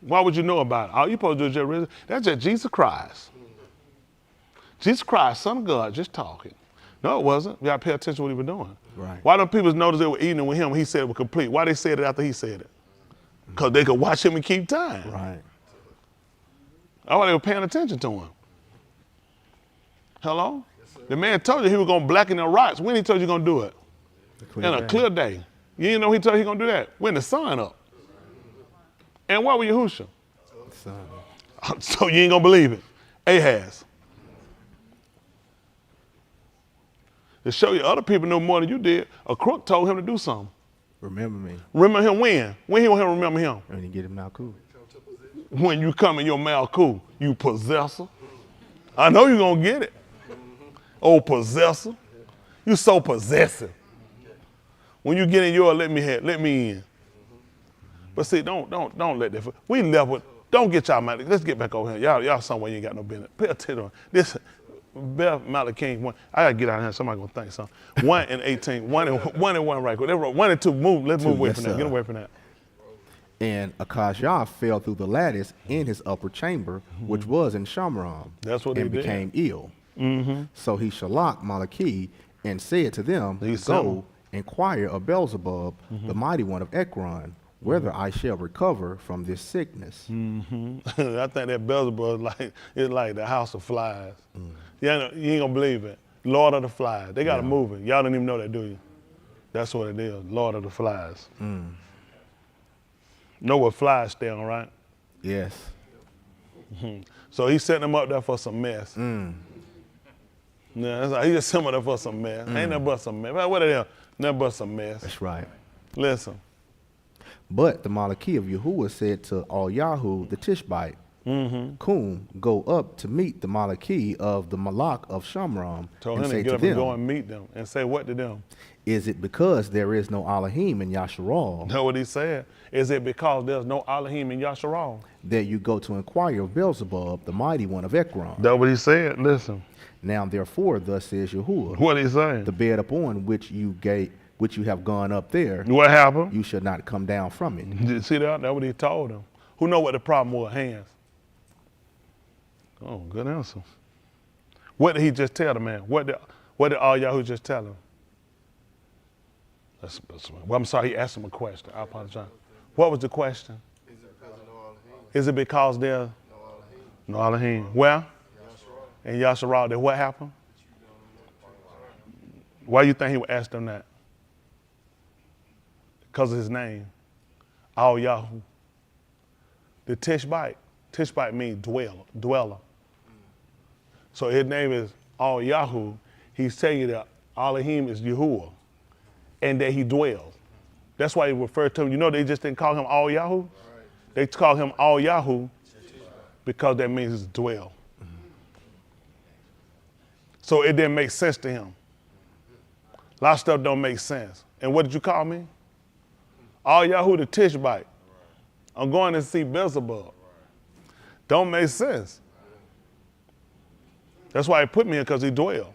[SPEAKER 1] Why would you know about it? All you're supposed to do is just, that's just Jesus Christ. Jesus Christ, Son of God, just talking. No, it wasn't. You got to pay attention to what he was doing.
[SPEAKER 5] Right.
[SPEAKER 1] Why don't people notice they were eating with him when he said it was complete? Why they said it after he said it? Because they could watch him and keep time.
[SPEAKER 5] Right.
[SPEAKER 1] That's why they were paying attention to him. Hello? Yes, the man told you he was going to blacken the rocks. When he told you going to do it? In a clear day. You didn't know he told you he going to do that? When the sun up. And what was Yahushua?
[SPEAKER 5] Son.
[SPEAKER 1] So you ain't gonna believe it. Ahaz. To show you other people know more than you did, a crook told him to do something.
[SPEAKER 5] Remember me.
[SPEAKER 1] Remember him when? When he want him to remember him?
[SPEAKER 5] When you get him now, cool.
[SPEAKER 1] When you come in your mouth, cool. You possessor. I know you're gonna get it. Oh, possessor. You so possessive. When you get in yours, let me in. But see, don't let that. We level. Don't get y'all mad. Let's get back over here. Y'all somewhere you ain't got no business. Pay attention. This Malakym 1. I gotta get out of here. Somebody gonna think something. 1 and 18. 1 and 1 right quick. 1 and 2. Move. Let's move away
[SPEAKER 5] Yes,
[SPEAKER 1] from that.
[SPEAKER 5] sir.
[SPEAKER 1] Get away from that.
[SPEAKER 5] And Ahaz fell through the lattice in his upper chamber, which was in Shamram.
[SPEAKER 1] That's what
[SPEAKER 5] and
[SPEAKER 1] they did.
[SPEAKER 5] became ill. So he shalak Malakym and said to them,
[SPEAKER 1] He sent him.
[SPEAKER 5] Go inquire of Beelzebub, the mighty one of Ekron, whether I shall recover from this sickness.
[SPEAKER 1] I think that Beelzebub is like the house of flies. Yeah, you ain't gonna believe it. Lord of the flies. They got a movie. Y'all don't even know that, do you? That's what it is. Lord of the flies. Know what flies stay on, right?
[SPEAKER 5] Yes.
[SPEAKER 1] So he sent them up there for some mess. Yeah, that's like, he just sent them up there for some mess. Ain't nothing but some mess. What are they? Nothing but some mess.
[SPEAKER 5] That's right.
[SPEAKER 1] Listen.
[SPEAKER 5] But the Malakym of Yahuwah said to Yashayahu the Tishbite, Kum, go up to meet the Malakym of the Malak of Shamram,
[SPEAKER 1] Told
[SPEAKER 5] and
[SPEAKER 1] him
[SPEAKER 5] say
[SPEAKER 1] to get
[SPEAKER 5] to
[SPEAKER 1] up and
[SPEAKER 5] them,
[SPEAKER 1] go and meet them and say what to them?
[SPEAKER 5] Is it because there is no Elohim in Yashar'Al
[SPEAKER 1] Know what he said? Is it because there's no Elohim in Yashar'Al?
[SPEAKER 5] that you go to inquire of Beelzebub, the mighty one of Ekron?
[SPEAKER 1] That's what he said. Listen.
[SPEAKER 5] Now therefore, thus says Yahuwah,
[SPEAKER 1] What he saying?
[SPEAKER 5] the bed upon which you have gone up there,
[SPEAKER 1] What happened?
[SPEAKER 5] you shall not come down from it.
[SPEAKER 1] Did you see that? That's what he told them. Who know what the problem was? Hands. Oh, good answer. What did he just tell the man? What did Yahuwah just tell him? Well, I'm sorry, he asked him a question. I apologize. What was the question? Is it because there's no Elohim? Well, in Yashar'Al, then what happened? Why do you think he would ask them that? Because of his name, Yahu. The Tishbite means dweller. So his name is Yahu. He's telling you that Elohim is Yahuwah and that he dwells. That's why he referred to him. You know, they just didn't call him Yahu. Right. They call him Yahu because that means it's dwell. So it didn't make sense to him. A lot of stuff don't make sense. And what did you call me? Yahu the Tishbite. I'm going to see Beelzebub. Don't make sense. That's why he put me here, because he dwell.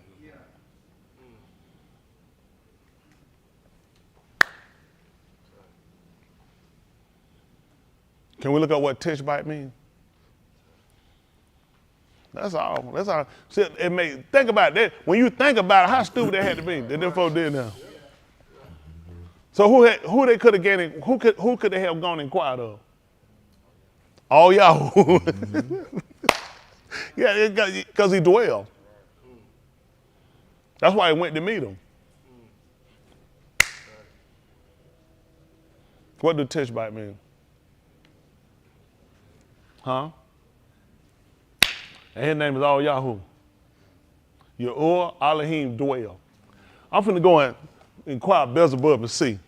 [SPEAKER 1] Can we look at what Tishbite means? That's all. That's all. See, think about that. When you think about it, how stupid they had to be. That them folks did now. So who they could have gained? Who could they have gone and inquired of? Yahoo. Yeah, because he dwelled. That's why he went to meet him. What does Tishbite mean? Huh? And his name is Yahoo. Yahuwah Elohim dwell. I'm finna go and inquire Beelzebub and see.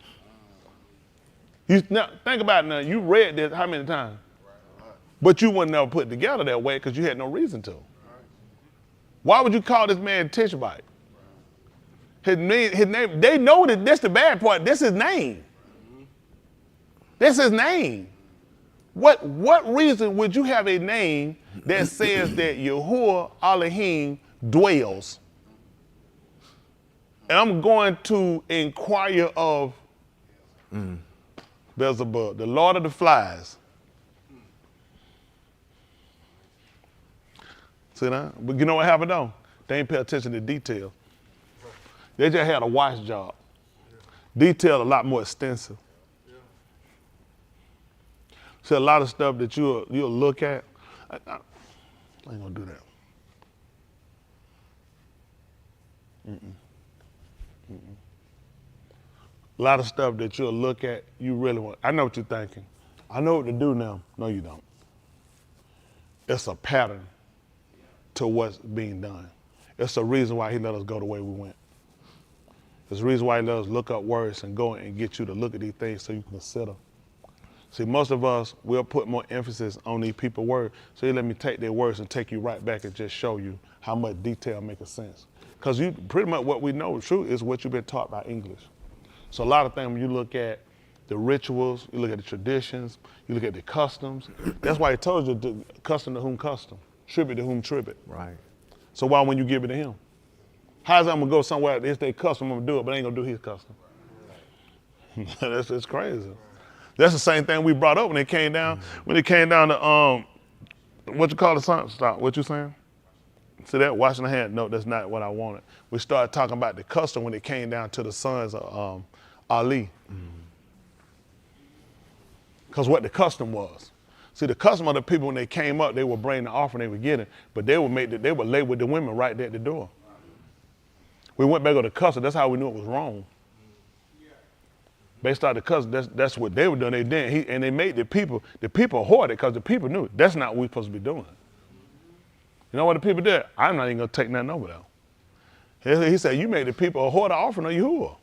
[SPEAKER 1] Now, think about it now. You read this how many times? But you wouldn't never put it together that way because you had no reason to. Why would you call this man Tishbite? His name, they know that that's the bad part. That's his name. That's his name. What reason would you have a name that says that Yahuwah Elohim dwells? And I'm going to inquire of Beelzebub, the Lord of the flies. See that? But you know what happened though? They ain't pay attention to detail. They just had a watch job. Detail a lot more extensive. See, a lot of stuff that you'll look at. I ain't gonna do that. A lot of stuff that you'll look at, you really want. I know what you're thinking. I know what to do now. No, you don't. It's a pattern to what's being done. It's a reason why he let us go the way we went. It's a reason why he let us look up words and go and get you to look at these things so you can consider. See, most of us, we'll put more emphasis on these people's words. So you let me take their words and take you right back and just show you how much detail makes sense. Because you pretty much what we know is true is what you've been taught by English. So a lot of things when you look at the rituals, you look at the traditions, you look at the customs. That's why he told you to custom to whom custom, tribute to whom tribute.
[SPEAKER 5] Right.
[SPEAKER 1] So why when you give it to him? How's I'm gonna go somewhere, it's their custom, I'm gonna do it, but I ain't gonna do his custom. That's crazy. That's the same thing we brought up when it came down, to what you call the son? Stop, what you saying? See that, washing the hand? No, that's not what I wanted. We started talking about the custom when it came down to the sons of Ali. Because what the custom was. See, the custom of the people when they came up, they would bring the offering they were getting, but they would lay with the women right there at the door. We went back on the custom, that's how we knew it was wrong. Based on the custom, that's what they were doing. They didn't, and they made the people hoard it because the people knew that's not what we're supposed to be doing. You know what the people did? I'm not even gonna take nothing over there. He said, you made the people hoard the offering of Yahuwah.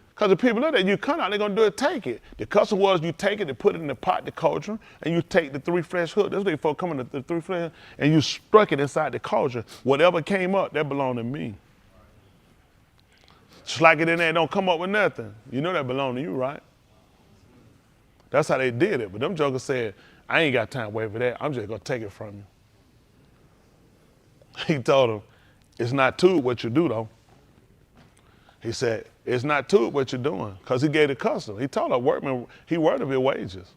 [SPEAKER 1] Because the people know that you come out, they're gonna do it, take it. The custom was you take it and put it in the pot, the cauldron, and you take the 3 flesh hook. That's what they folk coming to the 3 flesh, and you struck it inside the cauldron. Whatever came up, that belonged to me. Just like it in there, don't come up with nothing. You know that belonged to you, right? That's how they did it. But them jokers said, I ain't got time to wait for that. I'm just gonna take it from you. He told them, it's not to it what you do though. He said, it's not to it what you're doing, because he gave the custom. He told a workman, he worked of his wages.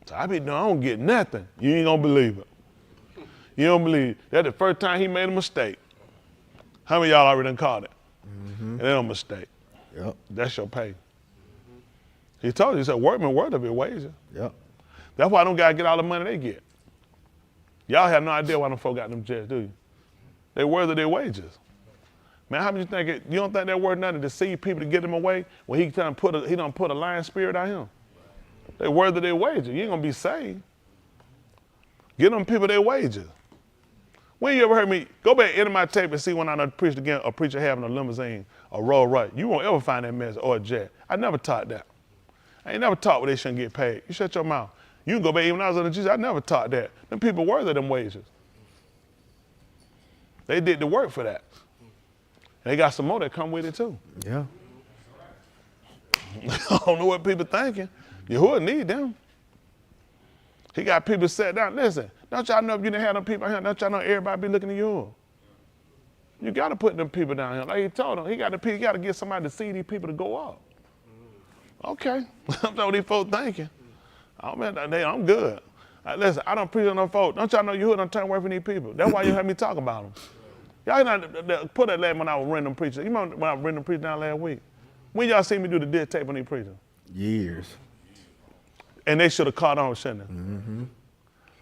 [SPEAKER 1] So I don't get nothing. You ain't gonna believe it. You don't believe it. That's the first time he made a mistake. How many of y'all already done caught it? And it ain't no mistake.
[SPEAKER 5] Yep.
[SPEAKER 1] That's your pay. He told you, he said, workman worth of his wages.
[SPEAKER 5] Yep.
[SPEAKER 1] That's why them guys get all the money they get. Y'all have no idea why them folk got them jets, do you? They worth of their wages. Man, how many you don't think they're worth nothing to deceive people to get them away when he done put a lying spirit out him? They worth of their wages. You ain't gonna be saved. Get them people their wages. When you ever heard me, go back into my tape and see when I done preached again, a preacher having a limousine, a Rolls Royce. You won't ever find that mess or a jet. I never taught that. I ain't never taught where they shouldn't get paid. You shut your mouth. You can go back even when I was under Jesus, I never taught that. Them people worth of them wages. They did the work for that. And they got some more that come with it too.
[SPEAKER 5] Yeah.
[SPEAKER 1] I don't know what people thinking. Yahuwah need them. He got people sat down. Listen, don't y'all know if you didn't have them people out here, don't y'all know everybody be looking at you? You got to put them people down here. Like he told them, he got to get somebody to see these people to go up. Okay, that's what these folks thinking. Oh man, I'm good. Listen, I don't preach on no folks. Don't y'all know Yahuwah don't turn away from these people? That's why you heard me talk about them. Y'all not put that last when I was random preaching. You remember when I was random preaching down last week? When y'all see me do the dead tape on these preachers?
[SPEAKER 5] Years.
[SPEAKER 1] And they should have caught on, shouldn't they?
[SPEAKER 5] Mm-hmm.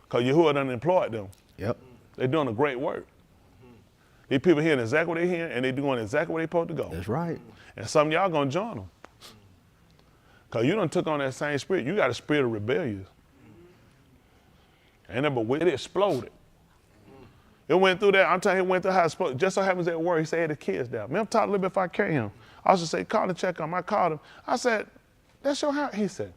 [SPEAKER 1] Because Yahuwah done employed them.
[SPEAKER 5] Yep.
[SPEAKER 1] They're doing a great work. These people hearing exactly what they're hearing, and they're doing exactly where they're supposed to go.
[SPEAKER 5] That's right.
[SPEAKER 1] And some of y'all gonna join them. Because you done took on that same spirit. You got a spirit of rebellion. And then, but when it exploded. It went through that. I'm telling you, it went through how it exploded. Just so happens at work, he said he had the kids down. Man, I'm talking a little bit if I carry him. I was just say, call and check on him. I called him. I said, that's your house? He said,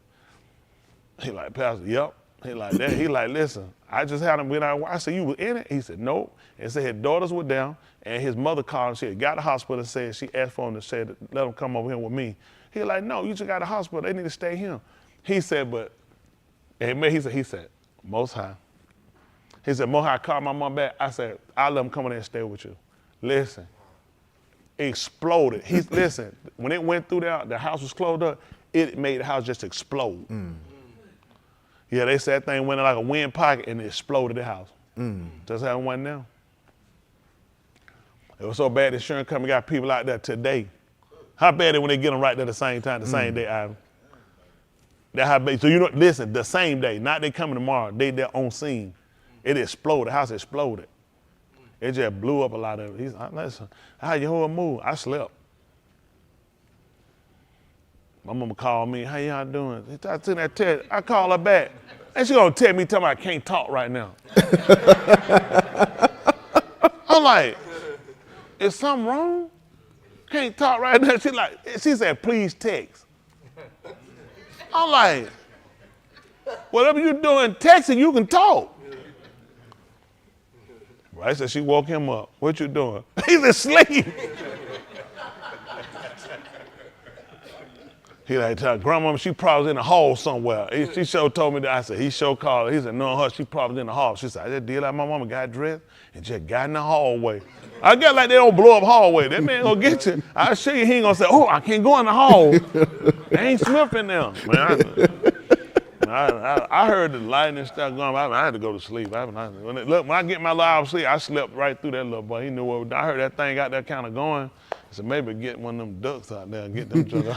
[SPEAKER 1] he like, Pastor, yep. He like that. He like, listen, I just had him when I said, you was in it? He said, no. And said his daughters were down, and his mother called him. She had got to the hospital and said, she asked for him to say, let him come over here with me. He like, no, you just got to the hospital. They need to stay here. He said, but, and he said, Most High. He said, Most High, called my mom back. I said, I'll let him come in there and stay with you. Listen, it exploded. Listen, when it went through there, the house was closed up, it made the house just explode. Yeah, they said that thing went in like a wind pocket and it exploded the house. That's how it went now. It was so bad the insurance company got people out there today. How bad is when they get them right there at the same time, the same day, Ivan? That's how bad. So you know, listen, the same day, not they coming tomorrow, they there on scene. It exploded, the house exploded. It just blew up a lot of it. He's like, listen, how Yahuwah move? I slept. My mama called me, how y'all doing? I sent that text, I call her back. And she gonna tell me, I can't talk right now. I'm like, is something wrong? Can't talk right now. She said, please text. I'm like, whatever you're doing, texting, you can talk. Right, so she woke him up. What you doing? He's asleep. He like, tell grandmama, she probably in the hall somewhere. She sure told me that. I said, he sure called her. He said, no, her, she probably in the hall. She said, I just did like my mama got dressed and just got in the hallway. I got like they don't blow up hallway. That man gonna get you. I assure you he ain't gonna say, oh, I can't go in the hall. They ain't Smith in there. Man, I heard the lightning stuff going. I had to go to sleep. When I get my little hour sleep, I slept right through that little boy. He knew what I heard that thing out there kind of going. I said, maybe get one of them ducks out there and get them drugs.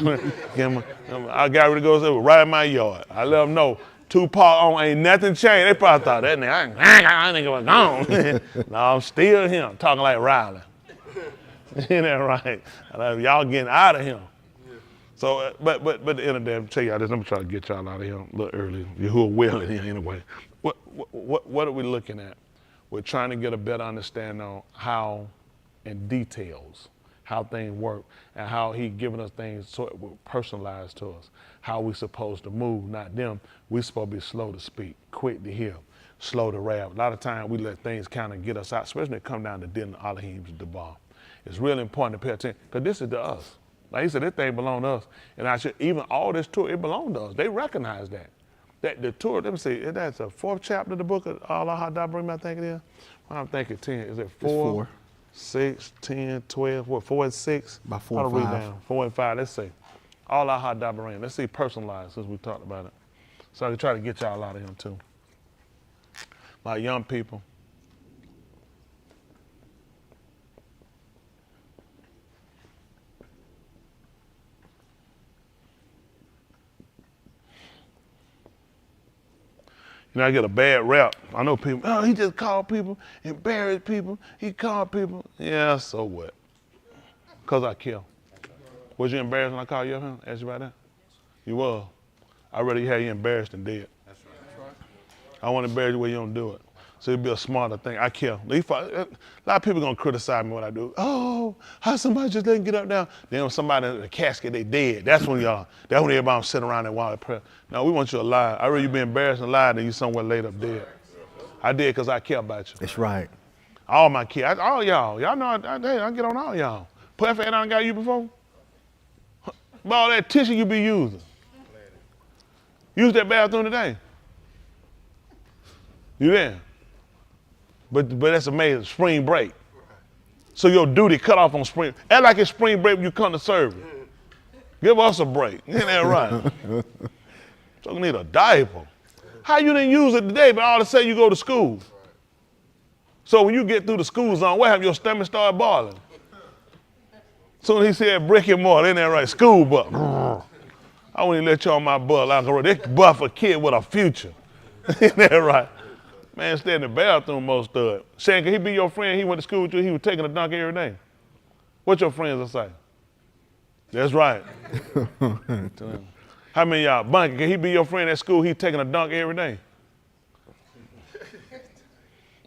[SPEAKER 1] I got ready to go right in my yard. I let them know, 2 park on, ain't nothing changed. They probably thought that nigga was gone. No, I'm still him, talking like Riley. Isn't that right? Y'all getting out of him. So, but at the end of the day, I'm tell y'all this. I'm trying to get y'all out of here a little early. You who are well in here anyway. What are we looking at? We're trying to get a better understanding on how, in details, how things work and how he giving us things sort of personalized to us. How we supposed to move, not them. We supposed to be slow to speak, quick to hear, slow to rap. A lot of times we let things kind of get us out, especially when it come down to dealing with Alah Ha Dabarym. It's really important to pay attention because this is to us. Like he said, this thing belong to us. And I should, even all this tour, it belonged to us. They recognize that. That the tour, let me see, that's the 4th chapter of the book of Alah Ha Dabarym, I think it is. I'm thinking 10. Is it 4? 6, 10, 12, what, 4 and 6?
[SPEAKER 5] About 4 and 5.
[SPEAKER 1] Down. 4 and 5, let's see. Alah Ha Dabarym. Let's see personalized since we talked about it. So I can try to get y'all out of him too. My young people. You know, I get a bad rap. I know people, oh, he just called people, embarrassed people, he called people. Yeah, so what? Because I kill. Was you embarrassed when I called you up here? Asked you about that? You was. I'd rather have you embarrassed than dead. That's right. I want to embarrass you where you don't do it. So it'd be a smarter thing. I kill. A lot of people gonna criticize me when I do. Oh, how somebody just didn't get up now? Then when somebody in the casket, they dead. That's when everybody sitting around and wild prayer. No, we want you alive. I'd rather you be embarrassed and alive than you somewhere laid up dead. I did because I care about you.
[SPEAKER 5] That's right.
[SPEAKER 1] All my kids, all y'all. Y'all know I get on all y'all. Perfect, I done got you before? But all that tissue you be using. Use that bathroom today. You there? But that's amazing, spring break. So your duty cut off on spring. Act like it's spring break when you come to service. Give us a break. Isn't that right? So you need a diaper. How you didn't use it today, but all of a sudden you go to school. So when you get through the school zone, what happened? Your stomach start boiling. Soon he said brick and mortar, isn't that right? School butt. I wouldn't let you on my butt like a this butt for a kid with a future. Isn't that right? Man, stay in the bathroom most of it. Saying, can he be your friend? He went to school with you, he was taking a dunk every day. What your friends will say? That's right. How many of y'all, Bunky, can he be your friend at school? He's taking a dunk every day.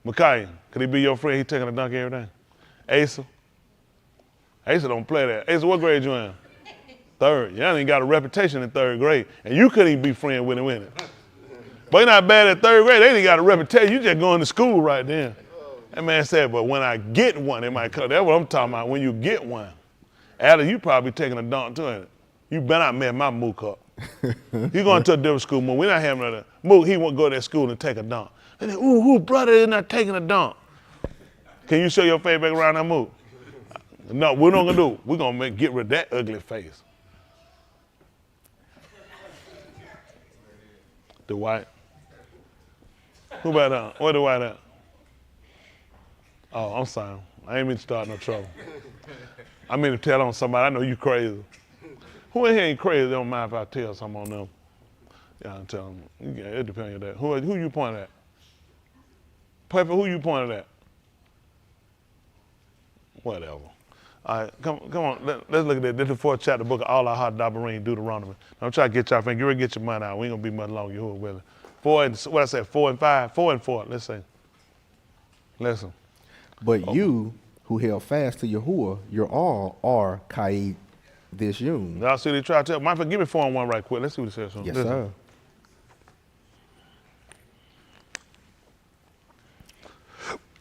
[SPEAKER 1] Malakym, could he be your friend? He's taking a dunk every day. Asa? Asa don't play that. Asa, what grade you in? 3rd. Y'all ain't got a reputation in 3rd grade. And you couldn't even be friends with him. But you're not bad at 3rd grade. They ain't got a reputation. You just going to school right then. That man said, but when I get one, it might come. That's what I'm talking about. When you get one. Alah, you probably taking a dunk too, ain't it? You better not mess my mook up. You going to a different school, Mook. We're not having that. Mook, he won't go to that school and take a dunk. They say, ooh, who brother is not taking a dunk? Can you show your face back around that Mook? No, we're not gonna do. We're gonna get rid of that ugly face. The white. Who about that? Where the white at? Oh, I'm sorry. I ain't mean to start no trouble. I mean to tell on somebody. I know you crazy. Who in here ain't crazy? They don't mind if I tell something on them. Yeah, I'll tell them. It depends on that. Who you pointing at? Pepper, who you pointing at? Whatever. All right, come on. Let's look at this. This is the 4th chapter, book of Alah Ha Dabarym, Deuteronomy. I'm trying to get y'all, get ready to get your money out. We ain't gonna be much longer. Yahuwah willing. 4 and what I said, 4 and 5, 4 and 4. Let's see. Listen.
[SPEAKER 5] But you who held fast to Yahuwah, your all are Kaid this Yom.
[SPEAKER 1] Y'all see they try to tell. Michael, give me 4 and 1 right quick. Let's see what it says.
[SPEAKER 5] Yes,
[SPEAKER 1] Listen.
[SPEAKER 5] sir.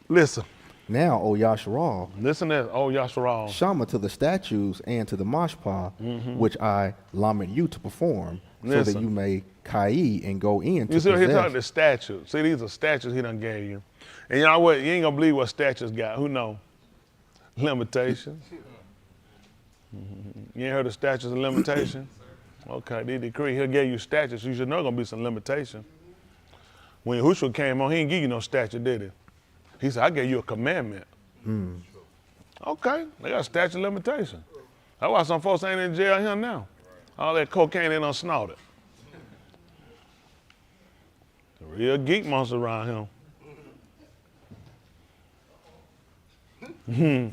[SPEAKER 1] Listen.
[SPEAKER 5] Now, O Yashar'Al,
[SPEAKER 1] Listen to this. Oh, Yashar'Al.
[SPEAKER 5] Shama to the statutes and to the mashpah, which I lament you to perform, so that
[SPEAKER 1] Listen.
[SPEAKER 5] you may Kai and go in to
[SPEAKER 1] You see what he's
[SPEAKER 5] possess.
[SPEAKER 1] talking the statutes. See, these are statutes he done gave you. And you know what? You ain't gonna believe what statutes got. Who know? Limitations. You ain't heard of statutes and limitations? Okay, they decree. He'll give you statutes. You should know gonna be some limitation. When Yahushua came on, he didn't give you no statute, did he? He said, I gave you a commandment. Okay, they got statute of limitation. That's why some folks ain't in jail here now. All that cocaine they done snorted. The real geek monster around him. Yeah,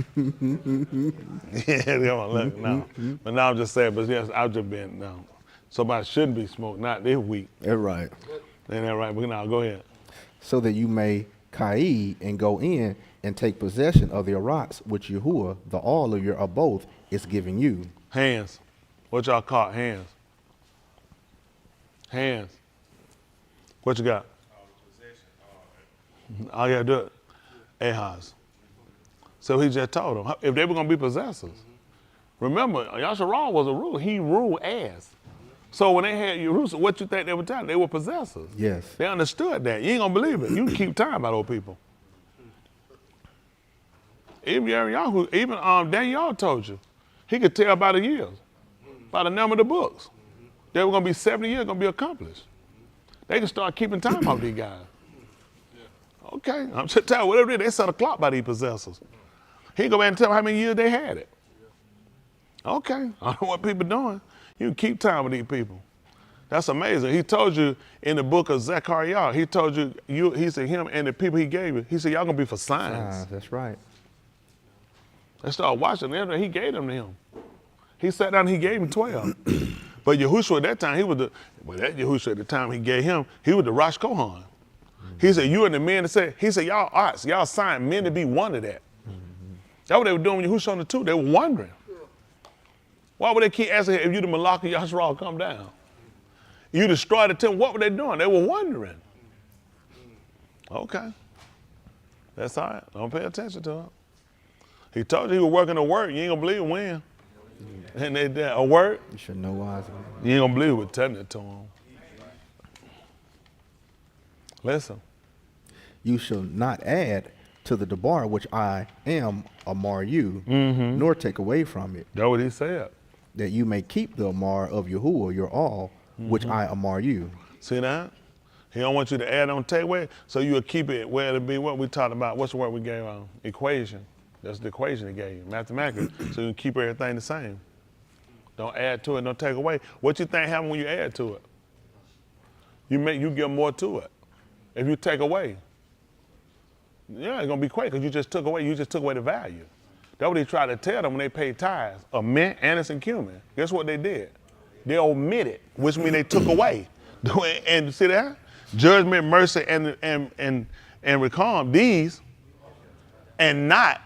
[SPEAKER 1] come on, look, no. But now I'm just saying, but yes, I've just been, no. Somebody shouldn't be smoked, not this week.
[SPEAKER 5] That's right.
[SPEAKER 1] Ain't that right? But now, go ahead.
[SPEAKER 5] So that you may Kai and go in and take possession of the Arats, which Yahuwah, the all of your abode, is giving you.
[SPEAKER 1] Hands. What y'all call it? Hands. Hands. What you got? All you gotta do it. Ahaz. So he just told them, if they were gonna be possessors. Remember, Yashar'Al was a ruler. He ruled as. So when they had Jerusalem, what you think they were telling? They were possessors.
[SPEAKER 5] Yes.
[SPEAKER 1] They understood that. You ain't gonna believe it. You can keep time about old people. Even Yashayahu, even Daniel told you. He could tell by the years, by the number of the books. They were gonna be 70 years, gonna be accomplished. They can start keeping time off these guys. Okay, I'm just telling you, whatever it is, they set a clock by these possessors. He go back and tell them how many years they had it. Okay, I don't know what people doing. You keep time with these people. That's amazing. He told you in the book of Zechariah, he told you, he said him and the people he gave you, he said y'all gonna be for signs.
[SPEAKER 5] That's right.
[SPEAKER 1] They started watching them, he gave them to him. He sat down and he gave him 12. But Yahushua at that time, that Yahushua at the time he gave him, he was the Rosh Kohan. He said, you and the men that said, he said, y'all arts, y'all signed men to be one of that. That's what they were doing when Yahushua on the two. They were wondering. Why would they keep asking if you the Malakym, Yashar'Al, come down? You destroyed the temple, what were they doing? They were wondering. Okay. That's all right. Don't pay attention to him. He told you he was working a word. You ain't gonna believe when. And they did a word.
[SPEAKER 5] You should know why.
[SPEAKER 1] You ain't gonna believe we're telling it to him. Listen.
[SPEAKER 5] You shall not add to the Dabar which I am Amar you, nor take away from it.
[SPEAKER 1] That's what he said.
[SPEAKER 5] That you may keep the Amar of Yahuwah, your all, which I Amar you.
[SPEAKER 1] See that? He don't want you to add on, take away, so you'll keep it where it'll be what we talked about. What's the word we gave on? Equation. That's the equation he gave you, mathematically. So you can keep everything the same. Don't add to it, don't take away. What you think happens when you add to it? You give more to it. If you take away, yeah, it's gonna be quick because you just took away the value. That's what he tried to tell them when they paid tithes of mint, anise, and cumin. Guess what they did? They omitted, which means they took away. And see that? Judgment, mercy, and recalm these, and not.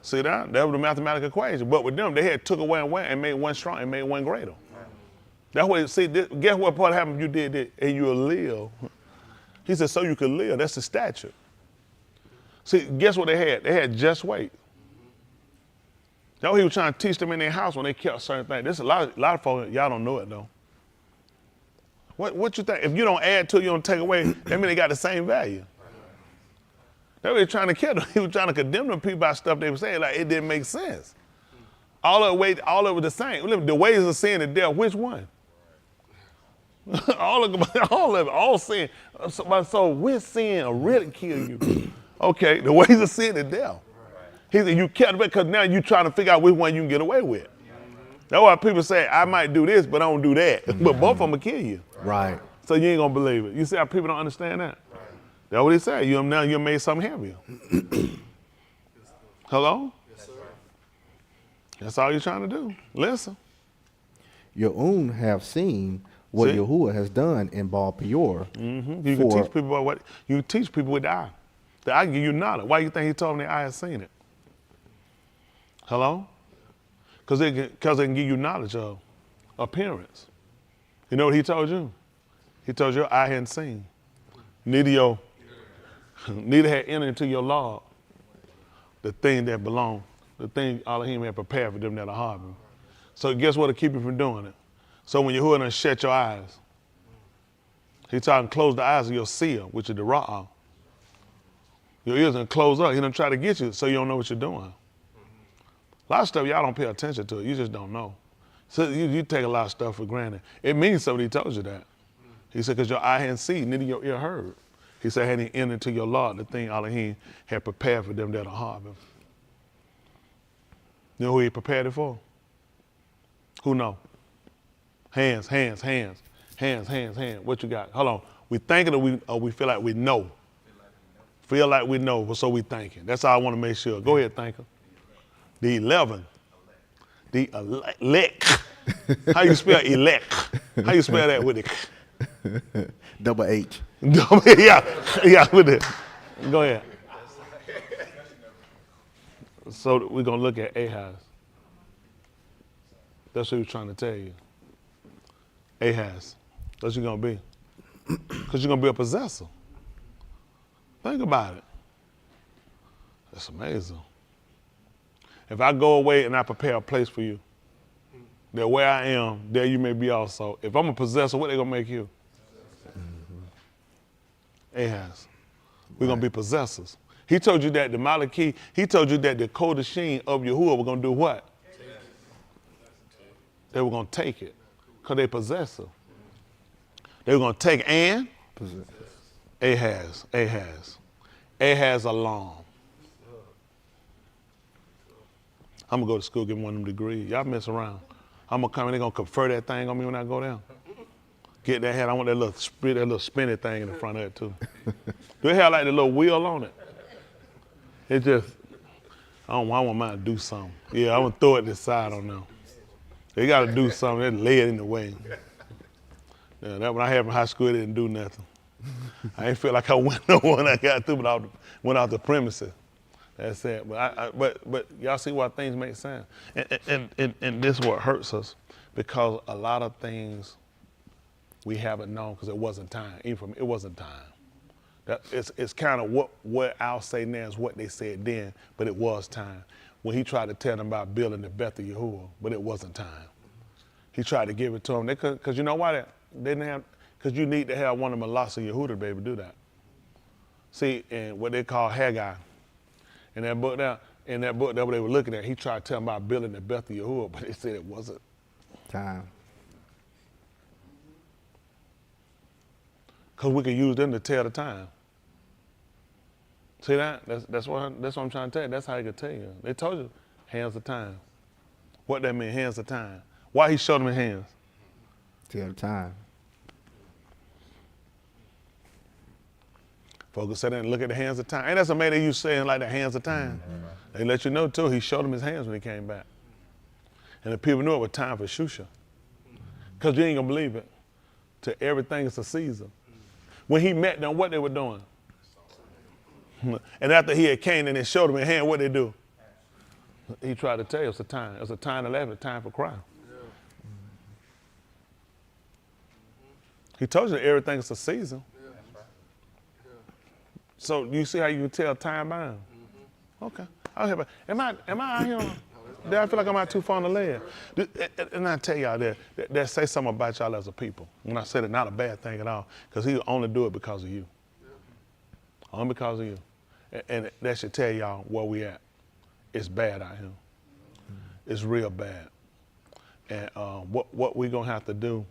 [SPEAKER 1] See that? That was the mathematical equation. But with them, they had took away and made one strong and made one greater. That's what. See, guess what part happened? You did it, and you'll live. He said, so you could live. That's the statute. See, guess what they had? They had just wait. That's what he was trying to teach them in their house when they kept certain things. There's a lot of folks, y'all don't know it though. What you think? If you don't add to it, you don't take away, that means they got the same value. That's what he was trying to kill them. He was trying to condemn them people by stuff they were saying, like it didn't make sense. All of it was the same. The ways of sin and death, which one? all of it, all sin. So which sin really kill you? Okay, the ways of sin and death. He said you kept it because now you're trying to figure out which one you can get away with. That's why people say, I might do this, but I don't do that. But both of them will kill you.
[SPEAKER 5] Right.
[SPEAKER 1] So you ain't gonna believe it. You see how people don't understand that? That's what he said. Now you made something heavier. Hello?
[SPEAKER 2] Yes, sir.
[SPEAKER 1] That's all you're trying to do. Listen.
[SPEAKER 5] Your own have seen what
[SPEAKER 1] See?
[SPEAKER 5] Yahuwah has done in Baal Peor.
[SPEAKER 1] You can teach people about what you can teach people with the eye. The eye give you knowledge. Why you think he told them the eye has seen it? Hello? Because it can give you knowledge of appearance. You know what he told you? He told you your eye hadn't seen. Neither had entered into your law the thing that belonged, the thing Elohim had prepared for them that are harboring. So guess what will keep you from doing it? So when Yahuwah done shut your eyes, he talking close the eyes of your seer, which is the ra'ah. Your ears done close up. He done try to get you so you don't know what you're doing. A lot of stuff y'all don't pay attention to it. You just don't know. So you take a lot of stuff for granted. It means something. He told you that. He said, because your eye hadn't seen, neither your ear heard. He said, hadn't entered into your law the thing Elohim had prepared for them that are harboring. You know who he prepared it for? Who know? Hands. What you got? Hold on. We thinking or we feel like we know? Feel like we know, so we thinking. That's all I want to make sure. Go ahead, thinker. The 11. The elect. How you spell elect? How you spell that with it?
[SPEAKER 5] Double H.
[SPEAKER 1] yeah, with it. Go ahead. So we're going to look at Ahaz. That's what he was trying to tell you. Ahaz. That's what you're going to be. Because you're going to be a possessor. Think about it. That's amazing. If I go away and I prepare a place for you, that where I am, there you may be also. If I'm a possessor, what they going to make you? Ahaz. We're going to be possessors. He told you that the Malakym, he told you that the Kodashim of Yahuwah were going to do what? They were going to take it because they possessor. They were going to take and Ahaz alarm. I'm going to go to school, get one of them degrees. Y'all mess around. I'm going to come and they're going to confer that thing on me when I go down. Get that hat. I want that little spinny thing in the front of it too. Do it have like the little wheel on it? It just, I want mine to do something. Yeah, I want to throw it this side on them. They got to do something. They lay it in the way. Yeah, that when I had in high school, it didn't do nothing. I didn't feel like I went nowhere when I got through, but went out the premises. That's it. But y'all see why things make sense. And this is what hurts us, because a lot of things we haven't known because it wasn't time. It wasn't time. It's kind of what I'll say now is what they said then, but it was time. When he tried to tell them about building the Beth of Yahuwah, but it wasn't time. He tried to give it to them. Because you know why? They didn't have, because you need to have one of them lots of Yehuda to be able to do that. See, and what they call Haggai, in that book that what they were looking at, he tried to tell them about building the Beth of Yahuwah, but they said it wasn't
[SPEAKER 5] time.
[SPEAKER 1] Because we could use them to tell the time. See that? That's what I'm trying to tell you. That's how he could tell you. They told you, hands of time. What that mean, hands of time? Why he showed them his hands?
[SPEAKER 5] Tell the time.
[SPEAKER 1] Folks said and look at the hands of time. Ain't that somebody you saying like the hands of time? Mm-hmm. They let you know too, he showed them his hands when he came back. And the people knew it was time for Shusha. Because you ain't gonna believe it. To everything is a season. When he met them, what they were doing. And after he had came and showed them his hand, what they do? He tried to tell you it's a time. It's a time to laugh, a time for crying. He told you that everything is a season. So you see how you can tell time bound? Okay. Am I out here? Do I feel like I'm out too far on the leg? And I tell y'all that say something about y'all as a people. When I said it's not a bad thing at all, because he'll only do it because of you. Only because of you. And that should tell y'all where we at. It's bad out here. It's real bad. And what we're going to have to do,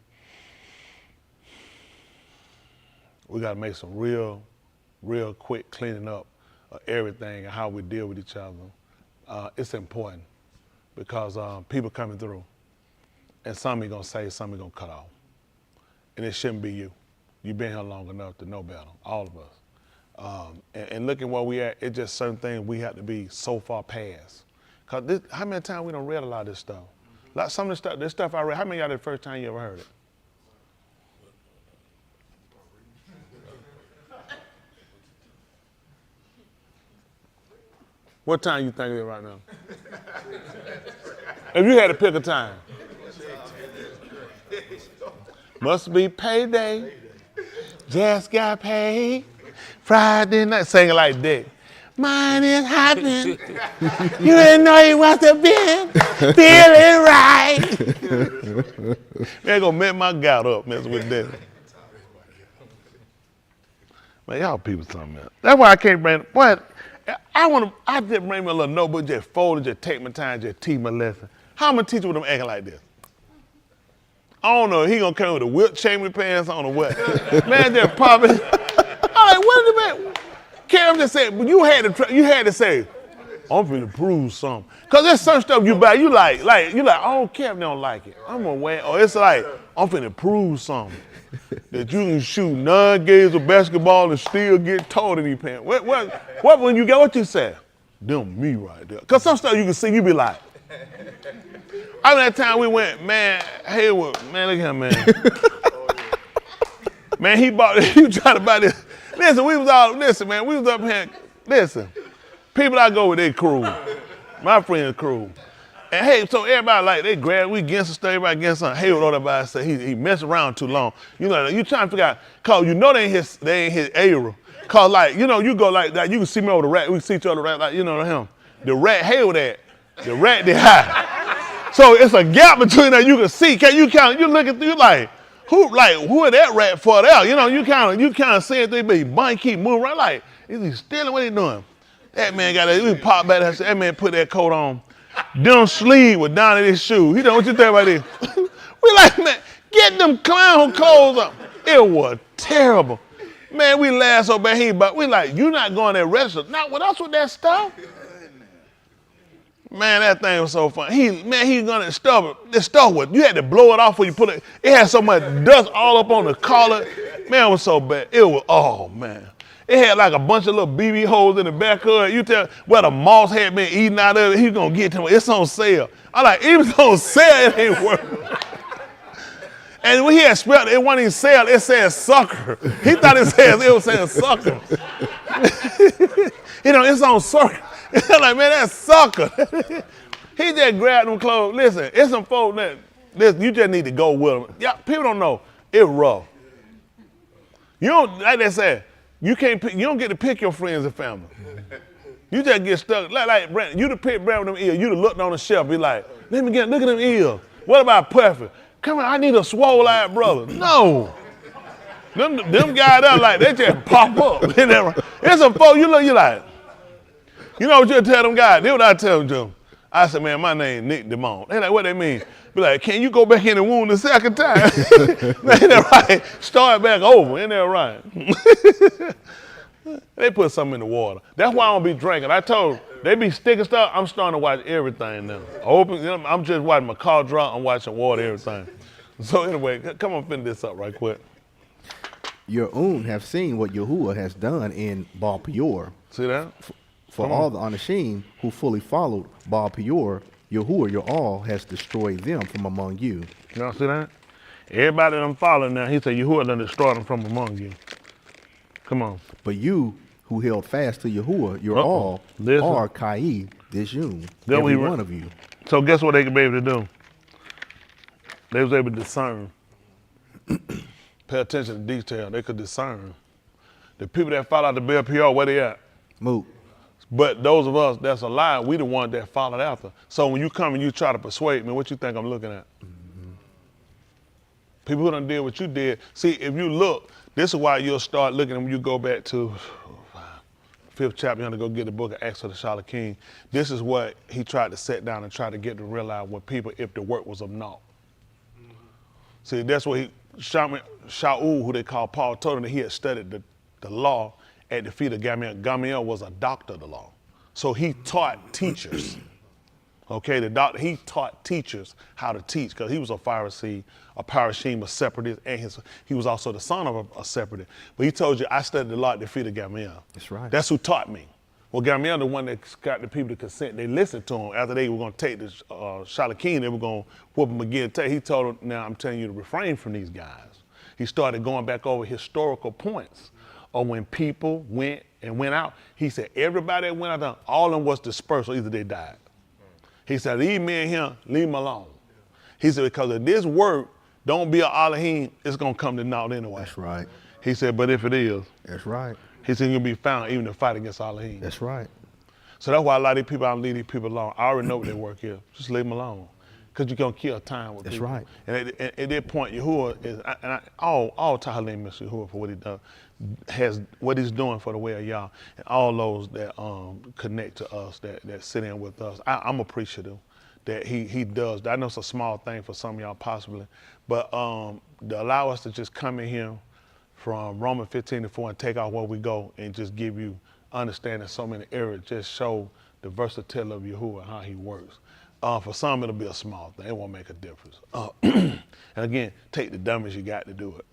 [SPEAKER 1] we got to make some real quick cleaning up of everything and how we deal with each other. It's important because people coming through, and some are going to say, some are going to cut off. And it shouldn't be you. You've been here long enough to know better, all of us. And looking where we at, it's just certain things we have to be so far past. Cause how many times we done read a lot of this stuff? Like some of this stuff I read, how many of y'all the first time you ever heard it? What time you think it is right now? If you had to pick a time. Must be payday. Just got paid. Friday night. Singing like that. Mine is happening. You didn't know you must have been feeling right. Man, gonna make my gout up messing with that. Man, y'all people something else. That's why I can't bring, boy, I just bring me a little notebook, just fold it, just take my time, just teach my lesson. How am I teach with them acting like this? I don't know, he gonna come with a whipped chamber pants on or what. Man, just popping. I'm like, what is the man? Cam just said, but you had to say, I'm finna prove something. Cause there's some stuff you buy, you like, I don't care if they don't like it. I'm gonna wear it. Or it's like, I'm finna prove something. That you can shoot 9 games of basketball and still get taught in these pants. What when you get what you say? Them me right there. Cause some stuff you can see, you be like. I remember that time we went, man, Hayward, man, look at him, man. Man, he tried to buy this. Listen, we was up here, listen. People I go with, they crew. My friend's crew. And hey, so everybody like, they grab, we against the stuff, everybody against something. Hey, what everybody say, he messed around too long. You know, you trying to figure out, cause you know they ain't his era. Cause like, you know, you go like that, you can see me over the rat, we can see each other right like, you know him. The rat, Hayward that, the rat they high. So it's a gap between that you can see. You looking through like, who is that rat for there? You know, you kind of see it, they be bunny keep moving right like, is he stealing, what he doing? That man got we pop back there, that man put that coat on. Them sleeve was down at his shoe. He know what you think about this? We like, man, get them clown clothes up. It was terrible. Man, we laughed so bad, but we like, you not going to register. Not with us with that stuff. Man, that thing was so fun. He gonna stuff it. This stuff was, you had to blow it off when you put it. It had so much dust all up on the collar. Man, it was so bad. It was, oh man. It had like a bunch of little BB holes in the back of it. You tell where the moss had been eaten out of it, he's gonna get to it. It's on sale. I like, even if it's on sale, it ain't worth. And when he had spelled it, it wasn't even sale, it said sucker. He thought it was saying sucker. You know, it's on sucker. Like, man, that's sucker. He just grabbed them clothes. Listen, it's some folks that, listen, you just need to go with them. Yeah, people don't know, it's rough. You don't, like they said, you don't get to pick your friends and family. You just get stuck. Like Brent, you to pick Brent with them ears. You to look on the shelf, be like, look at them ears. What about Puffy? Come on, I need a swole-eyed brother. No. Them guys there, like, they just pop up. It's a folk, you look, you like, you know what you tell them guys? This what I tell them to them. I said, man, my name Nick DeMont. They like, what they mean? Be like, can you go back in the womb the second time? Man, ain't that right? Start back over, ain't that right? They put something in the water. That's why I don't be drinking. I told them, they be sticking stuff. I'm starting to watch everything now. I'm just watching my car drop. I'm watching water, everything. So anyway, come on, finish this up right quick.
[SPEAKER 5] Your own have seen what Yahuwah has done in Baal Peor.
[SPEAKER 1] See that?
[SPEAKER 5] For all the Anashim who fully followed Baal Peor, Yahuwah, your all, has destroyed them from among you.
[SPEAKER 1] Y'all see that? Everybody that I'm following now, he said, Yahuwah done destroyed them from among you. Come on.
[SPEAKER 5] But you who held fast to Yahuwah, your all, are Kai, this Yun, every one of you.
[SPEAKER 1] So guess what they could be able to do? They was able to discern. Pay attention to detail. They could discern. The people that followed the Baal Peor, where they at?
[SPEAKER 5] Moot.
[SPEAKER 1] But those of us that's alive, we the ones that followed after. So when you come and you try to persuade me, what you think I'm looking at? Mm-hmm. People who done did what you did. See, if you look, this is why you'll start looking when you go back to 5th chapter, you're gonna go get the book of Acts of the Malakym. This is what he tried to set down and try to get to realize when people, if the work was of naught. Mm-hmm. See, that's what Yashar'Al, who they call Paul, told him that he had studied the law at the feet of Gamaliel. Gamaliel was a doctor of the law. So he taught teachers. Okay, he taught teachers how to teach because he was a Pharisee, a Parashim, a separatist, and he was also the son of a separatist. But he told you, I studied the law at the feet of Gamaliel.
[SPEAKER 5] That's right.
[SPEAKER 1] That's who taught me. Well, Gamaliel, the one that got the people to consent, they listened to him. After they were going to take the Malakym, they were going to whoop him again. He told them, now I'm telling you to refrain from these guys. He started going back over historical points of when people went out. He said, everybody that went out, all of them was dispersed, or either they died. He said, these men here, leave them alone. He said, because if this work don't be an Elohim, it's going to come to naught anyway.
[SPEAKER 5] That's right.
[SPEAKER 1] He said, but if it is,
[SPEAKER 5] That's right.
[SPEAKER 1] he said, you'll be found even to fight against Elohim.
[SPEAKER 5] That's right.
[SPEAKER 1] So that's why a lot of these people, I don't leave these people alone. I already know what their work is. Just leave them alone. Because you're going to kill time with
[SPEAKER 5] That's
[SPEAKER 1] people.
[SPEAKER 5] right.
[SPEAKER 1] And at that point, Yahuwah is, all Tahalim Mr. Yahuwah for what he does, has what he's doing for the way of Yah, and all those that connect to us, that sit in with us. I'm appreciative that he does. I know it's a small thing for some of y'all possibly, but to allow us to just come in here from Romans 15:4 and take out where we go and just give you understanding so many areas, just show the versatility of Yahuwah and how he works. For some, it'll be a small thing. It won't make a difference. And again, take the dumbest you got to do it.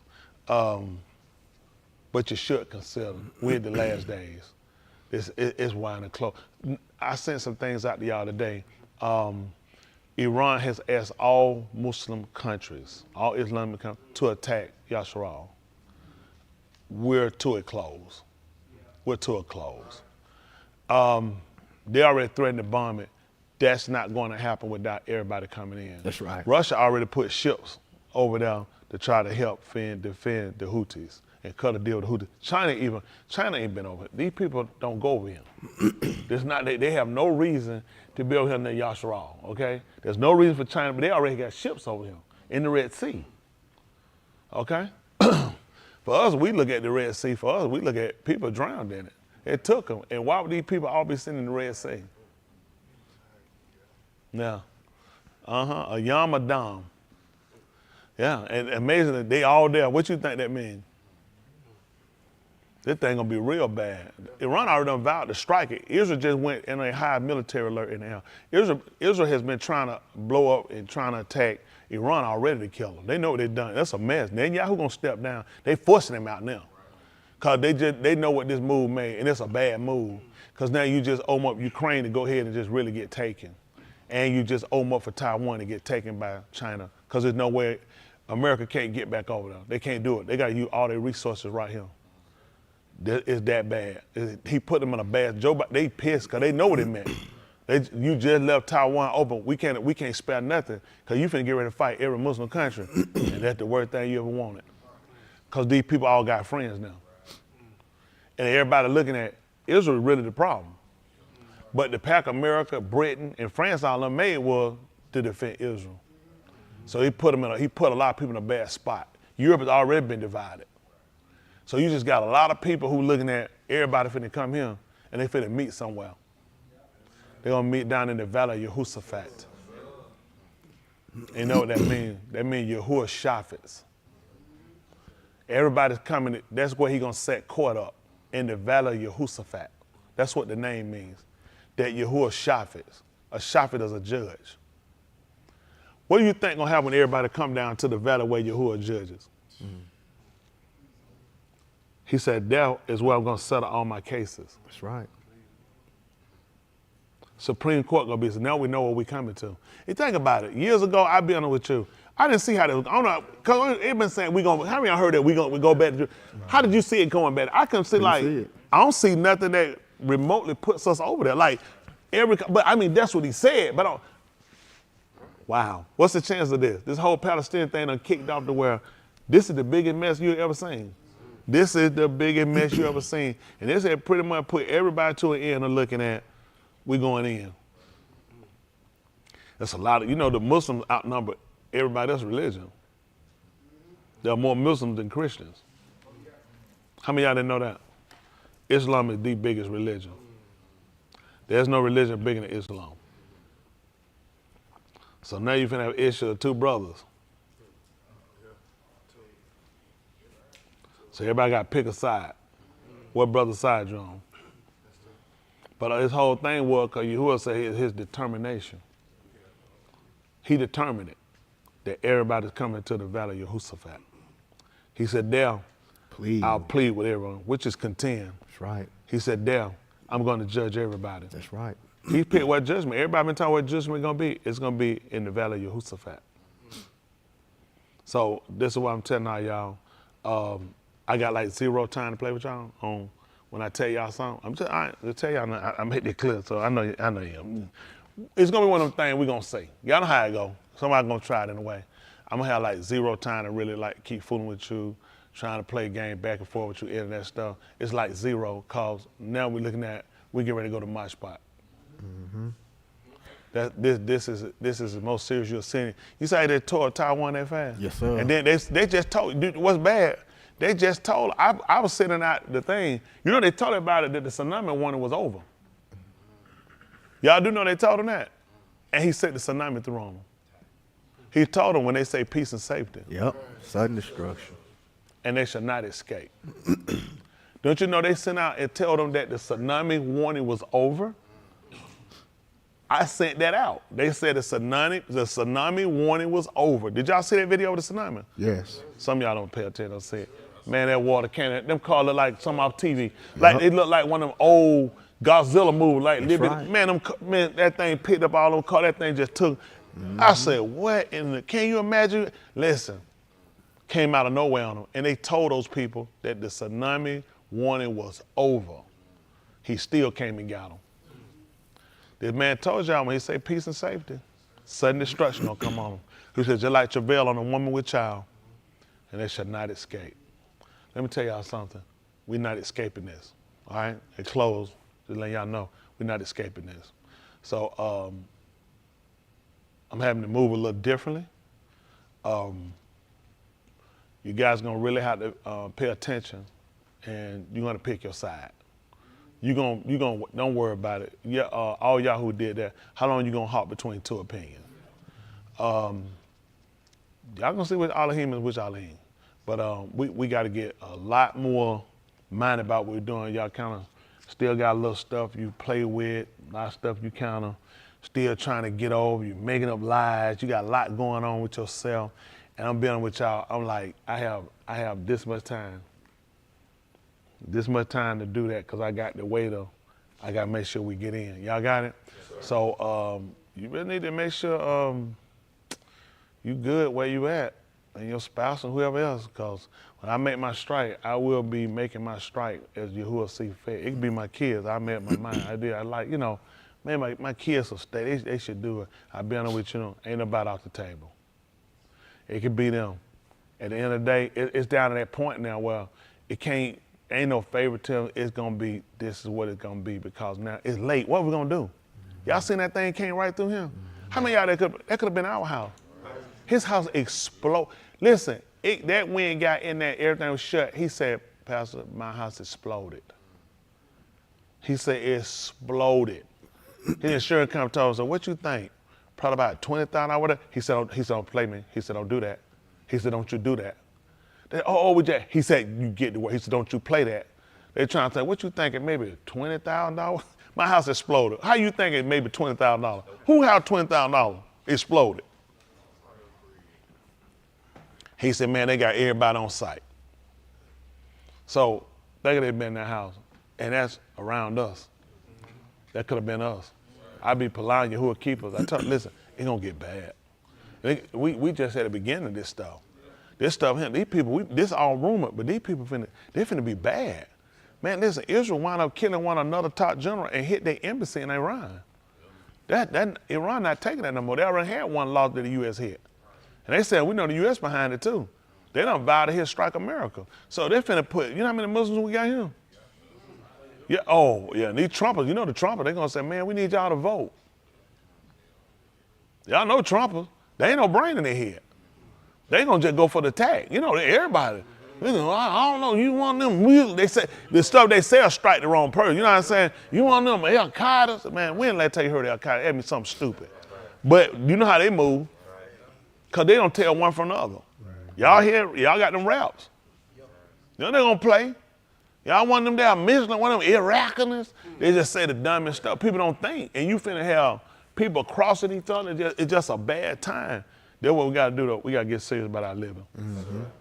[SPEAKER 1] But you should consider, we're in the last days. It's winding close. I sent some things out to y'all today. Iran has asked all Muslim countries, all Islamic countries, to attack Yashar'Al. We're to a close. We're to a close. They already threatened to bomb it. That's not going to happen without everybody coming in.
[SPEAKER 5] That's right.
[SPEAKER 1] Russia already put ships over there to try to help defend the Houthis and cut a deal with the Houthis. China ain't been over it. These people don't go over here. They have no reason to be over here near Yashar'Al, okay? There's no reason for China, but they already got ships over here in the Red Sea, okay? For us, we look at the Red Sea. For us, we look at people drowned in it. It took them. And why would these people all be sitting in the Red Sea? Yeah. A Yom Adam. Yeah, and amazing that they all there. What you think that means? This thing gonna be real bad. Iran already done vowed to strike it. Israel just went in a high military alert in the air. Israel has been trying to blow up and trying to attack Iran already to kill them. They know what they've done. That's a mess. Netanyahu gonna step down. They forcing him out now. Cause they know what this move made, and it's a bad move. Cause now you just open up Ukraine to go ahead and just really get taken. And you just open up for Taiwan to get taken by China. Cause there's no way America can't get back over there. They can't do it. They gotta use all their resources right here. It's that bad. He put them in a bad. Joe, they pissed because they know what it meant. You just left Taiwan open. We can't spare nothing because you finna get ready to fight every Muslim country, and that's the worst thing you ever wanted. Because these people all got friends now, and everybody looking at Israel is really the problem. But the pack America, Britain, and France all them made was to defend Israel. So he put a lot of people in a bad spot. Europe has already been divided. So you just got a lot of people who looking at everybody finna come here and they finna meet somewhere. They're gonna meet down in the valley of Yehoshaphat. You know what that means? That means Yahushaphat. Everybody's coming, that's where he gonna set court up, in the valley of Yehoshaphat. That's what the name means. That Yahushaphat. A shaphat is a judge. What do you think gonna happen when everybody come down to the valley where Yahuwah judges? He said, that is where I'm gonna settle all my cases.
[SPEAKER 5] That's right.
[SPEAKER 1] Supreme Court gonna be, so now we know what we coming to. You think about it, years ago, I'd be on it with you. I didn't see how that was, I don't know, cause it been saying how many of y'all heard that we go back to, how did you see it going back? I couldn't see I don't see nothing that remotely puts us over there. Like but I mean, that's what he said, but wow, what's the chance of this? This whole Palestinian thing done kicked off to where this is the biggest mess you've ever seen. This is the biggest mess you ever seen. And this had pretty much put everybody to an end of looking at, we going in. That's a lot of, the Muslims outnumber everybody else's religion. There are more Muslims than Christians. How many of y'all didn't know that? Islam is the biggest religion. There's no religion bigger than Islam. So now you're finna have an issue of two brothers. So everybody got to pick a side. What brother's side you on? But his whole thing was, because Yahuwah said his determination. He determined it, that everybody's coming to the valley of Yehoshaphat. He said, there, I'll plead with everyone, which is contend.
[SPEAKER 5] That's right.
[SPEAKER 1] He said, there, I'm going to judge everybody.
[SPEAKER 5] That's right.
[SPEAKER 1] He picked what judgment. Everybody been talking what judgment going to be. It's going to be in the valley of Yehoshaphat. So this is what I'm telling y'all. I got like 0 time to play with y'all on when I tell y'all something. I'm just tell y'all, I made it clear, so I know you. It's going to be one of them things we're going to say. Y'all know how it go. Somebody going to try it in a way. I'm going to have like 0 time to really like keep fooling with you, trying to play a game back and forth with you, internet stuff. It's like 0, cause now we're looking at, we get ready to go to my spot. This is the most serious you'll see. You say they tore Taiwan that fast?
[SPEAKER 5] Yes, sir.
[SPEAKER 1] And then they just told, dude, what's bad? They just told, I was sitting out the thing. You know they told about it that the tsunami warning was over. Y'all do know they told him that? And he said the tsunami threw on him. He told them when they say peace and safety.
[SPEAKER 5] Yep, sudden destruction.
[SPEAKER 1] And they shall not escape. Don't you know they sent out and tell them that the tsunami warning was over? I sent that out. They said the tsunami warning was over. Did y'all see that video of the tsunami?
[SPEAKER 5] Yes.
[SPEAKER 1] Some of y'all don't pay attention. I'll say it. Man, that water cannon, them call it like something off TV. Like it looked like one of them old Godzilla movies. Like,
[SPEAKER 5] right.
[SPEAKER 1] man, that thing picked up all them cars. That thing just took. I said, what in the, can you imagine? Listen, came out of nowhere on them. And they told those people that the tsunami warning was over. He still came and got them. This man told y'all when he say peace and safety, sudden destruction will come on them. He said, just like travail on a woman with child, and they shall not escape. Let me tell y'all something. We're not escaping this, all right? It closed, just letting y'all know, we're not escaping this. So I'm having to move a little differently. You guys gonna really have to pay attention, and you're gonna pick your side. You gonna don't worry about it. Yeah, all y'all who did that, how long you gonna hop between 2 opinions? Y'all gonna see which Elohim is which Elohim. But we gotta get a lot more minded about what we're doing. Y'all kinda still got a little stuff you play with, a lot of stuff you kinda still trying to get over. You're making up lies. You got a lot going on with yourself. And I'm being with y'all, I'm like, I have this much time. This much time to do that because I got the waiter. I got to make sure we get in. Y'all got it? Yes, so you really need to make sure you good where you at and your spouse and whoever else, because when I make my strike, I will be making my strike as Yahuwah see fit. It could be my kids. I made up my mind. I like, you know, man, my kids will stay. They should do it. I'll be honest with you, ain't nobody off the table. It could be them. At the end of the day, it's down to that point now where ain't no favoritism. It's gonna be, this is what it's gonna be because now it's late. What are we gonna do? Y'all seen that thing came right through him? How many of y'all that could have been our house? His house explode. Listen, that wind got in there, everything was shut. He said, Pastor, my house exploded. He said it exploded. His insurance company told him, so what you think? Probably about $20,000. He said, don't play me. He said, don't do that. He said, don't you do that. He said, you get the word. He said, don't you play that. They're trying to say, what you thinking, maybe $20,000? My house exploded. How you thinking maybe $20,000? Who house $20,000 exploded? He said, man, they got everybody on site. So they could have been in that house, and that's around us. That could have been us. I be polite, Yahuwah keep us. I tell them, listen, it's gonna get bad. We just at the beginning of this stuff. This stuff, these people, this all rumor, but these people they finna be bad. Man, listen, Israel wound up killing one another top general and hit their embassy in Iran. That Iran not taking that no more. They already had one law that the U.S. hit. And they said, we know the U.S. behind it too. They done vowed to hit strike America. So they finna put, you know how many Muslims we got here? Yeah, oh, yeah, and these Trumpers, you know the Trumpers, they gonna say, man, we need y'all to vote. Y'all know Trumpers, they ain't no brain in their head. They gonna just go for the tag. You know, everybody. You know, I don't know, you want them, they say, the stuff they say will strike the wrong person. You know what I'm saying? You want them Al-Qaeda? Man, when did I tell you heard Al-Qaeda? That means something stupid. But you know how they move, because they don't tell one from the other. Y'all here, y'all got them raps. You know they gonna play. Y'all want them there, Michelin, one of them Iraqis. They just say the dumbest stuff. People don't think. And you finna have people crossing each other. It's just a bad time. That's what we gotta do though. We gotta get serious about our living.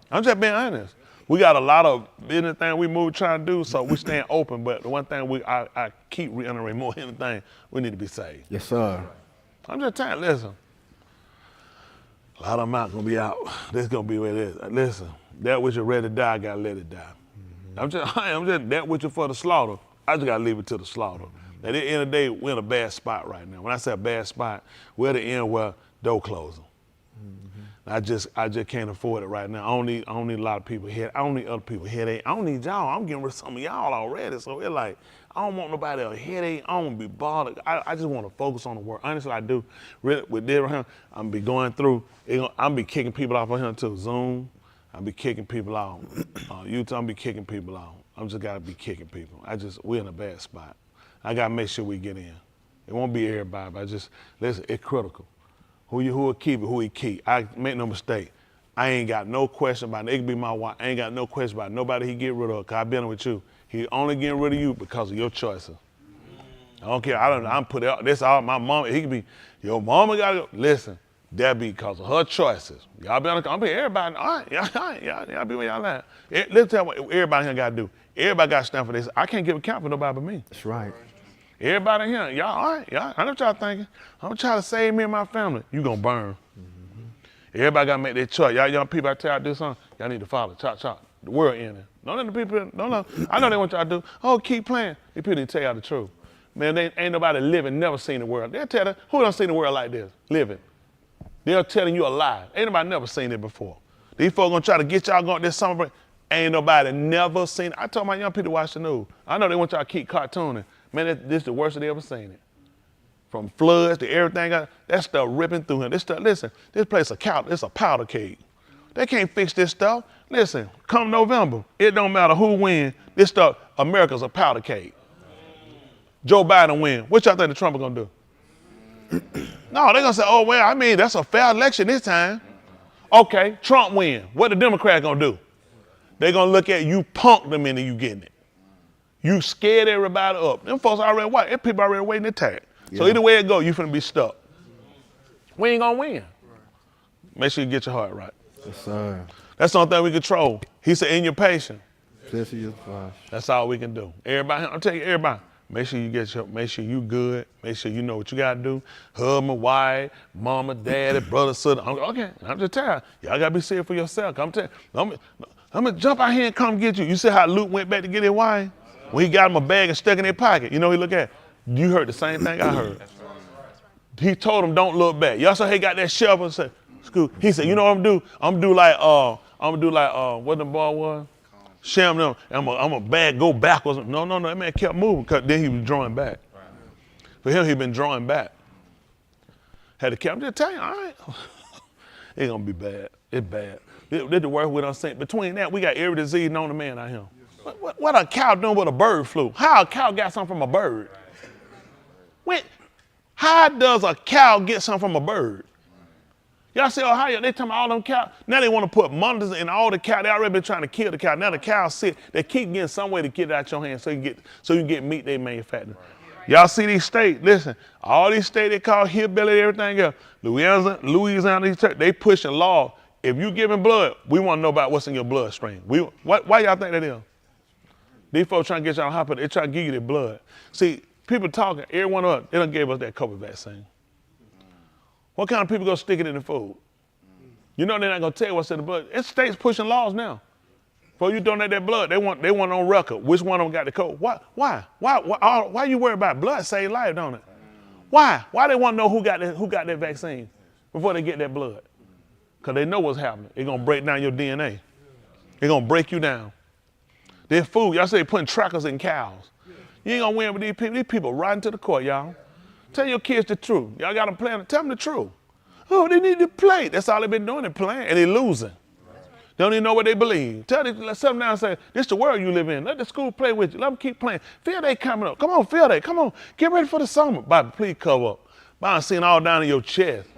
[SPEAKER 1] I'm just being honest. We got a lot of business things we move trying to do, so we staying open. But the one thing I keep reiterating more than anything, we need to be saved.
[SPEAKER 5] Yes, sir.
[SPEAKER 1] I'm just telling you, listen. A lot of them not gonna be out. This gonna be where it is. Listen, that which is ready to die, I gotta let it die. I'm just that which is for the slaughter. I just gotta leave it to the slaughter. At the end of the day, we're in a bad spot right now. When I say a bad spot, we're at the end where door closing. I just can't afford it right now. I don't need a lot of people here. I don't need other people headache. I don't need y'all. I'm getting rid of some of y'all already. So it's like, I don't want nobody else headache. I don't want to be bothered. I just want to focus on the work. Honestly, I do. Really, with this right here, I'm be going through. I'm be kicking people off on here too. Zoom, I'll be kicking people out. YouTube, I'm be kicking people out. I'm just gotta be kicking people. We're in a bad spot. I gotta make sure we get in. It won't be everybody, but listen, it's critical. Who will keep it, who he keep. I make no mistake. I ain't got no question about it. It can be my wife. I ain't got no question about nobody he get rid of, because I've been with you. He only getting rid of you because of your choices. I don't care. I'm put out. This all my mama. He could be, your mama gotta go. Listen, that be because of her choices. Y'all be on the, I'm be everybody. All right, y'all be where y'all at. Let's tell you what everybody here gotta do. Everybody gotta stand for this. I can't give account for nobody but me.
[SPEAKER 5] That's right.
[SPEAKER 1] Everybody here, y'all, all right, y'all, I know what y'all thinking. I'm trying to save me and my family. You gonna burn. Everybody gotta make their choice. Y'all young people, I tell y'all to do something, y'all need to follow. Chop. The world ending. Don't let the people, don't. I know they want y'all to do. Oh, keep playing. These people need to tell y'all the truth. Man, they ain't nobody living, never seen the world. They'll tell you, who done seen the world like this? Living. They're telling you a lie. Ain't nobody never seen it before. These folks gonna try to get y'all going this summer break. Ain't nobody never seen it. I told my young people to watch the news. I know they want y'all to keep cartooning. Man, this is the worst they ever seen it. From floods to everything, that stuff ripping through him. This stuff, listen, this place it's a powder keg. They can't fix this stuff. Listen, come November, it don't matter who wins. This stuff, America's a powder keg. Joe Biden win. What y'all think the Trump are gonna do? No, they're gonna say, oh, well, I mean, that's a fair election this time. Okay, Trump win. What the Democrats gonna do? They're gonna look at you punk the minute you getting it. You scared everybody up. Them folks already white. Them people already waiting to attack. Yeah. So either way it go, you finna be stuck. We ain't gonna win. Make sure you get your heart right.
[SPEAKER 5] Yes, sir.
[SPEAKER 1] That's the only thing we control. He said, in your patience.
[SPEAKER 5] That's
[SPEAKER 1] all we can do. Everybody, I'm telling you, everybody, make sure you good. Make sure you know what you gotta do. Husband, wife, mama, daddy, brother, sister. Okay, I'm just telling you, y'all gotta be serious for yourself. I'm telling you, I'm gonna jump out here and come get you. You see how Luke went back to get his wife? When he got him a bag and stuck in his pocket, you know he look at, you heard the same thing I heard. He told him, don't look back. Yashayahu got that shovel and said, "School." He said, you know what I'm gonna do? I'm gonna do like what the boy was? Sham them. I'm a bag go backwards. No, that man kept moving, cause then he was drawing back. For him, he been drawing back. Had to keep, I'm just telling you, all right. It's gonna be bad. It's bad. This the worst we done seen. Between that, we got every disease known to man out here. What a cow doing with a bird flu? How a cow got something from a bird? How does a cow get something from a bird? Y'all see Ohio, they talking about all them cows. Now they want to put monitors in all the cows. They already been trying to kill the cow. Now the cows sick. They keep getting some way to get it out your hands so you can get meat they manufacture. Y'all see these states, listen, all these states they call hillbilly and everything else. Louisiana, they pushing law. If you giving blood, we want to know about what's in your bloodstream. Why y'all think that is? These folks trying to get y'all hospital, they try to give you their blood. See, people talking, every one of us, they done gave us that COVID vaccine. What kind of people gonna stick it in the food? You know they're not gonna tell you what's in the blood. It's states pushing laws now. Before you donate that blood, they want on record which one of them got the code. Why you worry about blood save life, don't it? Why? Why they want to know who got that vaccine before they get that blood? Because they know what's happening. It's gonna break down your DNA. It's gonna break you down. Their food, y'all say they putting trackers in cows. You ain't gonna win with these people. These people riding to the court, y'all. Tell your kids the truth. Y'all got them playing. Tell them the truth. Oh, they need to play. That's all they've been doing, they playing, and they losing. They don't even know what they believe. Tell them, let them down and say, this the world you live in. Let the school play with you. Let them keep playing. Field day coming up. Come on, field day. Come on. Get ready for the summer. Bobby, please cover up. I'm seeing all down in your chest.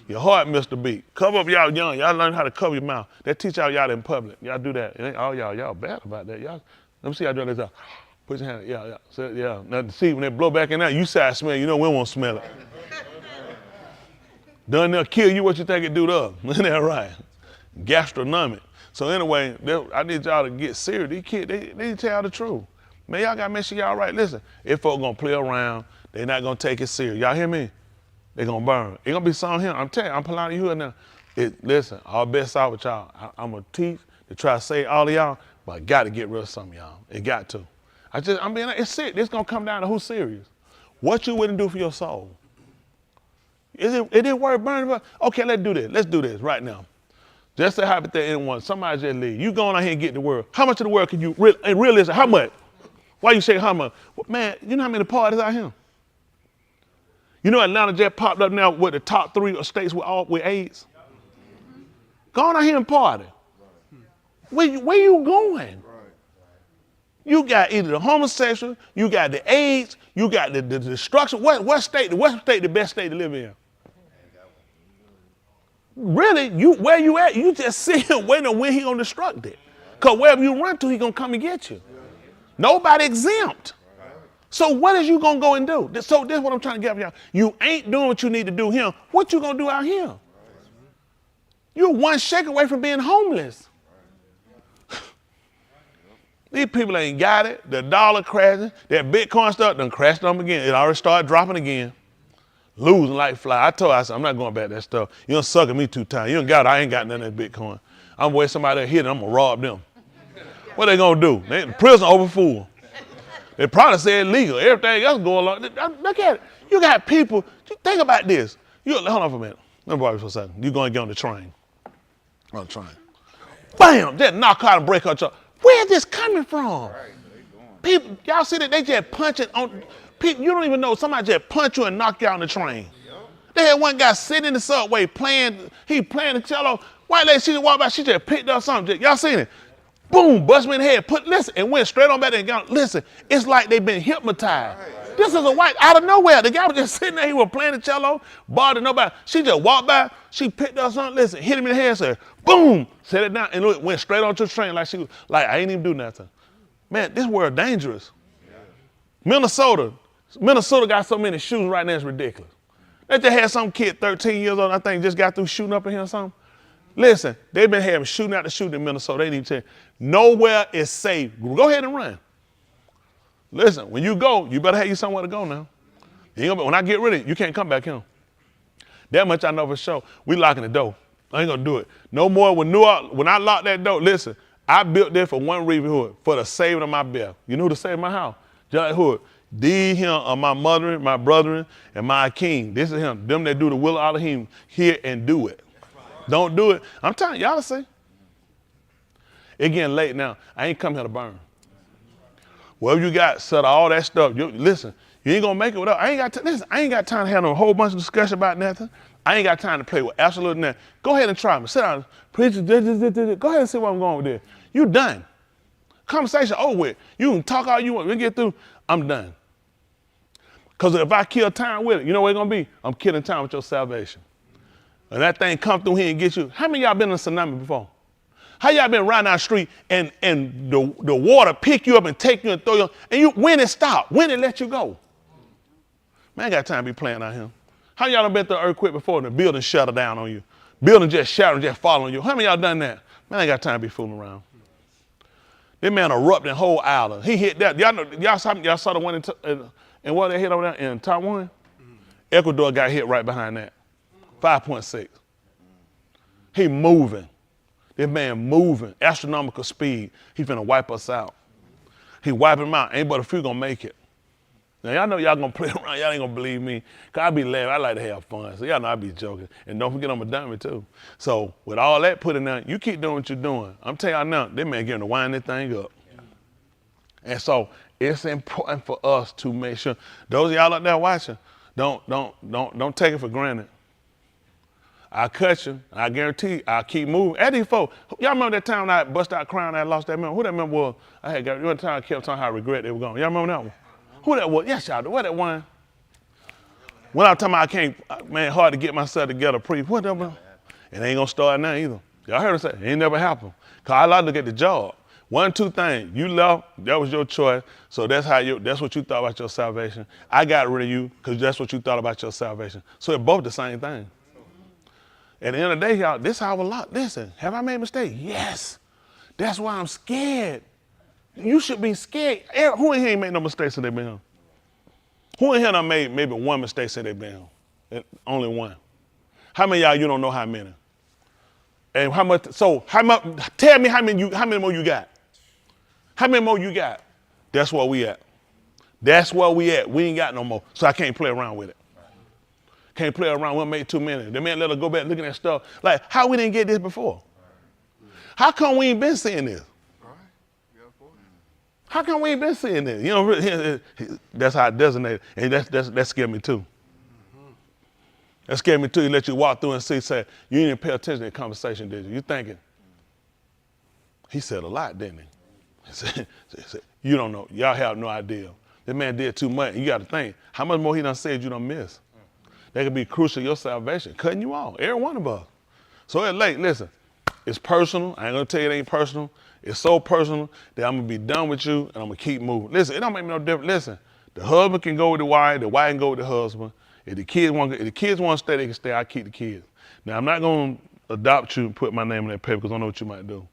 [SPEAKER 1] Your heart missed a beat. Cover up y'all young. Y'all learn how to cover your mouth. They teach y'all in public. Y'all do that. It ain't all y'all bad about that. Y'all, let me see y'all doing this. Put your hand, yeah. So, yeah. Now, see, when they blow back in there, you say I smell it. You know we won't smell it. Done they'll kill you what you think it do to us. Isn't that right? Gastronomic. So anyway, I need y'all to get serious. These kids, they need to tell the truth. Man, y'all gotta make sure y'all right. Listen, if folks gonna play around, they not gonna take it serious. Y'all hear me? They gonna burn. It gonna be some here. I'm telling you, I'm pulling you now. Listen, all best out with y'all. I'm gonna teach to try to save all of y'all, but I gotta get rid of some of y'all. It got to. It's serious. It's gonna come down to who's serious. What you wouldn't do for your soul. It didn't worth burning. Okay, let's do this. Let's do this right now. Just say hypothetical, somebody just leave. You going out here and get the world. How much of the world can you, and realistic, how much? Why you say how much? Well, man, you know how many parties out here? You know Atlanta just popped up now with the top 3 states with AIDS? Go on out here and party. Where you going? You got either the homosexual, you got the AIDS, you got the destruction. What state the best state to live in? Really, where you at? You just sitting waiting on when he gonna destruct it. Because wherever you run to, he gonna come and get you. Nobody exempt. So what is you gonna go and do? So this is what I'm trying to get y'all. You ain't doing what you need to do here. What you gonna do out here? You're one shake away from being homeless. These people ain't got it. The dollar crashing. That Bitcoin stuff done crashed them again. It already started dropping again. Losing like fly. I said, I'm not going back to that stuff. You done sucking me 2 times. You done got it. I ain't got none of that Bitcoin. I'm waiting somebody to hit it. I'm going to rob them. What they going to do? They in prison over full. They probably said legal. Everything else going on. Look at it. You got people. Think about this. Hold on for a minute. Let me borrow you for a second. You're going to get on the train. On the train. Bam! Just knock out and break out your. Where's this coming from? People, y'all see that they just punching on people. You don't even know somebody just punch you and knock you out on the train. They had one guy sitting in the subway playing the cello. White lady, she just walked by, she just picked up something. Y'all seen it? Boom, bust me in the head. Listen, and went straight on back there and got, listen, it's like they've been hypnotized. This is a white, out of nowhere. The guy was just sitting there, he was playing the cello, bothered nobody. She just walked by, she picked up something, listen, hit him in the head, said, boom, set it down, and went straight onto the train like she was, like, I ain't even do nothing. Man, this world dangerous. Minnesota got so many shootings right now, it's ridiculous. They just had some kid, 13 years old, I think, just got through shooting up in here or something. Listen, they've been having shooting out the shooting in Minnesota. They need to tell you, nowhere is safe. Go ahead and run. Listen, when you go, you better have you somewhere to go now. When I get rid of it, you can't come back here. That much I know for sure. We locking the door. I ain't gonna do it. No more when I lock that door, listen, I built this for one reason, for the saving of my bell. You know who to save my house? Yashayahu. These here are my mother, my brethren, and my king. This is him. Them that do the will of Elohim, hear and do it. Don't do it. I'm telling y'all to say. It getting late now. I ain't come here to burn. Whatever you got, set all that stuff. Listen, you ain't gonna make it without. I ain't got time to have a whole bunch of discussion about nothing. I ain't got time to play with absolutely nothing. Go ahead and try me. Sit down. Preacher, go ahead and see where I'm going with this. You done. Conversation over with. You can talk all you want. We get through. I'm done. Because if I kill time with it, you know what it's gonna be? I'm killing time with your salvation. And that thing come through here and get you. How many of y'all been in a tsunami before? How y'all been riding down the street and the water pick you up and take you and throw you, and when it stop, when it let you go? Man, I ain't got time to be playing out here. How y'all done been through an earthquake before and the building shut down on you? Building just shattered, just falling on you. How many of y'all done that? Man, I ain't got time to be fooling around. This man erupted the whole island. He hit that. Y'all saw the one in what they hit over there in Taiwan? Ecuador got hit right behind that. 5.6. He moving. This man moving, astronomical speed. He finna wipe us out. He wiping them out. Ain't but a few gonna make it. Now y'all know y'all gonna play around. Y'all ain't gonna believe me. Cause I be laughing. I like to have fun. So y'all know I be joking. And don't forget I'm a dummy too. So with all that put in there, you keep doing what you're doing. I'm telling y'all now, this man getting to wind this thing up. And so it's important for us to make sure those of y'all out there watching, don't take it for granted. I cut you, I guarantee you, I'll keep moving. At these folks, y'all remember that time when I bust out crying and I lost that member? Who that member was? One time I kept telling how I regret they were gone. Y'all remember that one? Who that was? Yes, y'all do. What that one? When I was talking about I can't, man, hard to get myself together, preach. What that one? It ain't gonna start now either. Y'all heard her say, it ain't never happened. Cause I like to look at the job. 1, 2 things. You left, that was your choice. So that's what you thought about your salvation. I got rid of you because that's what you thought about your salvation. So it's both the same thing. At the end of the day, y'all, this is how I lot. Listen, have I made a mistake? Yes. That's why I'm scared. You should be scared. Who in here ain't made no mistakes since they been home? Who in here done made maybe one mistake since they been home? Only one. How many of y'all you don't know how many? And how much? So how much? Tell me how many more you got? How many more you got? That's where we at. That's where we at. We ain't got no more. So I can't play around with it. Can't play around. We'll make too many. The man let her go back looking at stuff. Like, how we didn't get this before? How come we ain't been seeing this? How come we ain't been seeing this? You know, that's how it designated. And that scared me too. That scared me too. He let you walk through and say, you didn't pay attention to that conversation, did you? You thinking, he said a lot, didn't he? He said, you don't know. Y'all have no idea. That man did too much. You got to think, how much more he done said you done miss? That could be crucial to your salvation, cutting you off, every one of us. So it's late, listen, it's personal. I ain't gonna tell you it ain't personal. It's so personal that I'm gonna be done with you and I'm gonna keep moving. Listen, it don't make me no difference. Listen, the husband can go with the wife can go with the husband. If the kids want to stay, they can stay. I keep the kids. Now I'm not gonna adopt you and put my name on that paper because I don't know what you might do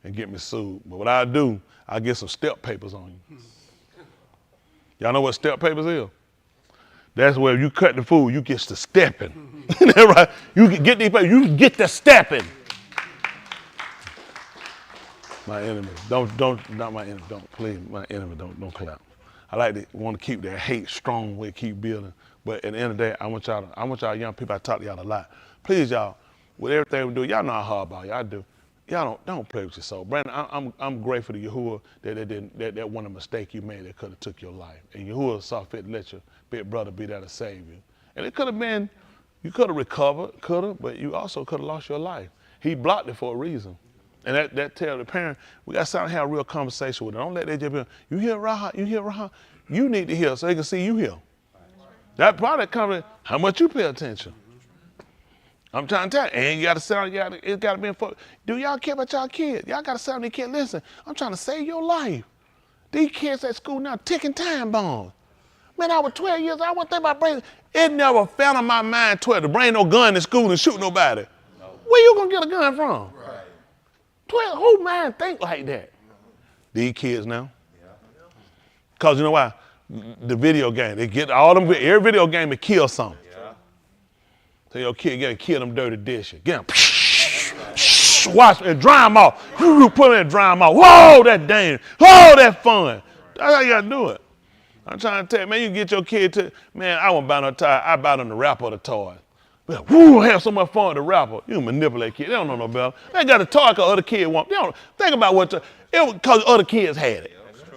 [SPEAKER 1] and get me sued. But what I do, I get some step papers on you. Y'all know what step papers is? That's where you cut the food, you get to stepping. Right? You get these papers, you get to stepping. My enemy, not my enemy, please, my enemy, don't clap. I want to keep that hate strong, we keep building. But at the end of the day, I want y'all young people, I talk to y'all a lot. Please, y'all, with everything we do, y'all know how hard about y'all do. Y'all don't play with your soul. Brandon, I'm grateful to Yahuwah that one of the mistake you made that could have took your life. And Yahuwah saw fit to let your big brother be there to save you. And it could have been, you could have recovered, but you also could have lost your life. He blocked it for a reason. And that tell the parent, we got to sit down and have a real conversation with them. Don't let that just be, you hear Rahab, you hear Rahab. You need to hear so they can see you hear. That product comes, how much you pay attention. I'm trying to tell you, and you got to sit down, it's got to be in. Do y'all care about y'all kids? Y'all got to sit down and these kids, listen, I'm trying to save your life. These kids at school now ticking time bombs. Man, I was 12 years old, I wasn't thinking about bringing, it never fell in my mind 12 to bring no gun to school and shoot nobody. No. Where you gonna get a gun from? Right. 12, who man think like that? These kids now. Cause you know why? The video game, they get all them, every video game to kill something. So your kid get kill them dirty dishes. Get them, wash and dry them off. Put them in and dry them off. Whoa, that dang. Whoa, that fun. That's how you gotta do it. I'm trying to tell you, man, you can get your kid to, man, I won't buy no toy. I buy them the wrapper of the toy. But, woo, have so much fun with the wrapper. You manipulate kids. They don't know no better. They got a toy because other kids want. They don't think about what it was because other kids had it.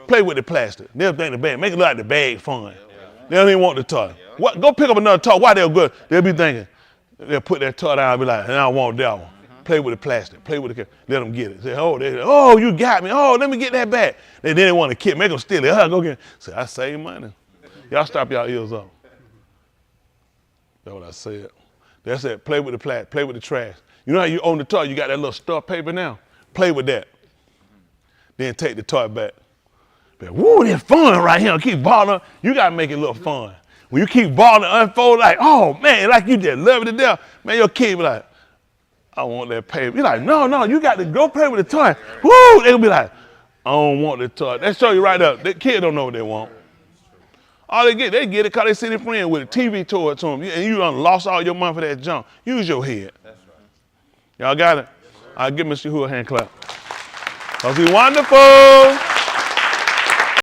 [SPEAKER 1] Play with the plastic. They'll think the bag. Make it look like the bag fun. They don't even want the toy. What? Go pick up another toy. Why they're good? They'll be thinking, they'll put that toy down and be like, I don't want that one. Play with the plastic. Play with the, let them get it. Say, oh, you got me. Oh, let me get that back. Then they want to kill. Make them steal it. Go get it. Say, I save money. Y'all stop y'all ears up. That's what I said. That's it. Play with the plastic. Play with the trash. You know how you own the toy? You got that little stuffed paper now? Play with that. Then take the toy back. But, woo, it's fun right here. Keep balling. You got to make it look fun. When you keep balling, unfold like, oh, man, like you just love it to death. Man, your kid be like, I want that paper. You're like, no, you got to go play with the toy. Woo! They'll be like, I don't want the toy. They show you right up. The kid don't know what they want. All they get it because they see their friend with a TV toy to them. And you done lost all your money for that junk. Use your head. That's right. Y'all got it? I'll give Mr. Yahuwah a hand clap. Because he's wonderful.